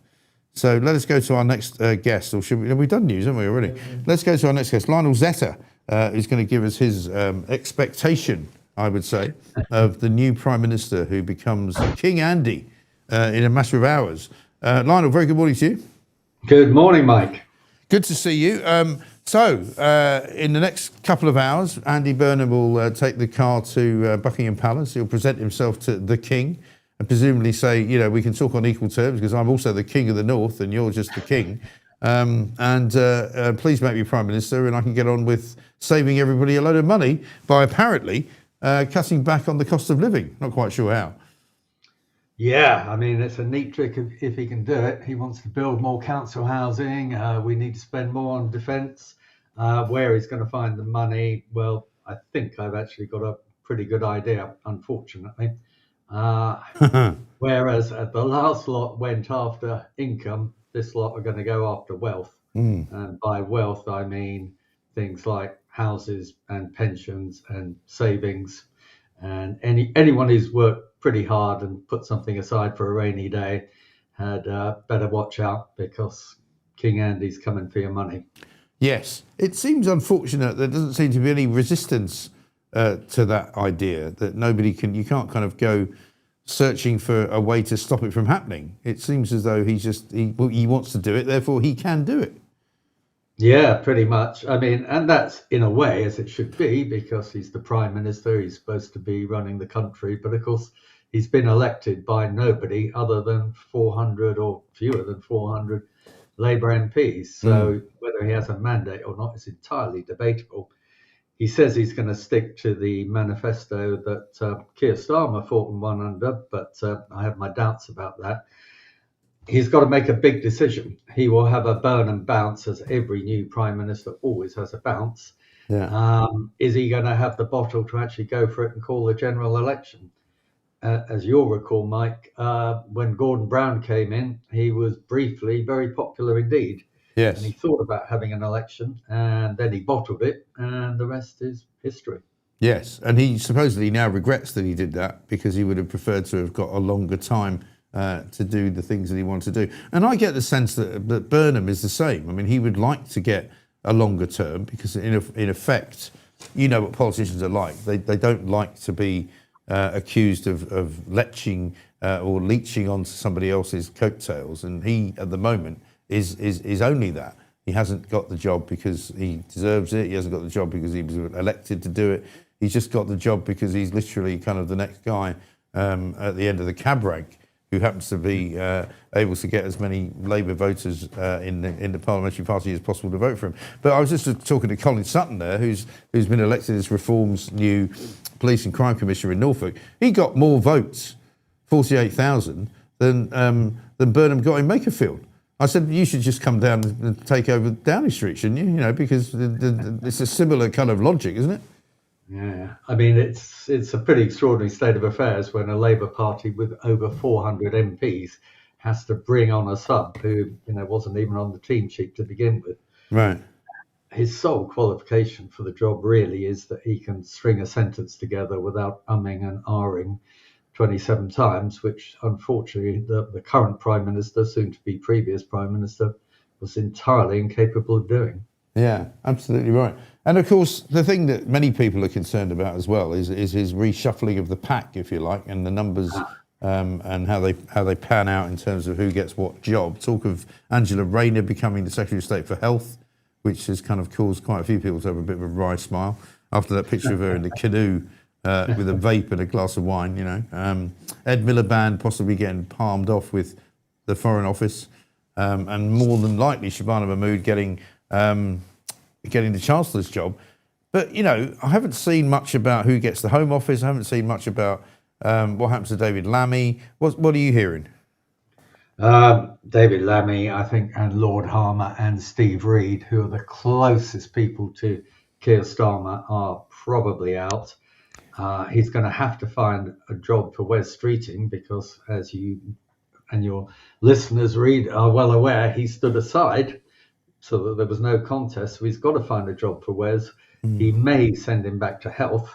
So let us go to our next guest. Or should we? We've done news, haven't we, already? Yeah. Let's go to our next guest. Lionel Zeta is going to give us his expectation, I would say, of the new Prime Minister who becomes King Andy in a matter of hours. Lionel, very good morning to you. Good morning, Mike. Good to see you. So, in the next couple of hours, Andy Burnham will take the car to Buckingham Palace. He'll present himself to the King and presumably say, we can talk on equal terms because I'm also the King of the North and you're just the King. Please make me Prime Minister and I can get on with saving everybody a load of money by apparently cutting back on the cost of living. Not quite sure how. Yeah, I mean, it's a neat trick if he can do it. He wants to build more council housing. We need to spend more on defence. Where he's going to find the money, well, I think I've actually got a pretty good idea, unfortunately. Whereas the last lot went after income, this lot are going to go after wealth. And by wealth, I mean things like houses and pensions and savings. And anyone who's worked pretty hard and put something aside for a rainy day had better watch out because King Andy's coming for your money. Yes, it seems unfortunate there doesn't seem to be any resistance to that idea that you can't kind of go searching for a way to stop it from happening. It seems as though he wants to do it, therefore he can do it. Yeah, pretty much. I mean, and that's in a way as it should be because he's the Prime Minister. He's supposed to be running the country. But of course, he's been elected by nobody other than 400 or fewer than 400 Labour MPs. So whether he has a mandate or not is entirely debatable. He says he's going to stick to the manifesto that Keir Starmer fought and won under, but I have my doubts about that. He's got to make a big decision. He will have a Burnham bounce, as every new Prime Minister always has a bounce. Yeah. Is he going to have the bottle to actually go for it and call the general election? As you'll recall, Mike, when Gordon Brown came in, he was briefly very popular indeed. Yes. And he thought about having an election, and then he bottled it, and the rest is history. Yes, and he supposedly now regrets that he did that because he would have preferred to have got a longer time to do the things that he wanted to do. And I get the sense that Burnham is the same. I mean, he would like to get a longer term because in effect, you know what politicians are like. They don't like to be accused of leching or leeching onto somebody else's coattails. And he, at the moment, is only that. He hasn't got the job because he deserves it. He hasn't got the job because he was elected to do it. He's just got the job because he's literally kind of the next guy at the end of the cab rank who happens to be able to get as many Labour voters in the parliamentary party as possible to vote for him. But I was just talking to Colin Sutton there, who's been elected as Reform's new Police and Crime Commissioner in Norfolk. He got more votes, 48,000, than Burnham got in Makerfield. I said, you should just come down and take over Downing Street, shouldn't you? You know, because it's a similar kind of logic, isn't it? Yeah, I mean, it's a pretty extraordinary state of affairs when a Labour Party with over 400 MPs has to bring on a sub who, wasn't even on the team sheet to begin with. Right. His sole qualification for the job really is that he can string a sentence together without umming and ahhing 27 times, which unfortunately the current Prime Minister, soon to be previous Prime Minister, was entirely incapable of doing. Yeah, absolutely right. And of course, the thing that many people are concerned about as well is his reshuffling of the pack, if you like, and the numbers and how they pan out in terms of who gets what job. Talk of Angela Rayner becoming the Secretary of State for Health, which has kind of caused quite a few people to have a bit of a wry smile after that picture of her in the canoe with a vape and a glass of wine, Ed Miliband possibly getting palmed off with the Foreign Office, and more than likely Shabana Mahmood getting the Chancellor's job. But, I haven't seen much about who gets the Home Office. I haven't seen much about what happens to David Lammy. What are you hearing? David Lammy, I think, and Lord Harmer and Steve Reed, who are the closest people to Keir Starmer, are probably out. He's going to have to find a job for Wes Streeting because, as you and your listeners are well aware, he stood aside so that there was no contest. So he's got to find a job for Wes. He may send him back to health,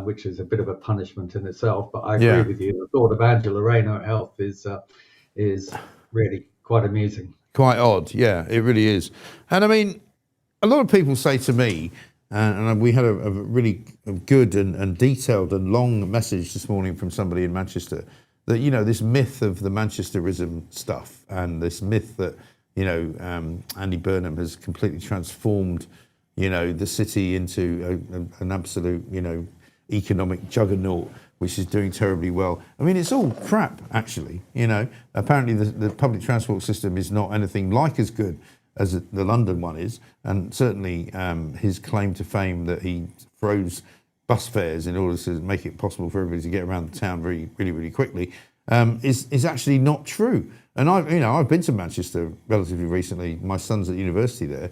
which is a bit of a punishment in itself. But I agree with you. The thought of Angela Rayner at health is really quite amusing. Quite odd, yeah, it really is. And I mean, a lot of people say to me, and we had a really good and detailed and long message this morning from somebody in Manchester, that, this myth of the Manchesterism stuff and this myth that, Andy Burnham has completely transformed, the city into an absolute, economic juggernaut, which is doing terribly well. I mean, it's all crap, actually. Apparently the public transport system is not anything like as good as the London one is, and certainly his claim to fame that he froze bus fares in order to make it possible for everybody to get around the town really, really, really quickly is actually not true. And I've been to Manchester relatively recently. My son's at university there,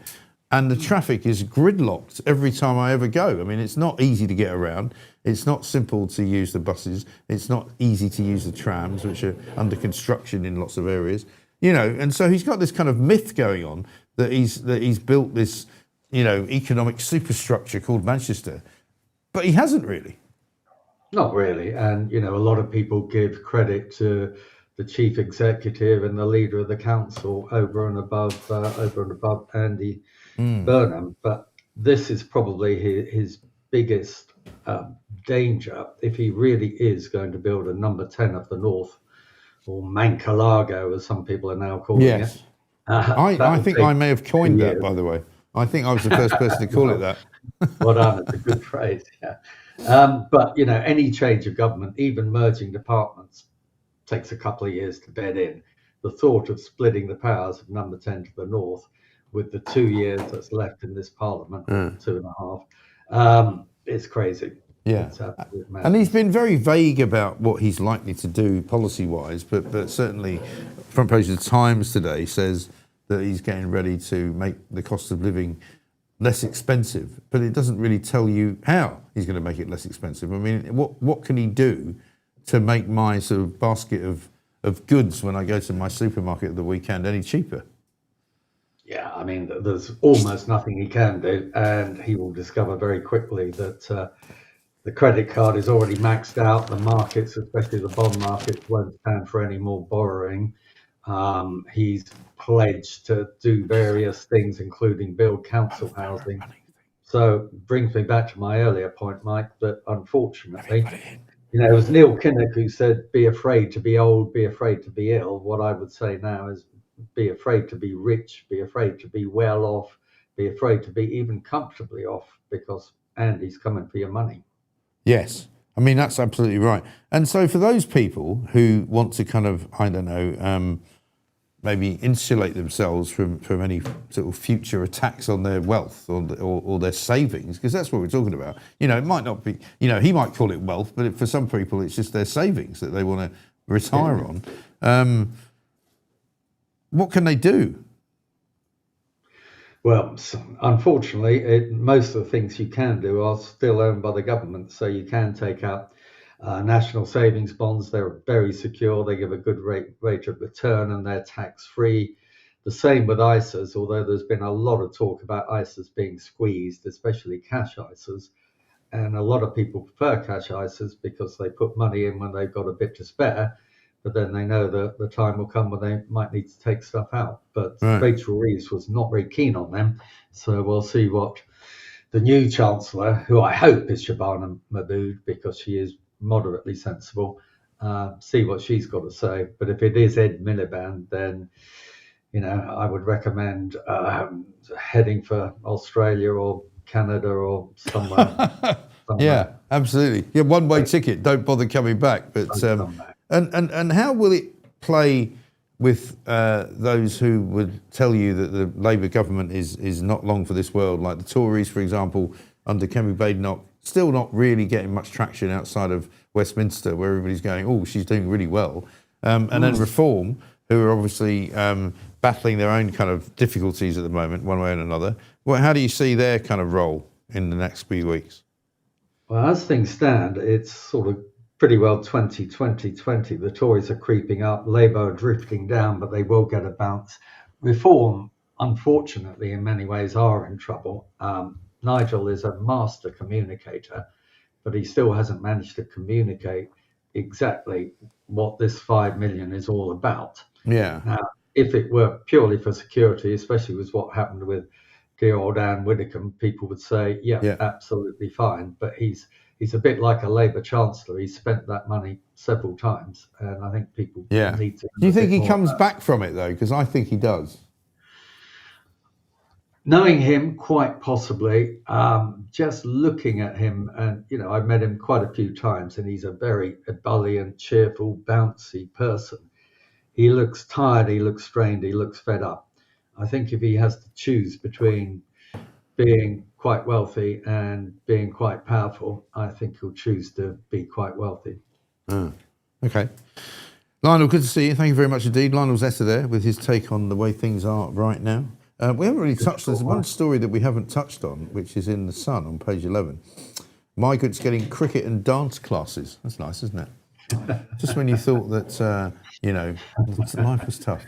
and the traffic is gridlocked every time I ever go. I mean, it's not easy to get around. It's not simple to use the buses. It's not easy to use the trams, which are under construction in lots of areas. And so he's got this kind of myth going on that he's built this, economic superstructure called Manchester, but he hasn't really. Not really, and a lot of people give credit to the chief executive and the leader of the council over and above Andy Burnham, but this is probably his biggest danger if he really is going to build a number 10 of the North, or Mancalago, as some people are now calling it. I think I may have coined that, by the way. I think I was the first person to call it that. Well done, it's a good phrase, yeah. But, any change of government, even merging departments, takes a couple of years to bed in. The thought of splitting the powers of number 10 to the North with the 2 years that's left in this parliament, 2.5, it's crazy. Yeah, and he's been very vague about what he's likely to do policy-wise, but certainly front page of the Times today says that he's getting ready to make the cost of living less expensive, but it doesn't really tell you how he's going to make it less expensive. I mean, what can he do to make my sort of basket of goods when I go to my supermarket at the weekend any cheaper? Yeah, I mean, there's almost nothing he can do, and he will discover very quickly that The credit card is already maxed out. The markets, especially the bond markets, won't stand for any more borrowing. He's pledged to do various things, including build council housing. So brings me back to my earlier point, Mike, that unfortunately, it was Neil Kinnock who said, be afraid to be old, be afraid to be ill. What I would say now is be afraid to be rich, be afraid to be well off, be afraid to be even comfortably off, because Andy's coming for your money. Yes. I mean, that's absolutely right. And so for those people who want to kind of, I don't know, maybe insulate themselves from any sort of future attacks on their wealth or their savings, because that's what we're talking about. It might not be, he might call it wealth, but for some people, it's just their savings that they want to retire on. What can they do? Well, unfortunately, most of the things you can do are still owned by the government. So you can take out national savings bonds. They're very secure. They give a good rate of return, and they're tax-free. The same with ISAs, although there's been a lot of talk about ISAs being squeezed, especially cash ISAs. And a lot of people prefer cash ISAs because they put money in when they've got a bit to spare, but then they know that the time will come when they might need to take stuff out. But Rachel Reeves was not very keen on them. So we'll see what the new Chancellor, who I hope is Shabana Mahmood, because she is moderately sensible, see what she's got to say. But if it is Ed Miliband, then, I would recommend heading for Australia or Canada or somewhere. Yeah, absolutely. Yeah, one-way ticket. Don't bother coming back. But and how will it play with those who would tell you that the Labour government is not long for this world, like the Tories, for example, under Kemi Badenoch, still not really getting much traction outside of Westminster, where everybody's going, oh, she's doing really well. And then Reform, who are obviously battling their own kind of difficulties at the moment, one way or another. Well, how do you see their kind of role in the next few weeks? Well, as things stand, it's sort of pretty well 2020. The Tories are creeping up, Labour are drifting down, but they will get a bounce. Reform, unfortunately, in many ways are in trouble. Nigel is a master communicator, but he still hasn't managed to communicate exactly what this 5 million is all about. Yeah. Now, if it were purely for security, especially with what happened with dear old Anne Widdecombe, people would say, yeah, absolutely fine. But he's a bit like a Labour Chancellor. He's spent that money several times, and I think people need to. Do you think he comes back from it, though? Because I think he does. Knowing him, quite possibly. Just looking at him, and I've met him quite a few times, and he's a very ebullient, cheerful, bouncy person. He looks tired, he looks strained, he looks fed up. I think if he has to choose between being quite wealthy and being quite powerful, I think he'll choose to be quite wealthy. Okay. Lionel, good to see you. Thank you very much indeed. Lionel Zeta there with his take on the way things are right now. We haven't really touched, there's one story that we haven't touched on, which is in The Sun on page 11. Migrants getting cricket and dance classes. That's nice, isn't it? Just when you thought that, life was tough.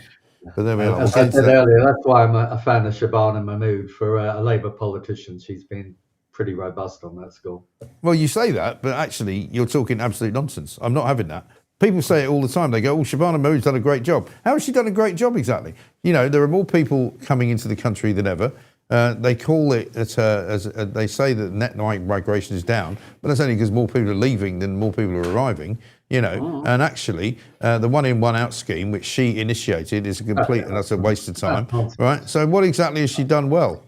But there we are. As I said earlier, that's why I'm a fan of Shabana Mahmood. For a Labour politician, she's been pretty robust on that score. Well, you say that, but actually you're talking absolute nonsense. I'm not having that. People say it all the time. They go, oh, Shabana Mahmood's done a great job. How has she done a great job exactly? There are more people coming into the country than ever. They call it, they say that net migration is down, but that's only because more people are leaving than more people are arriving. And actually, the one-in, one-out scheme, which she initiated, is a complete and that's a waste of time, right? So what exactly has she done well?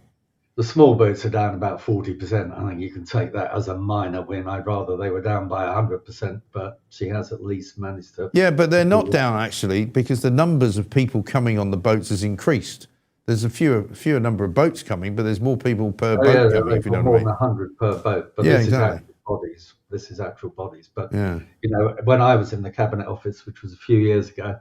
The small boats are down about 40%. I think you can take that as a minor win. I'd rather they were down by 100%, but she has at least managed to. Yeah, but they're not down actually, because the numbers of people coming on the boats has increased. There's a fewer number of boats coming, but there's more people per boat coming. If you know what I mean. More than 100 per boat, but yeah, this exactly. is actual bodies. This is actual bodies. But yeah. When I was in the Cabinet Office, which was a few years ago,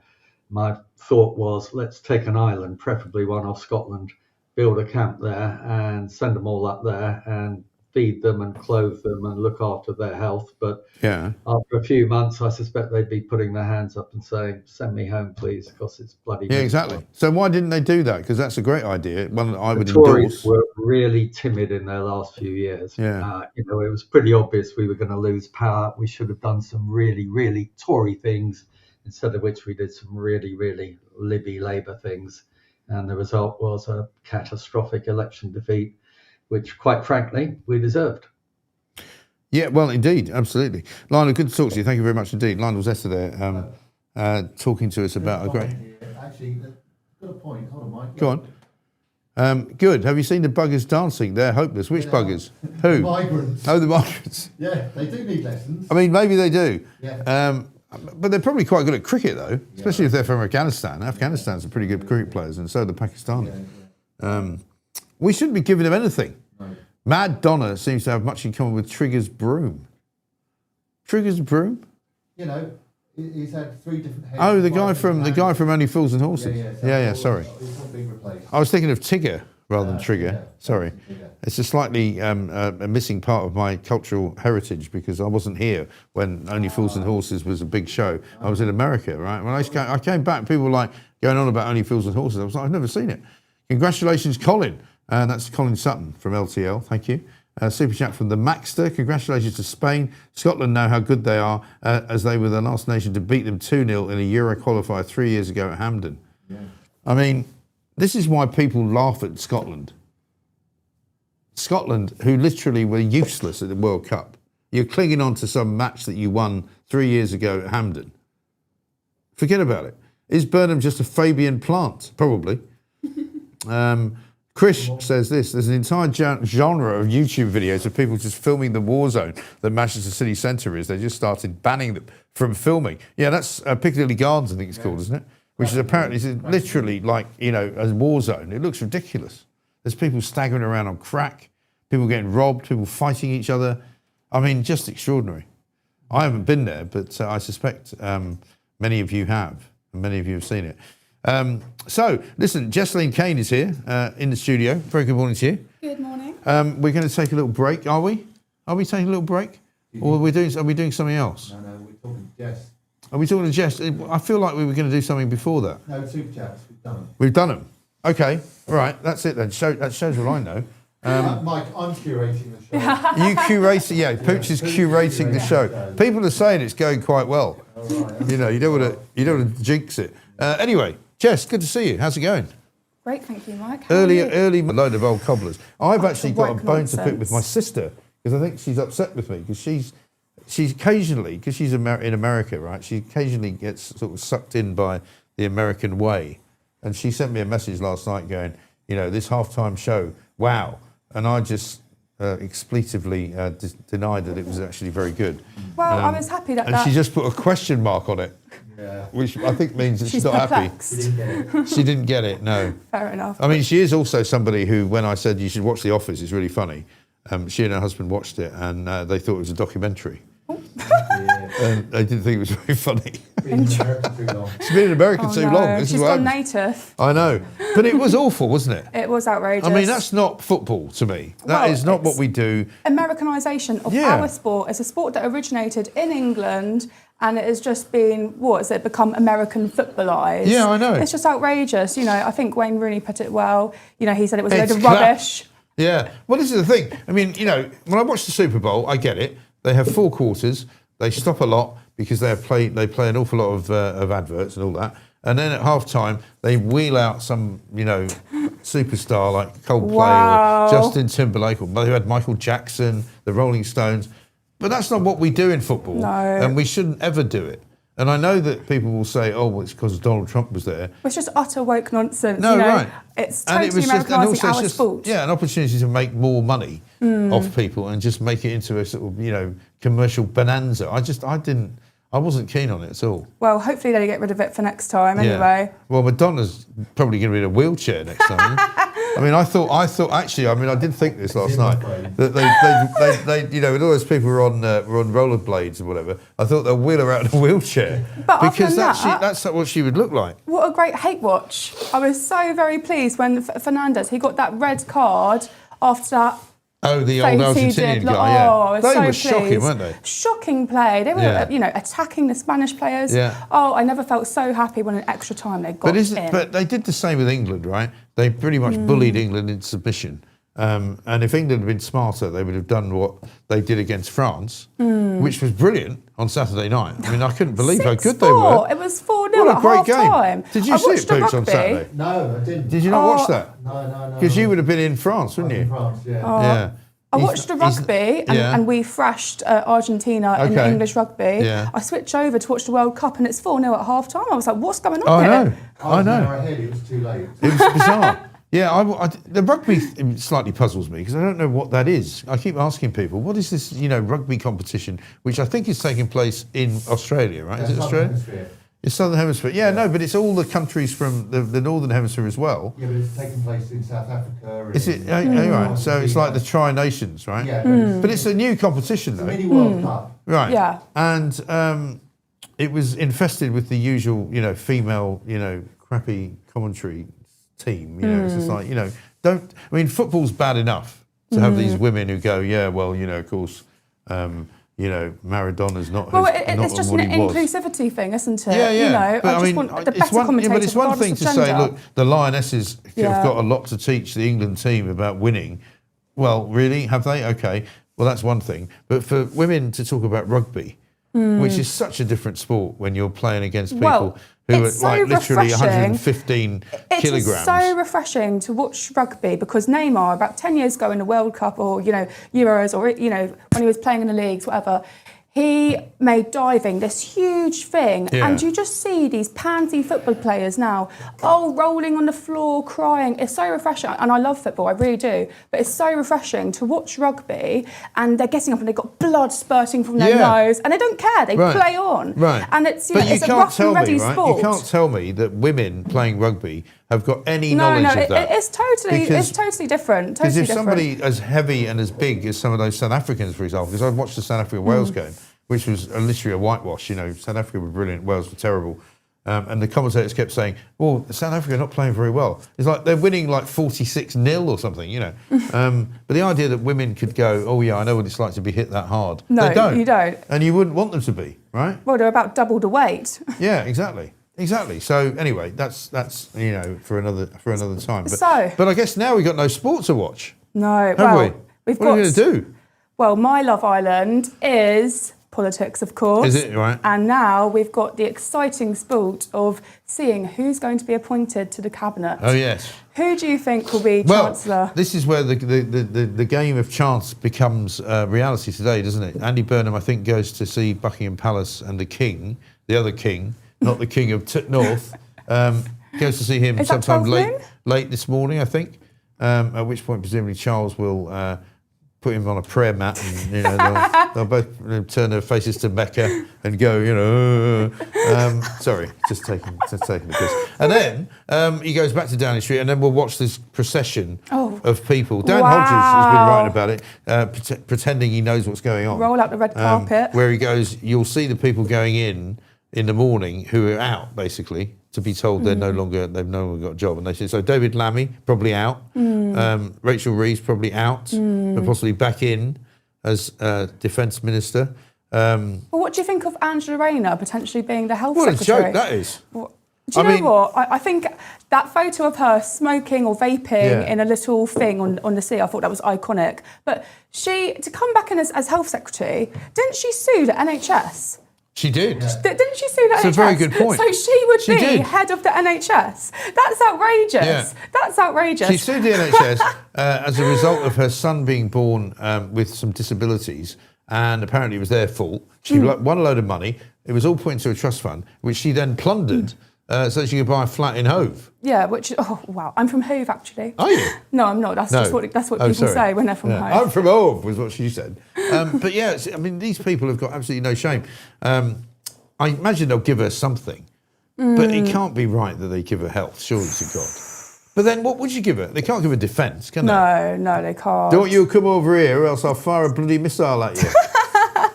my thought was, let's take an island, preferably one off Scotland, build a camp there, and send them all up there and feed them and clothe them and look after their health. But yeah, after a few months, I suspect they'd be putting their hands up and saying, "Send me home, please," because it's bloody yeah, miserable. exactly. So why didn't they do that? Because that's a great idea. One that I would The Tories endorse. were really timid in their last few years. Yeah. It was pretty obvious we were going to lose power. We should have done some really, really Tory things, instead of which we did some really, really Libby Labour things. And the result was a catastrophic election defeat, which, quite frankly, we deserved. Yeah, well, indeed, absolutely. Lionel, good to talk to you. Thank you very much indeed. Lionel's Esther there, talking to us about a great... Actually, got a point. Hold on, Mike. Go on. Good. Have you seen the buggers dancing? They're hopeless. Which buggers? Who? The migrants. Oh, the migrants. Yeah, they do need lessons. I mean, maybe they do. Yeah. But they're probably quite good at cricket, though, especially if they're from Afghanistan. Afghanistan's are pretty good cricket players, and so are the Pakistanis. We shouldn't be giving them anything. No. Mad Donna seems to have much in common with Trigger's broom. Trigger's broom? You know, he's had 3 different heads. Oh, the guy from Only Fools and Horses. Yeah, sorry. It's not being replaced. I was thinking of Tigger rather than Trigger. Sorry. It's a slightly a missing part of my cultural heritage because I wasn't here when Only Fools and Horses was a big show. I was in America, right? When I came back, people were like going on about Only Fools and Horses. I was like, I've never seen it. Congratulations, Colin. That's Colin Sutton from LTL. Thank you. Super chat from the Maxter. Congratulations to Spain. Scotland know how good they are, as they were the last nation to beat them 2-0 in a Euro qualifier 3 years ago at Hampden. Yeah. I mean, this is why people laugh at Scotland. Scotland, who literally were useless at the World Cup. You're clinging on to some match that you won 3 years ago at Hampden. Forget about it. Is Burnham just a Fabian plant? Probably. Chris says this, there's an entire genre of YouTube videos of people just filming the war zone that Manchester City Centre is. They just started banning them from filming. Yeah, that's Piccadilly Gardens, I think it's called, isn't it? Which is apparently literally like, a war zone. It looks ridiculous. There's people staggering around on crack, people getting robbed, people fighting each other. I mean, just extraordinary. I haven't been there, but I suspect many of you have, and many of you have seen it. So, listen, Jesseline Kane is here in the studio. Very good morning to you. Good morning. We're going to take a little break, are we? Are we taking a little break? Or are we doing something else? No, we're talking to Jess. Are we talking to Jess? I feel like we were going to do something before that. No, super chats. We've done them. We've done them. Okay, right, that's it then. That shows what I know. Mike, I'm curating the show. You curate, yeah. Pooch is curating the show. People are saying it's going quite well. Right, you don't want to jinx it. Anyway, Jess, good to see you. How's it going? Great, thank you, Mike. Early load of old cobblers. I've actually got a bone to pick with my sister because I think she's upset with me because she's occasionally, because she's in America, right? She occasionally gets sort of sucked in by the American way, and she sent me a message last night going, this halftime show, wow, and I just expletively denied that it was actually very good. Well, I was happy that. And she just put a question mark on it. Yeah. Which I think means that she's not perplexed. Happy. She didn't get it, no. Fair enough. I mean, she is also somebody who, when I said you should watch The Office, it's really funny, she and her husband watched it and they thought it was a documentary. And they didn't think it was very funny. She's been in America too long. She's gone native. I know. But it was awful, wasn't it? It was outrageous. I mean, that's not football to me. That is not what we do. Americanisation of our sport. It's a sport that originated in England and it has just been, become American footballised. Yeah, I know. It's just outrageous. I think Wayne Rooney put it well. He said it was a load of rubbish. Yeah. Well, this is the thing. I mean, when I watch the Super Bowl, I get it. They have 4 quarters. They stop a lot because they play an awful lot of adverts and all that. And then at halftime, they wheel out some, superstar like Coldplay or Justin Timberlake, or who had Michael Jackson, the Rolling Stones. But that's not what we do in football. No. And we shouldn't ever do it. And I know that people will say, oh, well, it's because Donald Trump was there. It's just utter woke nonsense. No, right. It's totally Americanising our sport. Yeah, an opportunity to make more money off people and just make it into a sort of, commercial bonanza. I wasn't keen on it at all. Well, hopefully they get rid of it for next time anyway. Well, Madonna's probably going to be in a wheelchair next time. I mean, I thought actually, I did think this last night, that they with all those people who were on rollerblades or whatever, I thought they'll wheel her out in a wheelchair. But because that's what she would look like. What a great hate watch. I was so very pleased when Fernandez, he got that red card after Oh, the old Argentinian guy, yeah. They were shocking, weren't they? Shocking play. They were, attacking the Spanish players. Yeah. Oh, I never felt so happy when in extra time they got in. But they did the same with England, right? They pretty much bullied England into submission. And if England had been smarter, they would have done what they did against France, which was brilliant on Saturday night. I mean, I couldn't believe how good they were. It was 4-0 What a great at half time. game. Did you see it, Pooch, on Saturday? No, I didn't. Did you not watch that? No. Because you would have been in France, wouldn't you? In France, yeah. Yeah. I watched the rugby and we thrashed Argentina in the English rugby. Yeah. I switched over to watch the World Cup and it's 4-0 at half time. I was like, what's going on here? I know. Ahead, it was too late. It was bizarre. Yeah, the rugby slightly puzzles me because I don't know what that is. I keep asking people, what is this, rugby competition, which I think is taking place in Australia, right? Is it Australia? Hemisphere. It's Southern Hemisphere. Yeah, no, but it's all the countries from the Northern Hemisphere as well. Yeah, but it's taking place in South Africa. Is it? Right. So it's like the Tri-Nations, right? Yeah. But it's a new competition, though. It's a mini World Cup. Right. Yeah. And it was infested with the usual, female, crappy commentary team. It's just like, football's bad enough to have these women who go, of course, Maradona's not. Well, it's just an inclusivity thing, isn't it? Yeah. But I just want the better commentators. But it's one thing to say, look, the Lionesses have got a lot to teach the England team about winning. Well, really, have they? Okay. Well, that's one thing. But for women to talk about rugby, which is such a different sport when you're playing against people who are like literally 115 kilograms. It's so refreshing to watch rugby because Neymar, about 10 years ago in the World Cup or, Euros or, when he was playing in the leagues, whatever, he made diving this huge thing. Yeah. And you just see these pansy football players now, rolling on the floor, crying. It's so refreshing. And I love football, I really do. But it's so refreshing to watch rugby and they're getting up and they've got blood spurting from their nose and they don't care. They play on. Right. And it's, it's a rough and ready sport. You can't tell me that women playing rugby have got any knowledge of that. It's totally different. Because if somebody as heavy and as big as some of those South Africans, for example, because I watched the South Africa-Wales game, which was literally a whitewash. South Africa were brilliant, Wales were terrible. And the commentators kept saying, well, South Africa are not playing very well. It's like they're winning like 46-0 or something, But the idea that women could go, I know what it's like to be hit that hard. No, they don't. You don't. And you wouldn't want them to be, right? Well, they're about double the weight. Yeah, exactly. So anyway, that's for another time. But I guess now we've got no sport to watch. No. What are we going to do? Well, my Love Island is politics, of course. Is it, right? And now we've got the exciting sport of seeing who's going to be appointed to the cabinet. Oh, yes. Who do you think will be Chancellor? This is where the game of chance becomes reality today, doesn't it? Andy Burnham, I think, goes to see Buckingham Palace and the King, the other king, not the King of North, goes to see him sometime late this morning, I think, at which point presumably Charles will put him on a prayer mat and they'll both turn their faces to Mecca and go, sorry, just taking the piss. And then he goes back to Downing Street and then we'll watch this procession of people. Dan Hodges has been writing about it, pretending he knows what's going on. Roll out the red carpet. Where he goes, you'll see the people going in the morning who are out, basically, to be told they've no longer got a job. And they say, so David Lammy, probably out. Rachel Reeves, probably out, but possibly back in as Defence Minister. Well, what do you think of Angela Rayner potentially being the health secretary? secretary? What a joke that is. Do you know what? I think that photo of her smoking or vaping in a little thing on the sea, I thought that was iconic. But to come back in as health secretary, didn't she sue the NHS? She did. Didn't she sue the NHS? That's a very good point. So she would be head of the NHS. That's outrageous. Yeah. That's outrageous. She sued the NHS as a result of her son being born with some disabilities, and apparently it was their fault. She won a load of money. It was all put into a trust fund, which she then plundered so that she could buy a flat in Hove. Yeah, wow. I'm from Hove, actually. Are you? No, I'm not. That's what people say when they're from Hove. I'm from Hove, was what she said. But yeah, these people have got absolutely no shame. I imagine they'll give her something, but it can't be right that they give her health, surely to God. But then what would you give her? They can't give her defence, can they? No, they can't. Don't you come over here or else I'll fire a bloody missile at you.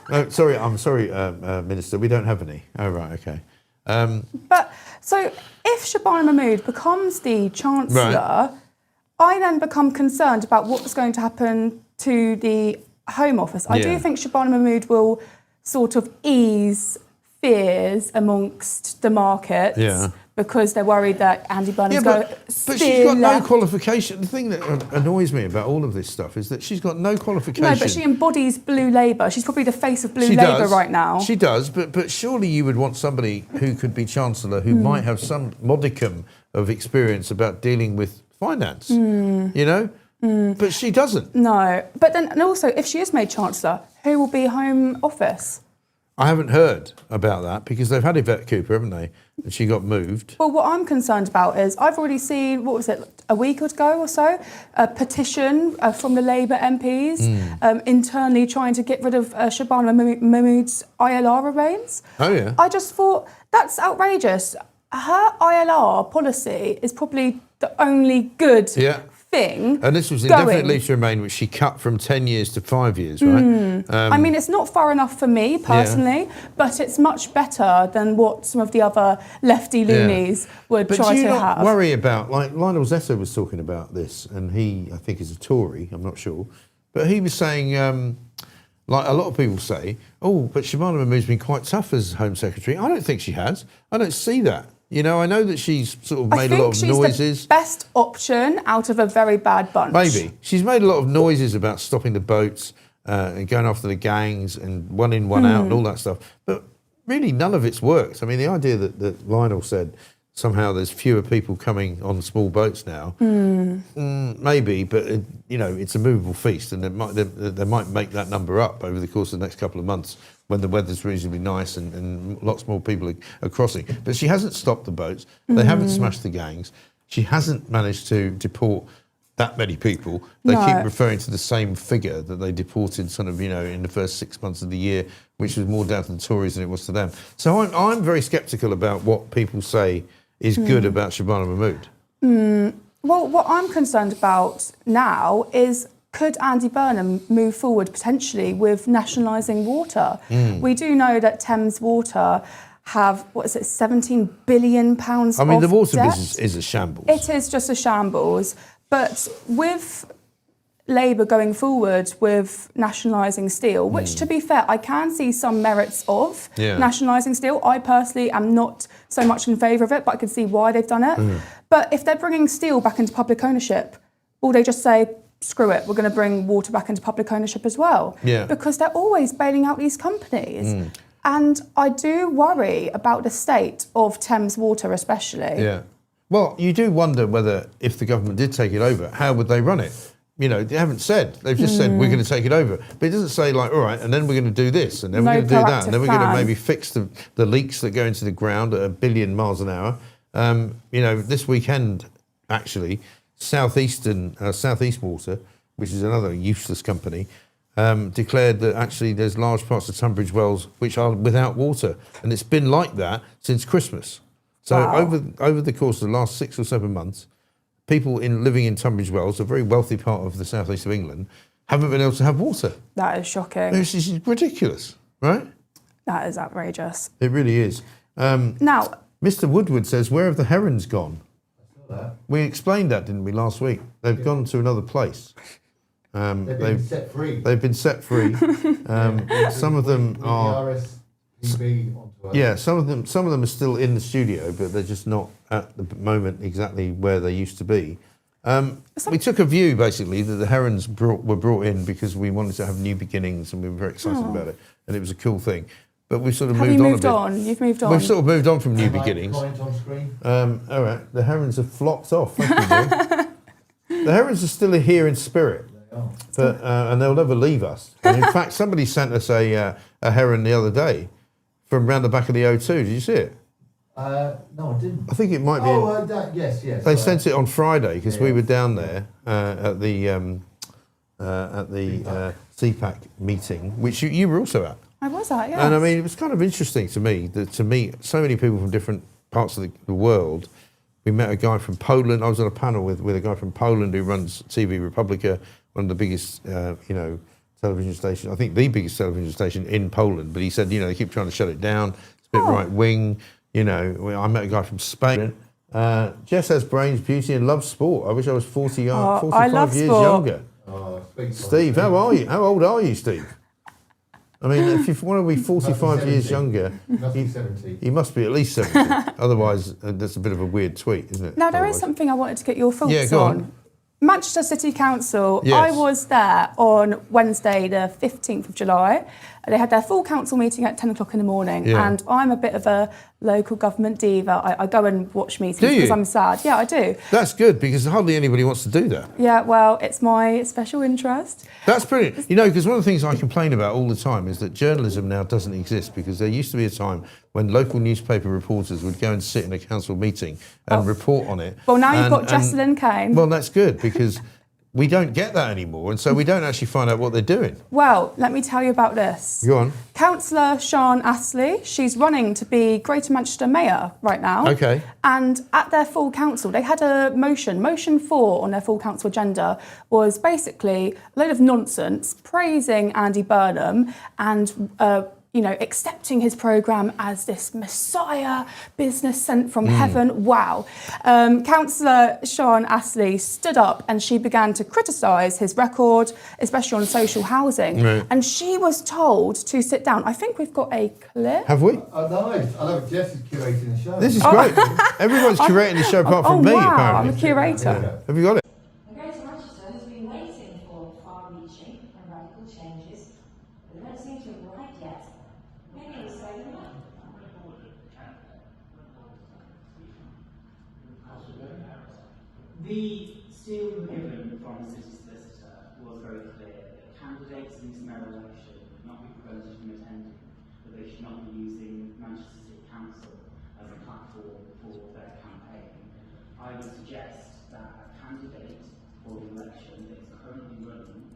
I'm sorry, Minister, we don't have any. Oh, right, okay. But so if Shabana Mahmood becomes the Chancellor, I then become concerned about what's going to happen to the Home Office. I do think Shabana Mahmood will sort of ease fears amongst the markets because they're worried that Andy Burnham's going to but she's got no qualification. The thing that annoys me about all of this stuff is that she's got no qualification. No, but she embodies Blue Labour. She's probably the face of Blue Labour right now. She does, but surely you would want somebody who could be Chancellor who might have some modicum of experience about dealing with finance, you know? But she doesn't. No. But then, and also, if she is made Chancellor, who will be Home Office? I haven't heard about that because they've had Yvette Cooper, haven't they? And she got moved. Well, what I'm concerned about is I've already seen, what was it, a week ago or so, a petition from the Labour MPs internally trying to get rid of Shabana Mahmood's ILR remains. Oh, yeah. I just thought, that's outrageous. Her ILR policy is probably the only good thing. And this was indefinite leave to remain, which she cut from 10 years to 5 years, right? I mean, it's not far enough for me personally, but it's much better than what some of the other lefty loonies would try to have. But do you not worry about, like Lionel Zetto was talking about this, and he, I think, is a Tory, I'm not sure, but he was saying, like a lot of people say, oh, but Shabana Mahmood's been quite tough as Home Secretary. I don't think she has. I don't see that. You know, I know that she's sort of made a lot of noises. I think she's the best option out of a very bad bunch. Maybe. She's made a lot of noises about stopping the boats and going after the gangs and one in, one out and all that stuff. But really, none of it's worked. I mean, the idea that Lionel said somehow there's fewer people coming on small boats now, maybe, but, you know, it's a movable feast and they might make that number up over the course of the next couple of months when the weather's reasonably nice and lots more people are crossing. But she hasn't stopped the boats. They haven't smashed the gangs. She hasn't managed to deport that many people. They keep referring to the same figure that they deported sort of, you know, in the first 6 months of the year, which was more down to the Tories than it was to them. So I'm very sceptical about what people say is good about Shabana Mahmood. Well, what I'm concerned about now is could Andy Burnham move forward potentially with nationalising water? We do know that Thames Water have, what is it, £17 billion I mean, the water debt. business is a shambles. It is just a shambles. But with Labour going forward with nationalising steel, which, to be fair, I can see some merits of nationalising steel. I personally am not so much in favour of it, but I can see why they've done it. But if they're bringing steel back into public ownership, will they just say, screw it, we're going to bring water back into public ownership as well? Because they're always bailing out these companies. And I do worry about the state of Thames Water especially. Well, you do wonder whether if the government did take it over, how would they run it? You know, they haven't said. They've just said, we're going to take it over. But it doesn't say, like, all right, and then we're going to do this, and then we're going to do that, and then we're going to maybe fix the leaks that go into the ground at 1 billion miles an hour. You know, this weekend, actually, Southeast Water, which is another useless company, declared that actually there's large parts of Tunbridge Wells which are without water. And it's been like that since Christmas. So over the course of the last 6 or 7 months, people living in Tunbridge Wells, a very wealthy part of the southeast of England, haven't been able to have water. That is shocking. This is ridiculous, right? That is outrageous. It really is. Now, Mr. Woodward says, where have the herons gone? We explained that, didn't we, last week? They've gone to another place. They've been set free. They've been set free. Some of them are... Yeah, some of them are still in the studio, but they're just not at the moment exactly where they used to be. We took a view, basically, that the herons were brought in because we wanted to have new beginnings and we were very excited about it, and it was a cool thing. But we sort of moved on a bit. You've moved on. We've sort of moved on from new beginnings. Point on screen. All right, the herons have flopped off. Thank you, the herons are still here in spirit, but and they'll never leave us. And in fact, somebody sent us a heron the other day from round the back of the O2. Did you see it? No, I didn't. I think it might be. Yes. They sent it on Friday because we were down there at the CPAC meeting, which you were also at. I was at, yes. And I mean, it was kind of interesting to me to meet so many people from different parts of the world. We met a guy from Poland. I was on a panel with a guy from Poland who runs TV Republica, one of the biggest, television station. I think the biggest television station in Poland. But he said, they keep trying to shut it down. It's a bit right wing. I met a guy from Spain. Jess has brains, beauty, and loves sport. I wish I was 45 I love years sport. younger. Steve, how are you? How old are you, Steve? I mean, if you want to be 45 years younger, he must be at least 70. Otherwise, that's a bit of a weird tweet, isn't it? Now, there is something I wanted to get your thoughts go on. Manchester City Council, Yes. I was there on Wednesday, the 15th of July. They had their full council meeting at 10 o'clock in the morning. Yeah. And I'm a bit of a local government diva. I go and watch meetings Do you? because I'm sad. Yeah, I do. That's good, because hardly anybody wants to do that. Yeah, well, it's my special interest. That's brilliant. You know, because one of the things I complain about all the time is that journalism now doesn't exist, because there used to be a time when local newspaper reporters would go and sit in a council meeting and report on it. Well, now you've got Jessalyn Kane. Well, that's good, because we don't get that anymore, and so we don't actually find out what they're doing. Well, let me tell you about this. Go on. Councillor Sian Astley, she's running to be Greater Manchester Mayor right now. Okay. And at their full council, they had a motion 4 on their full council agenda was basically a load of nonsense praising Andy Burnham and accepting his programme as this messiah business sent from heaven. Wow. Councillor Sian Astley stood up and she began to criticise his record, especially on social housing. Right. And she was told to sit down. I think we've got a clip. Have we? Oh, nice. I love Jess is curating the show. This is great. Everyone's curating the show apart from me, wow, apparently. I'm a curator. Have you got it? Greater Manchester has been waiting for far-reaching and radical changes, but they don't seem to have arrived yet. Maybe it's slowing down. The seal given from the city solicitor was very clear that candidates in this mayoral election would not be prevented from attending, but they should not be using Manchester City Council as a platform for their campaign. I would suggest that a candidate for the election that is currently running,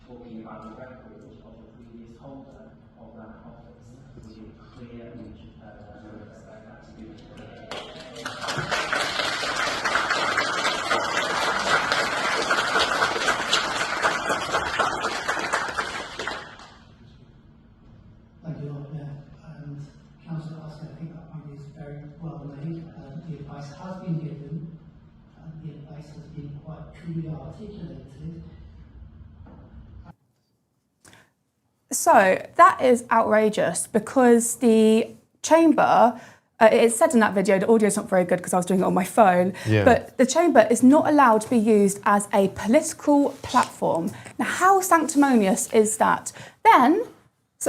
talking about the record of the previous holder of that office, would give a clear image of her. I would expect that to be clear. Thank you, Lord Mayor. And Councillor Astley, I think that point is very well made. The advice has been given, and the advice has been quite clearly articulated. So that is outrageous because the chamber, it's said in that video, the audio's not very good because I was doing it on my phone, but the chamber is not allowed to be used as a political platform. Now, how sanctimonious is that? Then,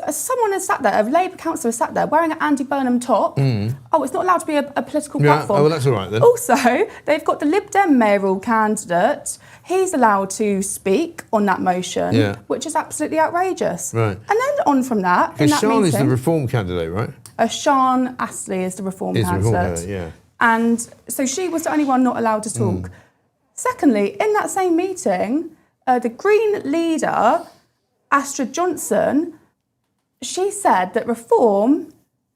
someone has sat there, a Labour councillor has sat there wearing an Andy Burnham top. Oh, it's not allowed to be a political platform. Oh, well, that's all right then. Also, they've got the Lib Dem mayoral candidate. He's allowed to speak on that motion, which is absolutely outrageous. Right. And then on from that, in Because that Sian is the meeting, Reform candidate, right? Sian Astley is the Reform Is the Reform candidate. candidate, yeah. And so she was the only one not allowed to talk. Secondly, in that same meeting, the Green leader, Astrid Johnson, she said that Reform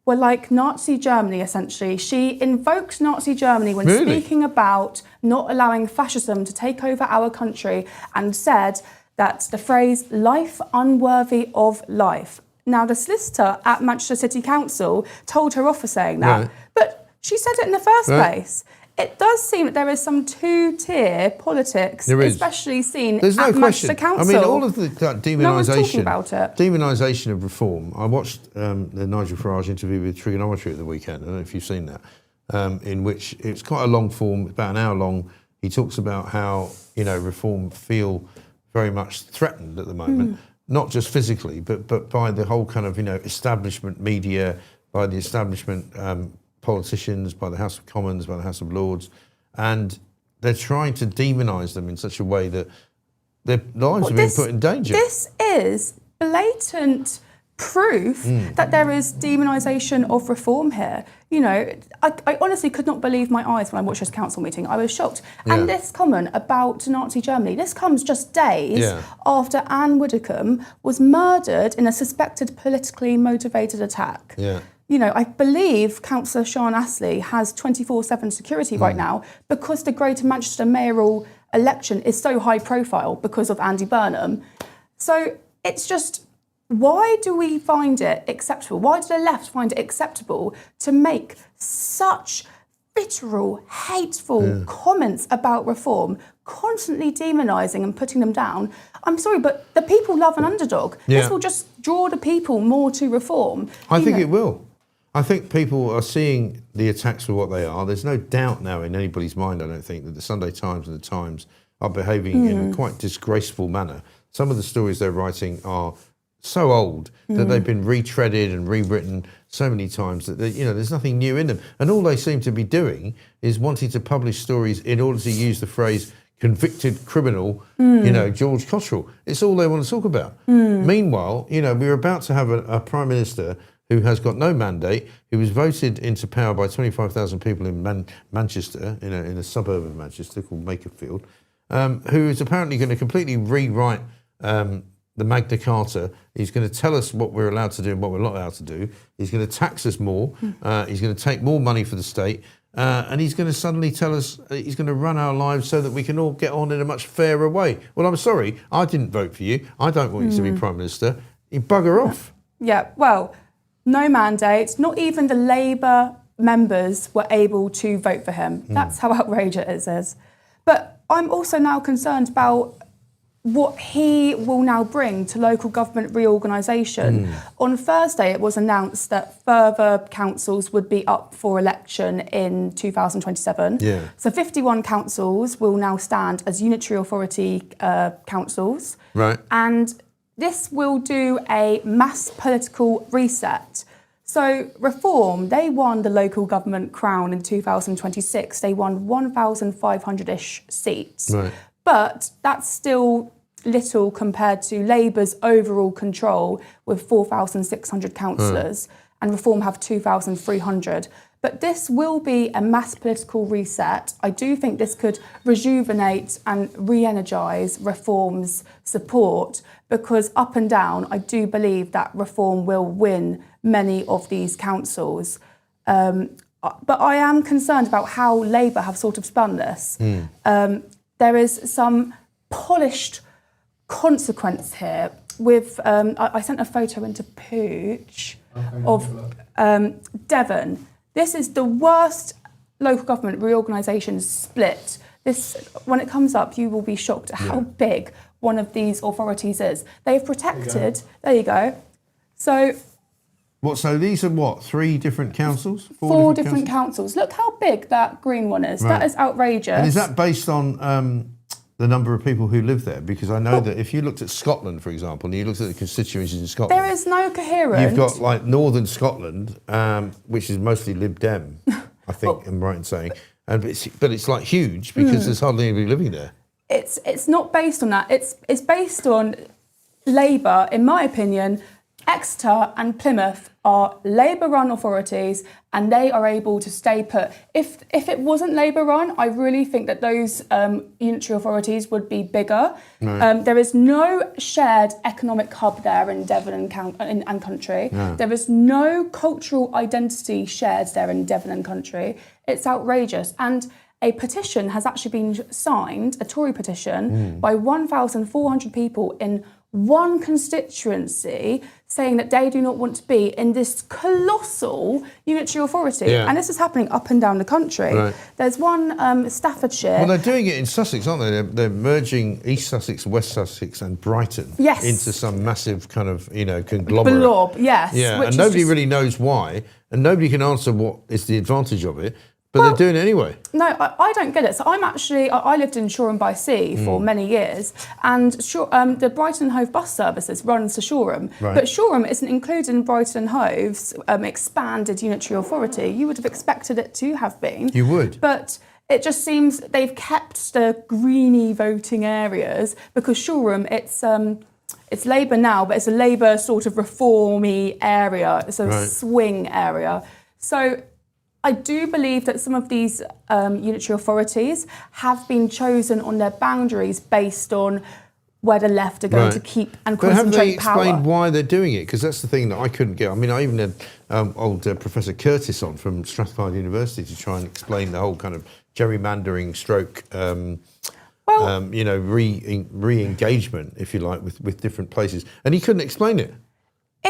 were like Nazi Germany, essentially. She invoked Nazi Germany when speaking about not allowing fascism to take over our country and said that the phrase life unworthy of life. Now, the solicitor at Manchester City Council told her off for saying that, but she said it in the first place. It does seem that there is some two-tier politics, especially seen There's no at Manchester question. Council. I mean, all of the demonisation, No one's talking about it. Demonisation of reform. I watched the Nigel Farage interview with Trigonometry at the weekend. I don't know if you've seen that, in which it's quite a long form, about an hour long. He talks about how reform feel very much threatened at the moment, not just physically, but by the whole kind of establishment media, by the establishment politicians, by the House of Commons, by the House of Lords, and they're trying to demonise them in such a way that their lives are being put in danger. This is blatant proof that there is demonisation of reform here. I honestly could not believe my eyes when I watched this council meeting. I was shocked. And this comment about Nazi Germany, this comes just days after Anne Widdecombe was murdered in a suspected politically motivated attack. I believe Councillor Sian Astley has 24/7 security right now because the Greater Manchester mayoral election is so high profile because of Andy Burnham. So it's just, why do we find it acceptable? Why do the left find it acceptable to make such vitriol, hateful comments about reform, constantly demonising and putting them down. I'm sorry, but the people love an underdog. Yeah. This will just draw the people more to reform. I think it will. I think people are seeing the attacks for what they are. There's no doubt now in anybody's mind, I don't think, that the Sunday Times and the Times are behaving in a quite disgraceful manner. Some of the stories they're writing are so old that they've been retreaded and rewritten so many times that there's nothing new in them. And all they seem to be doing is wanting to publish stories in order to use the phrase convicted criminal, George Cottrell. It's all they want to talk about. Meanwhile, we're about to have a Prime Minister who has got no mandate, who was voted into power by 25,000 people in Manchester, in a suburb of Manchester called Makerfield, who is apparently going to completely rewrite the Magna Carta. He's going to tell us what we're allowed to do and what we're not allowed to do. He's going to tax us more. He's going to take more money for the state. And he's going to suddenly tell us he's going to run our lives so that we can all get on in a much fairer way. Well, I'm sorry, I didn't vote for you. I don't want you to be Prime Minister. You bugger off. Yeah, well, no mandate. Not even the Labour members were able to vote for him. That's how outrageous it is. But I'm also now concerned about what he will now bring to local government reorganisation. On Thursday, it was announced that further councils would be up for election in 2027. Yeah. So 51 councils will now stand as unitary authority councils. Right. And this will do a mass political reset. So Reform, they won the local government crown in 2026. They won 1,500-ish seats. Right. But that's still little compared to Labour's overall control with 4,600 councillors, and Reform have 2,300. But this will be a mass political reset. I do think this could rejuvenate and re-energise Reform's support, because up and down, I do believe that Reform will win many of these councils. But I am concerned about how Labour have sort of spun this. There is some polished consequence here with, I sent a photo into Pooch of Devon. This is the worst local government reorganisation split. This, when it comes up, you will be shocked at how big one of these authorities is. They've protected, there you go. So these are what, 3 different councils? Four different councils. Look how big that green one is. Right. That is outrageous. And is that based on the number of people who live there? Because I know that if you looked at Scotland, for example, and you looked at the constituencies in Scotland, there is no coherent. You've got like northern Scotland, which is mostly Lib Dem, I think I'm right in saying, but it's like huge because there's hardly anybody living there. It's not based on that. It's based on Labour, in my opinion. Exeter and Plymouth are Labour-run authorities, and they are able to stay put. If it wasn't Labour-run, I really think that those unitary authorities would be bigger. Right. There is no shared economic hub there in Devon and Country. No. There is no cultural identity shared there in Devon and Country. It's outrageous. And a petition has actually been signed, a Tory petition, by 1,400 people in one constituency, saying that they do not want to be in this colossal unitary authority. Yeah. And this is happening up and down the country. Right. There's one, Staffordshire. Well, they're doing it in Sussex, aren't they? They're merging East Sussex, West Sussex and Brighton into some massive kind of, conglomerate. Blob, yes. Yeah, and nobody really knows why, and nobody can answer what is the advantage of it. But they're doing it anyway. No, I don't get it. So I lived in Shoreham by Sea for many years, and the Brighton and Hove bus services runs to Shoreham. Right. But Shoreham isn't included in Brighton and Hove's expanded unitary authority. You would have expected it to have been. You would. But it just seems they've kept the greeny voting areas, because Shoreham, it's Labour now, but it's a Labour sort of reformy area. It's a swing area. So I do believe that some of these unitary authorities have been chosen on their boundaries based on where the left are going to keep and concentrate power. But haven't they explained why they're doing it? Because that's the thing that I couldn't get. I mean, I even had old Professor Curtis on from Strathclyde University to try and explain the whole kind of gerrymandering stroke, re-engagement, if you like, with different places. And he couldn't explain it.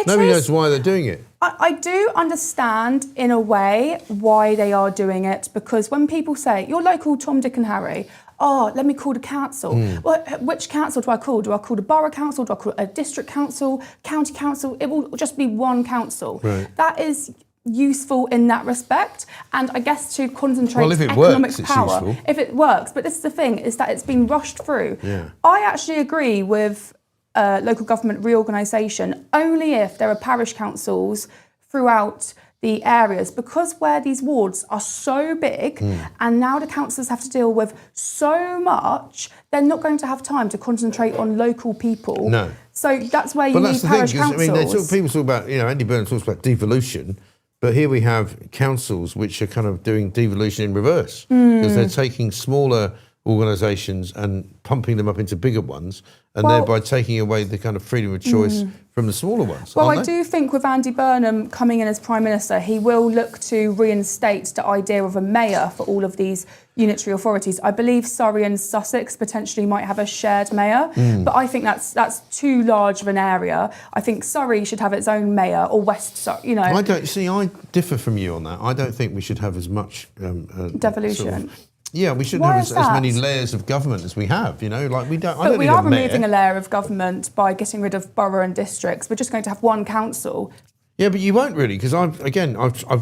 Nobody knows why they're doing it. I do understand in a way why they are doing it, because when people say, your local Tom, Dick and Harry, oh, let me call the council. Well, which council do I call? Do I call the borough council? Do I call a district council, county council? It will just be one council. Right. That is useful in that respect, and I guess to concentrate Well, if it economic works, it's power. useful. If it works, but this is the thing, is that it's been rushed through. Yeah. I actually agree with local government reorganisation only if there are parish councils throughout the areas, because where these wards are so big and now the councillors have to deal with so much, they're not going to have time to concentrate on local people. No. So that's where you need the parish thing, 'cause, councils. people talk about, Andy Burnham talks about devolution, but here we have councils which are kind of doing devolution in reverse, because they're taking smaller organisations and pumping them up into bigger ones, and thereby taking away the kind of freedom of choice from the smaller ones. Well, aren't I they? do think with Andy Burnham coming in as Prime Minister, he will look to reinstate the idea of a mayor for all of these unitary authorities. I believe Surrey and Sussex potentially might have a shared mayor, but I think that's too large of an area. I think Surrey should have its own mayor, or West Surrey, I differ from you on that. I don't think we should have as much devolution. We shouldn't Why have is as many that? layers of government as we have. Like we don't. I But don't we need are a mayor. removing a layer of government by getting rid of borough and districts. We're just going to have one council. Yeah, but you won't really, because I've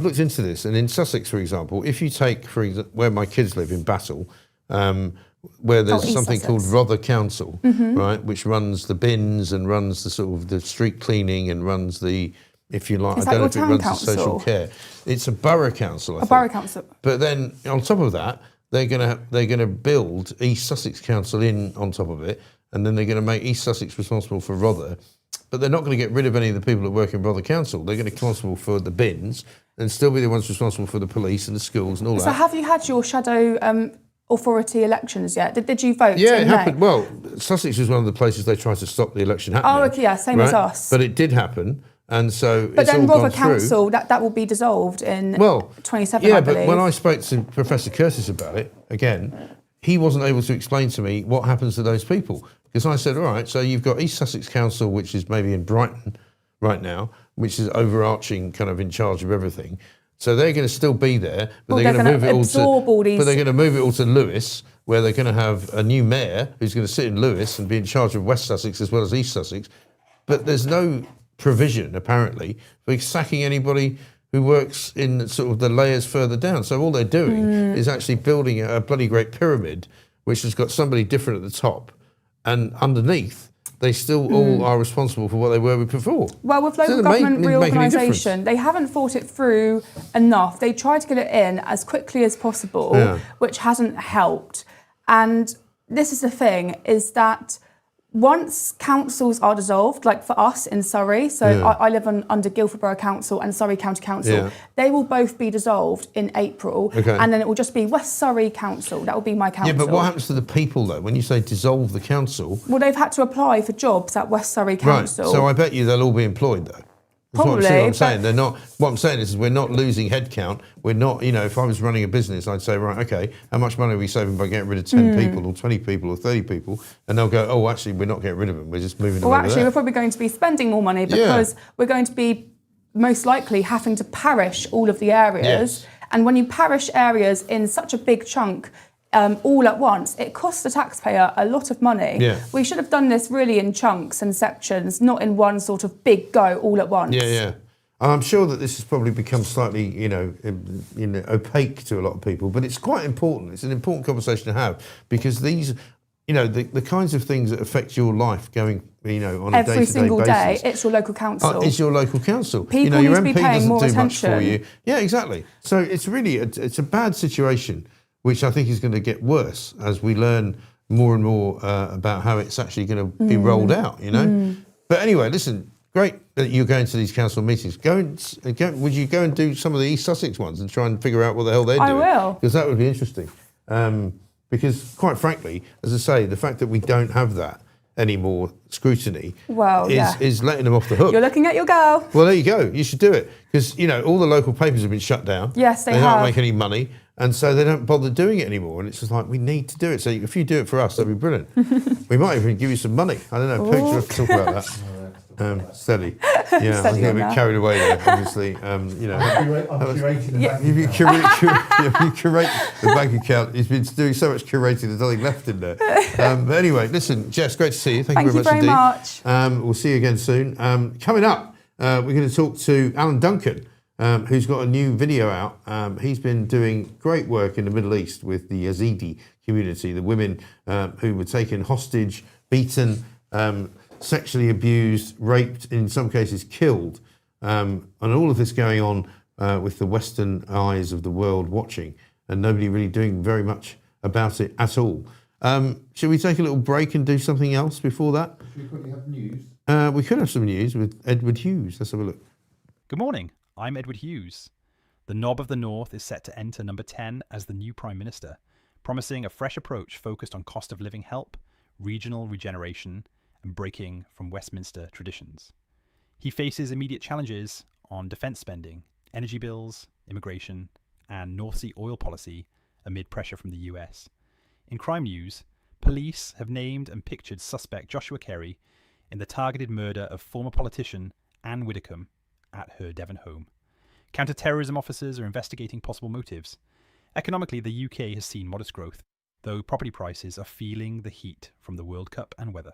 looked into this, and in Sussex, for example, if you take where my kids live in Battle, where there's East something Sussex. called Rother Council, right, which runs the bins and runs the sort of the street cleaning and runs the, if you like, Is I that don't know your if it town runs council? the social care. It's a borough council, I think. Borough council. But then on top of that, they're gonna build East Sussex Council in on top of it, and then they're going to make East Sussex responsible for Rother. But they're not going to get rid of any of the people that work in Rother Council. They're going to be responsible for the bins and still be the ones responsible for the police and the schools and all So that. have you had your shadow authority elections yet? Did you vote? Yeah, in it May? happened. Well, Sussex was one of the places they tried to stop the election happening. Oh, okay, yeah, same as right? us. But it did happen, and so But it's then all Rother gone through. Council, that will be dissolved in 27, Yeah, I believe. but when I spoke to Professor Curtis about it, again, he wasn't able to explain to me what happens to those people. Because I said, all right, so you've got East Sussex Council, which is maybe in Brighton right now, which is overarching, kind of in charge of everything. So they're going to still be there, but they're going to move it all to. But they're going to move it all to Lewis, where they're going to have a new mayor who's going to sit in Lewis and be in charge of West Sussex as well as East Sussex. But there's no provision, apparently, for sacking anybody who works in sort of the layers further down. So all they're doing is actually building a bloody great pyramid, which has got somebody different at the top, and underneath, they still all are responsible for what they were before. Well, with local Doesn't government make any difference. reorganisation, they haven't thought it through enough. They tried to get it in as quickly as possible, which hasn't helped. And this is the thing, is that once councils are dissolved, like for us in Surrey, so I live under Guildford Borough Council and Surrey County Council, they will both be dissolved in April, and then it will just be West Surrey Council. That will be my council. Yeah, but what happens to the people, though, when you say dissolve the council? Well, they've had to apply for jobs at West Surrey Council. Right, so I bet you they'll all be employed, though. That's Probably, what I'm saying. They're not. What I'm saying is we're not losing headcount. We're not. If I was running a business, I'd say, right, okay, how much money are we saving by getting rid of 10 people or 20 people or 30 people? And they'll go, oh, actually, we're not getting rid of them. We're just moving them Well, over actually, there. we're probably going to be spending more money because we're going to be most likely having to parish all of the areas. Yes. And when you parish areas in such a big chunk all at once, it costs the taxpayer a lot of money. Yeah. We should have done this really in chunks and sections, not in one sort of big go all at once. Yeah. I'm sure that this has probably become slightly, opaque to a lot of people, but it's quite important. It's an important conversation to have because these, the kinds of things that affect your life going, on a day-to-day Every single basis. day, it's your local council. It's your local council. People your need to be MP paying doesn't more do much for attention. you. Yeah, exactly. So it's really it's a bad situation, which I think is going to get worse as we learn more and more about how it's actually going to be rolled out. But anyway, listen. Great that you're going to these council meetings. Would you go and do some of the East Sussex ones and try and figure out what the hell they're doing? I will. Because that would be interesting. Because quite frankly, as I say, the fact that we don't have that anymore scrutiny is letting them off the hook. You're looking at your girl. Well, there you go. You should do it. Because, all the local papers have been shut down. Yes, they don't have. make any money. And so they don't bother doing it anymore. And it's just like, we need to do it. So if you do it for us, that'd be brilliant. We might even give you some money. I don't know. Pooch, we'll have to talk about that. Steady. Yeah, I get a bit carried away there, obviously. I'm curating the bank If you curate the bank account, he's been doing so much curating, there's nothing left in there. But anyway, listen, Jess, great to see you. Thank you very much indeed. We'll see you again soon. Coming up, we're going to talk to Alan Duncan, who's got a new video out. He's been doing great work in the Middle East with the Yazidi community, the women who were taken hostage, beaten, sexually abused, raped, in some cases killed, and all of this going on with the Western eyes of the world watching, and nobody really doing very much about it at all. Should we take a little break and do something else before that? Should we quickly have news? We could have some news with Edward Hughes. Let's have a look. Good morning. I'm Edward Hughes. The Knob of the North is set to enter number 10 as the new Prime Minister, promising a fresh approach focused on cost of living help, regional regeneration, and breaking from Westminster traditions. He faces immediate challenges on defence spending, energy bills, immigration, and North Sea oil policy amid pressure from the US. In crime news, police have named and pictured suspect Joshua Kerry in the targeted murder of former politician Anne Widdecombe at her Devon home. Counter-terrorism officers are investigating possible motives. Economically, the UK has seen modest growth, though property prices are feeling the heat from the World Cup and weather.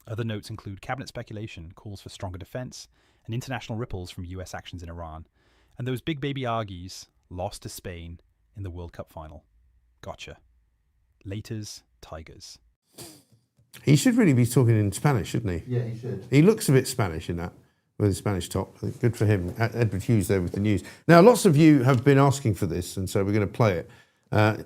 Other notes include cabinet speculation, calls for stronger defence, and international ripples from US actions in Iran, and those big baby Argies lost to Spain in the World Cup final. Gotcha. Laters, Tigers. He should really be talking in Spanish, shouldn't he? Yeah, he should. He looks a bit Spanish in that, with his Spanish top. Good for him. Edward Hughes there with the news. Now, lots of you have been asking for this, and so we're going to play it.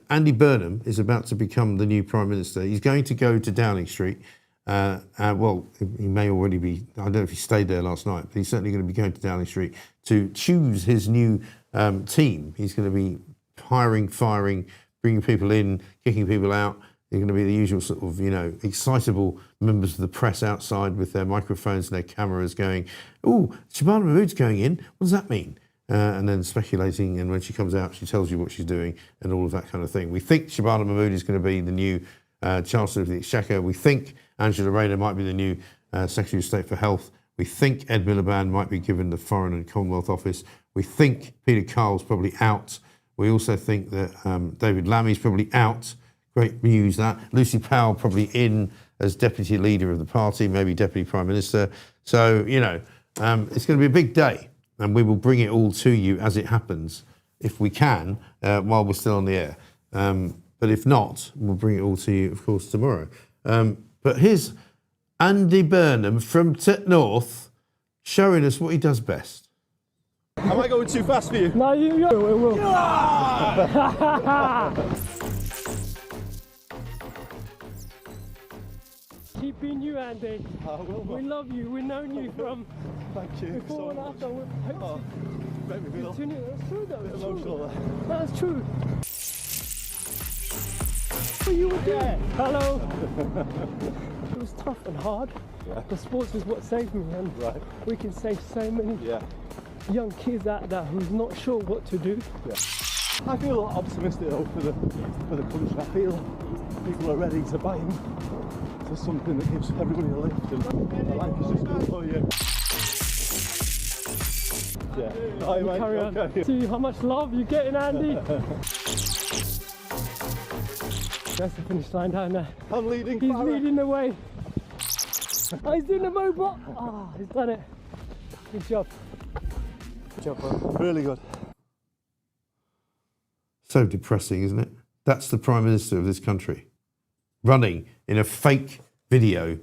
Andy Burnham is about to become the new Prime Minister. He's going to go to Downing Street. Well, he may already be, I don't know if he stayed there last night, but he's certainly going to be going to Downing Street to choose his new team. He's going to be hiring, firing, bringing people in, kicking people out. They're going to be the usual sort of, excitable members of the press outside with their microphones and their cameras going, "Oh, Shabana Mahmood's going in. What does that mean?" And then speculating, and when she comes out, she tells you what she's doing and all of that kind of thing. We think Shabana Mahmood is going to be the new Chancellor of the Exchequer. We think Angela Rayner might be the new Secretary of State for Health. We think Ed Miliband might be given the Foreign and Commonwealth Office. We think Peter Carl's probably out. We also think that David Lammy's probably out. Great news that. Lucy Powell probably in as Deputy Leader of the party, maybe Deputy Prime Minister. So, it's going to be a big day, and we will bring it all to you as it happens, if we can, while we're still on the air. But if not, we'll bring it all to you, of course, tomorrow. But here's Andy Burnham from Tet North showing us what he does best. Am I going too fast for you? No, you will. Keep being you, Andy. We love you. We've known you from before and after. Maybe we'll. That's true, though. Bit emotional there. That's true. What you were doing? Hello. It was tough and hard. Yeah. But sports is what saved me, and we can save so many young kids out there who's not sure what to do. Yeah. I feel optimistic though for the country. I feel people are ready to buy into something that gives everybody a lift, and life is just good for you. Yeah. Hi, mate. Carry on. Okay. See how much love you're getting, Andy. That's the finish line down there. I'm leading. He's leading the way. Oh, he's doing the robot. Ah, he's done it. Good job. Good job, bro. Really good. So depressing, isn't it? That's the Prime Minister of this country, running in a fake video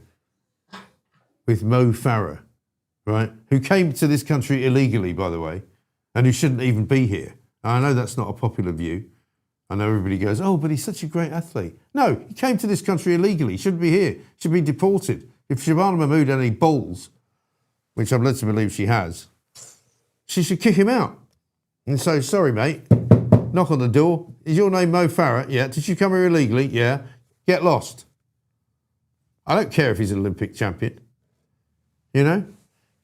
with Mo Farah, right? Who came to this country illegally, by the way, and who shouldn't even be here. I know that's not a popular view. I know everybody goes, "Oh, but he's such a great athlete." No, he came to this country illegally. He shouldn't be here. He should be deported. If Shabana Mahmood had any balls, which I'm led to believe she has, she should kick him out and say, "Sorry, mate. Knock on the door. Is your name Mo Farah? Yeah. Did you come here illegally? Yeah. Get lost." I don't care if he's an Olympic champion. Gary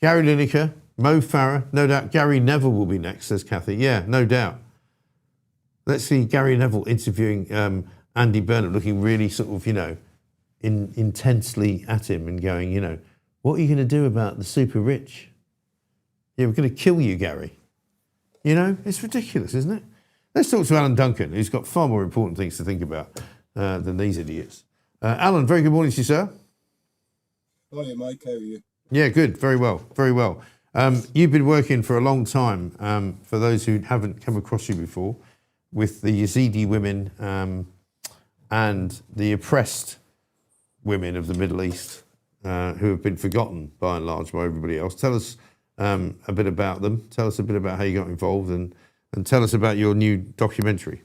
Lineker, Mo Farah, no doubt Gary Neville will be next, says Kathy. Yeah, no doubt. Let's see Gary Neville interviewing Andy Burnham, looking really sort of, intensely at him and going, What are you going to do about the super rich? Yeah, we're going to kill you, Gary. You know, it's ridiculous, isn't it? Let's talk to Alan Duncan, who's got far more important things to think about than these idiots. Alan, very good morning to you, sir. Hiya, Mike. How are you? Yeah, good. Very well. Very well. You've been working for a long time, for those who haven't come across you before, with the Yazidi women and the oppressed women of the Middle East who have been forgotten by and large by everybody else. Tell us a bit about them. Tell us a bit about how you got involved and tell us about your new documentary.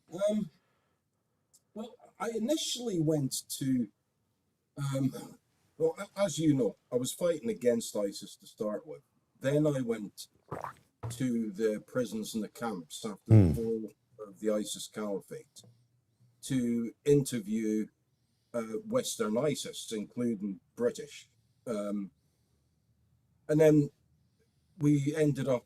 Well, I initially went to, well, as you know, I was fighting against ISIS to start with. Then I went to the prisons and the camps after the fall of the ISIS caliphate to interview Western ISIS, including British. And then we ended up,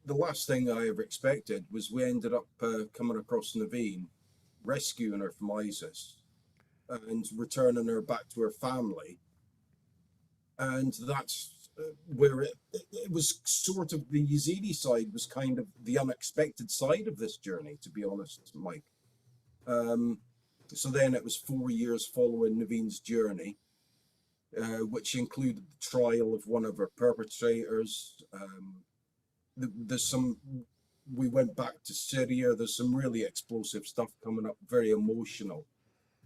the last thing I ever expected was we ended up coming across Naveen, rescuing her from ISIS and returning her back to her family. And that's where it was sort of, the Yazidi side was kind of the unexpected side of this journey, to be honest, Mike. So then it was 4 years following Naveen's journey, which included the trial of one of her perpetrators. There's some, we went back to Syria. There's some really explosive stuff coming up, very emotional.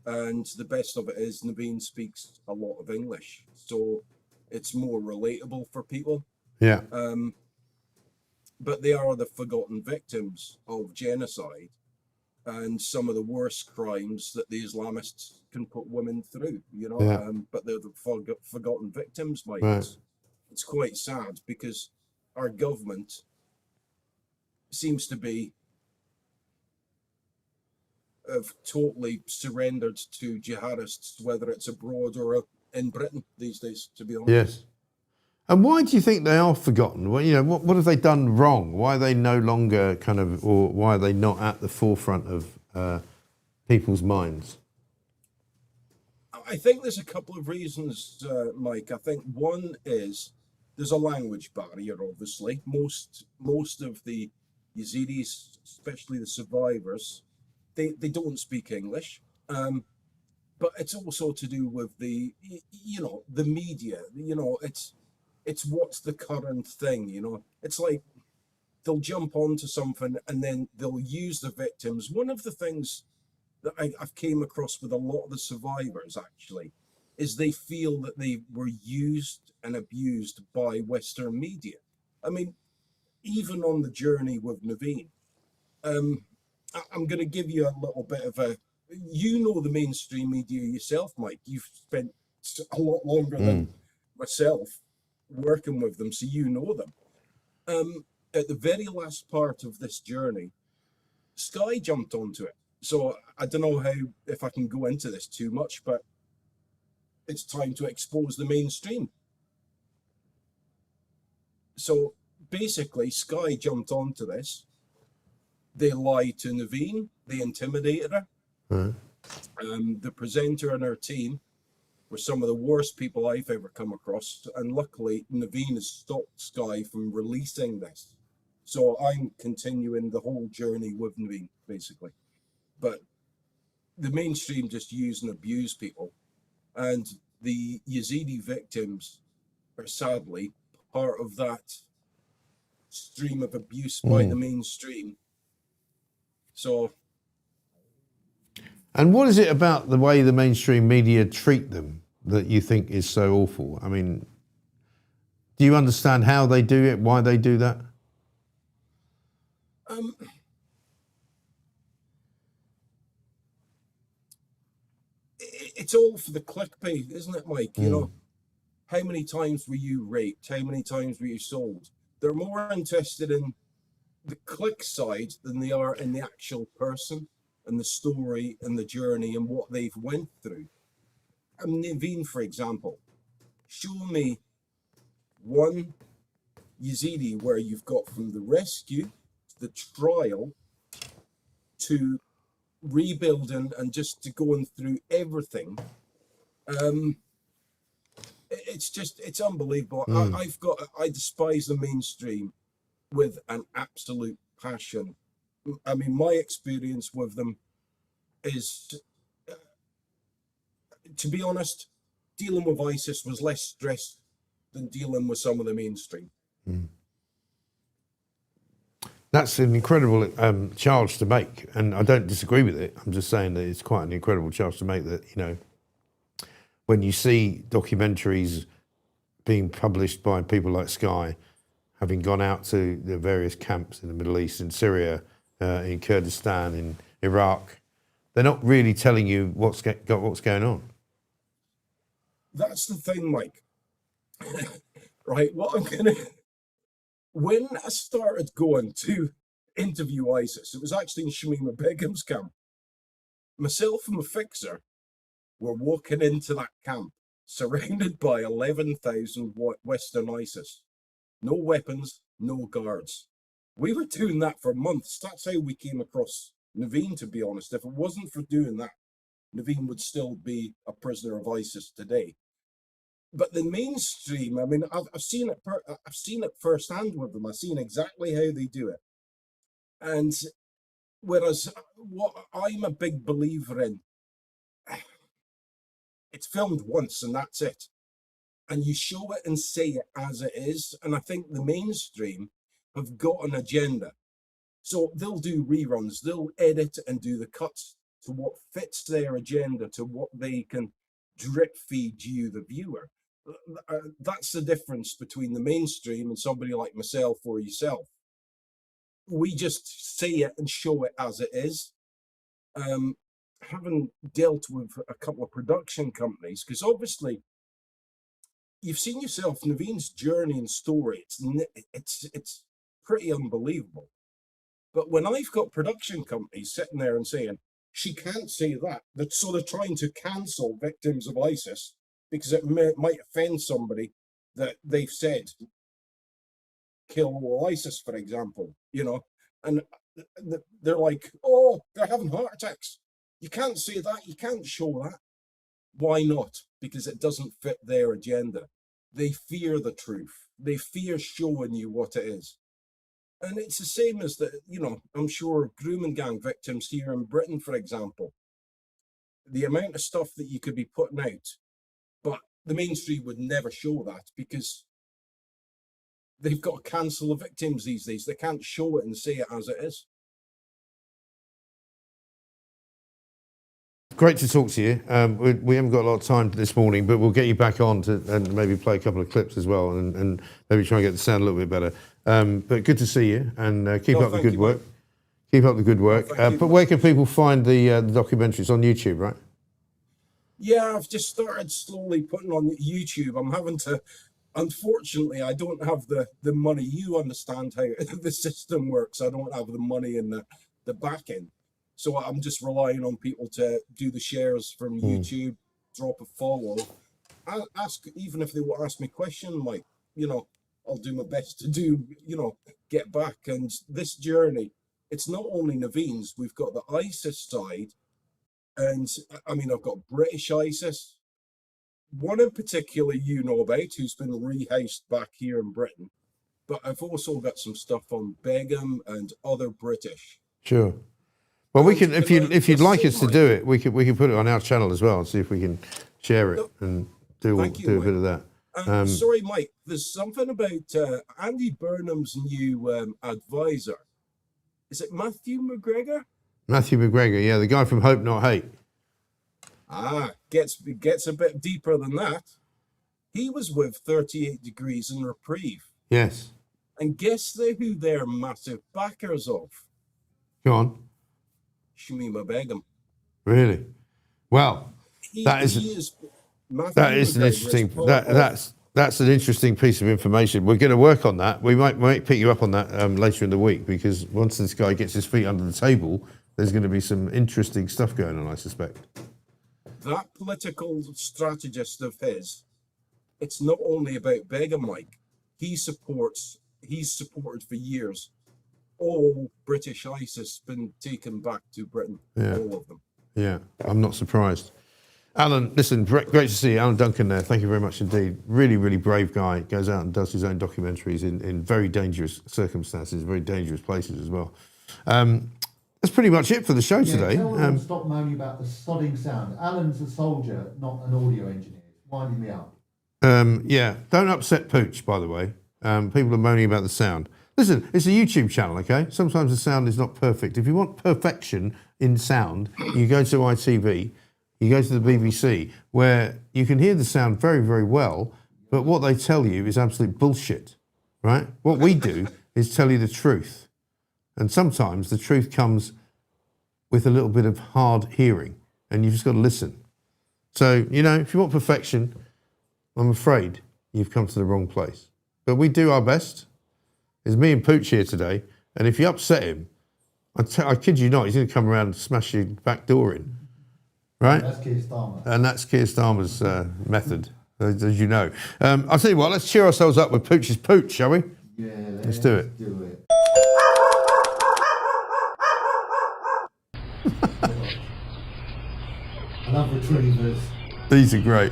And the best of it is Naveen speaks a lot of English, so it's more relatable for people. Yeah. But they are the forgotten victims of genocide and some of the worst crimes that the Islamists can put women through, you know. Yeah. But they're the forgotten victims, Mike. Right. It's quite sad because our government seems to be have totally surrendered to jihadists, whether it's abroad or in Britain these days, to be honest. Yes. And why do you think they are forgotten? Well, you know, what have they done wrong? Why are they no longer kind of, or why are they not at the forefront of people's minds? I think there's a couple of reasons, Mike. I think one is there's a language barrier, obviously. Most of the Yazidis, especially the survivors, they don't speak English. But it's also to do with the, you know, the media. You know, it's what's the current thing, you know. It's like they'll jump onto something and then they'll use the victims. One of the things that I've came across with a lot of the survivors, actually, is they feel that they were used and abused by Western media. I mean, even on the journey with Naveen, I'm going to give you a little bit of a, you know, the mainstream media yourself, Mike. You've spent a lot longer than myself working with them, so you know them. At the very last part of this journey, Sky jumped onto it. So I don't know if I can go into this too much, but it's time to expose the mainstream. So basically, Sky jumped onto this. They lied to Naveen. They intimidated her. The presenter and her team were some of the worst people I've ever come across. And luckily, Naveen has stopped Sky from releasing this. So I'm continuing the whole journey with Naveen, basically. But the mainstream just use and abuse people. And the Yazidi victims are sadly part of that stream of abuse by the mainstream. So, and what is it about the way the mainstream media treat them that you think is so awful? I mean, do you understand how they do it, why they do that? It's all for the clickbait, isn't it, Mike? You know, how many times were you raped? How many times were you sold? They're more interested in the click side than they are in the actual person and the story and the journey and what they've went through. Naveen, for example, show me one Yazidi where you've got from the rescue, the trial, to rebuilding and just to going through everything It's unbelievable. I despise the mainstream with an absolute passion. I mean, my experience with them is, to be honest, dealing with ISIS was less stress than dealing with some of the mainstream. That's an incredible charge to make, and I don't disagree with it. I'm just saying that it's quite an incredible charge to make, that, you know, when you see documentaries being published by people like Sky, having gone out to the various camps in the Middle East, in Syria, in Kurdistan, in Iraq, they're not really telling you what's going on. That's the thing, Mike. Right, when I started going to interview ISIS, it was actually in Shamima Begum's camp. Myself and my fixer were walking into that camp, surrounded by 11,000 Western ISIS. No weapons, no guards. We were doing that for months. That's how we came across Naveen, to be honest. If it wasn't for doing that, Naveen would still be a prisoner of ISIS today. But the mainstream, I mean, I've seen it firsthand with them. I've seen exactly how they do it. And whereas what I'm a big believer in, it's filmed once and that's it. And you show it and say it as it is. And I think the mainstream have got an agenda. So they'll do reruns, they'll edit and do the cuts to what fits their agenda, to what they can drip feed you, the viewer. That's the difference between the mainstream and somebody like myself or yourself. We just say it and show it as it is. Having dealt with a couple of production companies, because obviously you've seen yourself, Naveen's journey and story, it's pretty unbelievable. But when I've got production companies sitting there and saying, she can't say that, so they're trying to cancel victims of ISIS because it might offend somebody that they've said, kill all ISIS, for example, you know, and they're like, oh, they're having heart attacks. You can't say that, you can't show that. Why not? Because it doesn't fit their agenda. They fear the truth. They fear showing you what it is. And it's the same as the, you know, I'm sure grooming gang victims here in Britain, for example, the amount of stuff that you could be putting out, but the mainstream would never show that because they've got to cancel the victims these days. They can't show it and say it as it is. Great to talk to you. We haven't got a lot of time this morning, but we'll get you back on and maybe play a couple of clips as well, and maybe try and get the sound a little bit better. But good to see you, and keep up the good work. Keep up the good work. But where can people find the documentaries? On YouTube, right? Yeah, I've just started slowly putting on YouTube. I'm having to, unfortunately, I don't have the money. You understand how the system works. I don't have the money in the back end. So I'm just relying on people to do the shares from YouTube, drop a follow. Ask, even if they will ask me questions, like, you know, I'll do my best to do, you know, get back. And this journey, it's not only Naveen's, we've got the ISIS side. And I mean, I've got British ISIS. One in particular you know about, who's been rehoused back here in Britain. But I've also got some stuff on Begum and other British. Sure. Well, we can, if you'd like us to do it, we could put it on our channel as well and see if we can share it and do a bit of that. Sorry, Mike, there's something about Andy Burnham's new advisor. Is it Matthew McGregor? Matthew McGregor, yeah, the guy from Hope Not Hate. Gets a bit deeper than that. He was with 38 Degrees and Reprieve. Yes. And guess who they're massive backers of? Go on. Shamima Begum. Really? Well, that's an interesting piece of information. We're going to work on that. We might pick you up on that later in the week, because once this guy gets his feet under the table, there's going to be some interesting stuff going on, I suspect. That political strategist of his, it's not only about Begum, Mike. He's supported for years. All British ISIS been taken back to Britain, all of them. Yeah, I'm not surprised. Alan, listen, great to see you. Alan Duncan there. Thank you very much indeed. Really, really brave guy. Goes out and does his own documentaries in very dangerous circumstances, very dangerous places as well. That's pretty much it for the show today. Tell them to stop moaning about the sodding sound. Alan's a soldier, not an audio engineer. Winding me up. Yeah, don't upset Pooch, by the way. People are moaning about the sound. Listen, it's a YouTube channel, okay? Sometimes the sound is not perfect. If you want perfection in sound, you go to ITV, you go to the BBC, where you can hear the sound very, very well, but what they tell you is absolute bullshit, right? What we do is tell you the truth. And sometimes the truth comes with a little bit of hard hearing, and you've just got to listen. So, you know, if you want perfection, I'm afraid you've come to the wrong place. But we do our best. It's me and Pooch here today, and if you upset him, I kid you not, he's going to come around and smash your back door in. Right? That's Keir Starmer. And that's Keir Starmer's method, as you know. I'll tell you what, let's cheer ourselves up with Pooch's Pooch, shall we? Yeah, let's do it. I love retrievers. These are great.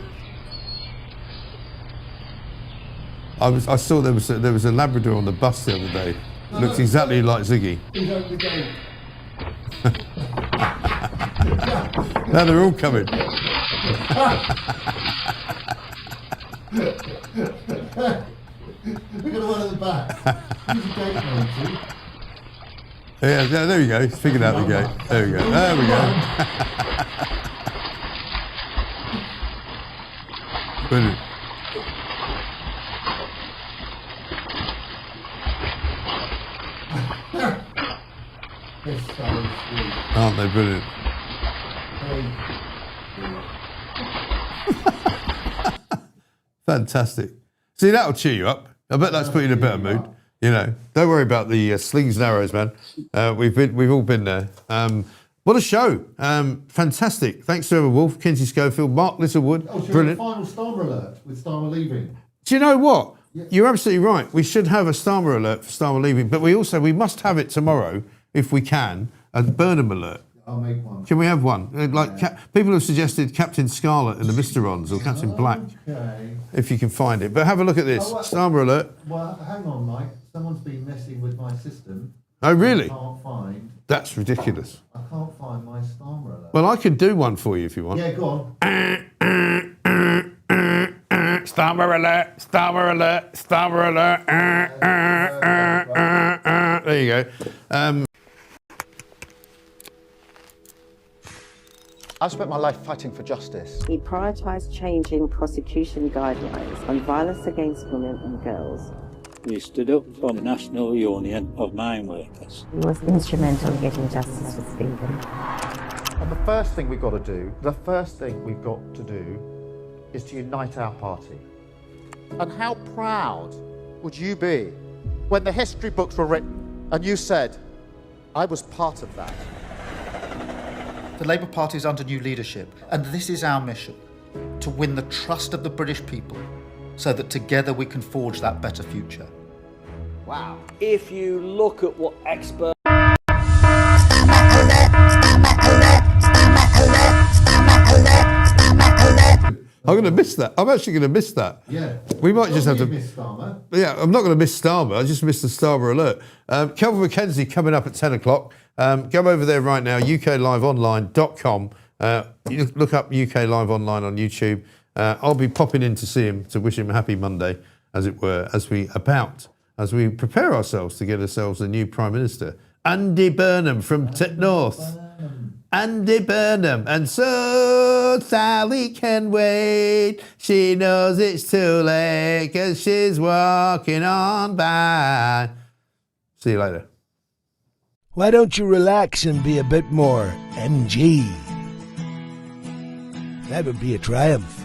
I saw there was a Labrador on the bus the other day. Looks exactly like Ziggy. He's opened the gate. Now they're all coming. We've got one at the back. Use the gate, mate. Yeah, there we go. He's figured out the gate. There we go. There we go. Brilliant. Aren't they brilliant? Fantastic. See, that'll cheer you up. I bet that's put you in a better mood. You know, don't worry about the slings and arrows, man. We've all been there. What a show! Fantastic. Thanks to Emma Wolf, Kinsey Schofield, Mark Littlewood. Oh, Brilliant. Final Starmer alert with Starmer leaving. Do you know what? Yeah. You're absolutely right. We should have a Starmer alert for Starmer leaving, but we must have it tomorrow if we can. A Burnham alert. I'll make one. Can we have one? People have suggested Captain Scarlet and the Mysterons or Captain Black, if you can find it. But have a look at this. Starmer alert. Well, hang on, Mike. Someone's been messing with my system. Oh, really? I can't find. That's ridiculous. I can't find my Starmer alert. Well, I can do one for you if you want. Yeah, go on. Starmer alert, Starmer alert, Starmer alert. There you go. I've spent my life fighting for justice. He prioritised changing prosecution guidelines on violence against women and girls. We stood up for the National Union of Mine Workers. He was instrumental in getting justice for Stephen. And the first thing we've got to do is to unite our party. And how proud would you be when the history books were written and you said, I was part of that? The Labour Party is under new leadership, and this is our mission, to win the trust of the British people so that together we can forge that better future. Wow. If you look at what experts... I'm going to miss that. I'm actually going to miss that. Yeah. We might just have to... miss Starmer. Yeah, I'm not going to miss Starmer. I just missed the Starmer alert. Kelvin Mackenzie coming up at 10 o'clock. Go over there right now, ukliveonline.com. You look up UK Live Online on YouTube. I'll be popping in to see him, to wish him a happy Monday, as it were, as we prepare ourselves to get ourselves a new Prime Minister. Andy Burnham from North. Andy Burnham. And so Sally can wait. She knows it's too late because she's walking on by. See you later. Why don't you relax and be a bit more MG? That would be a triumph.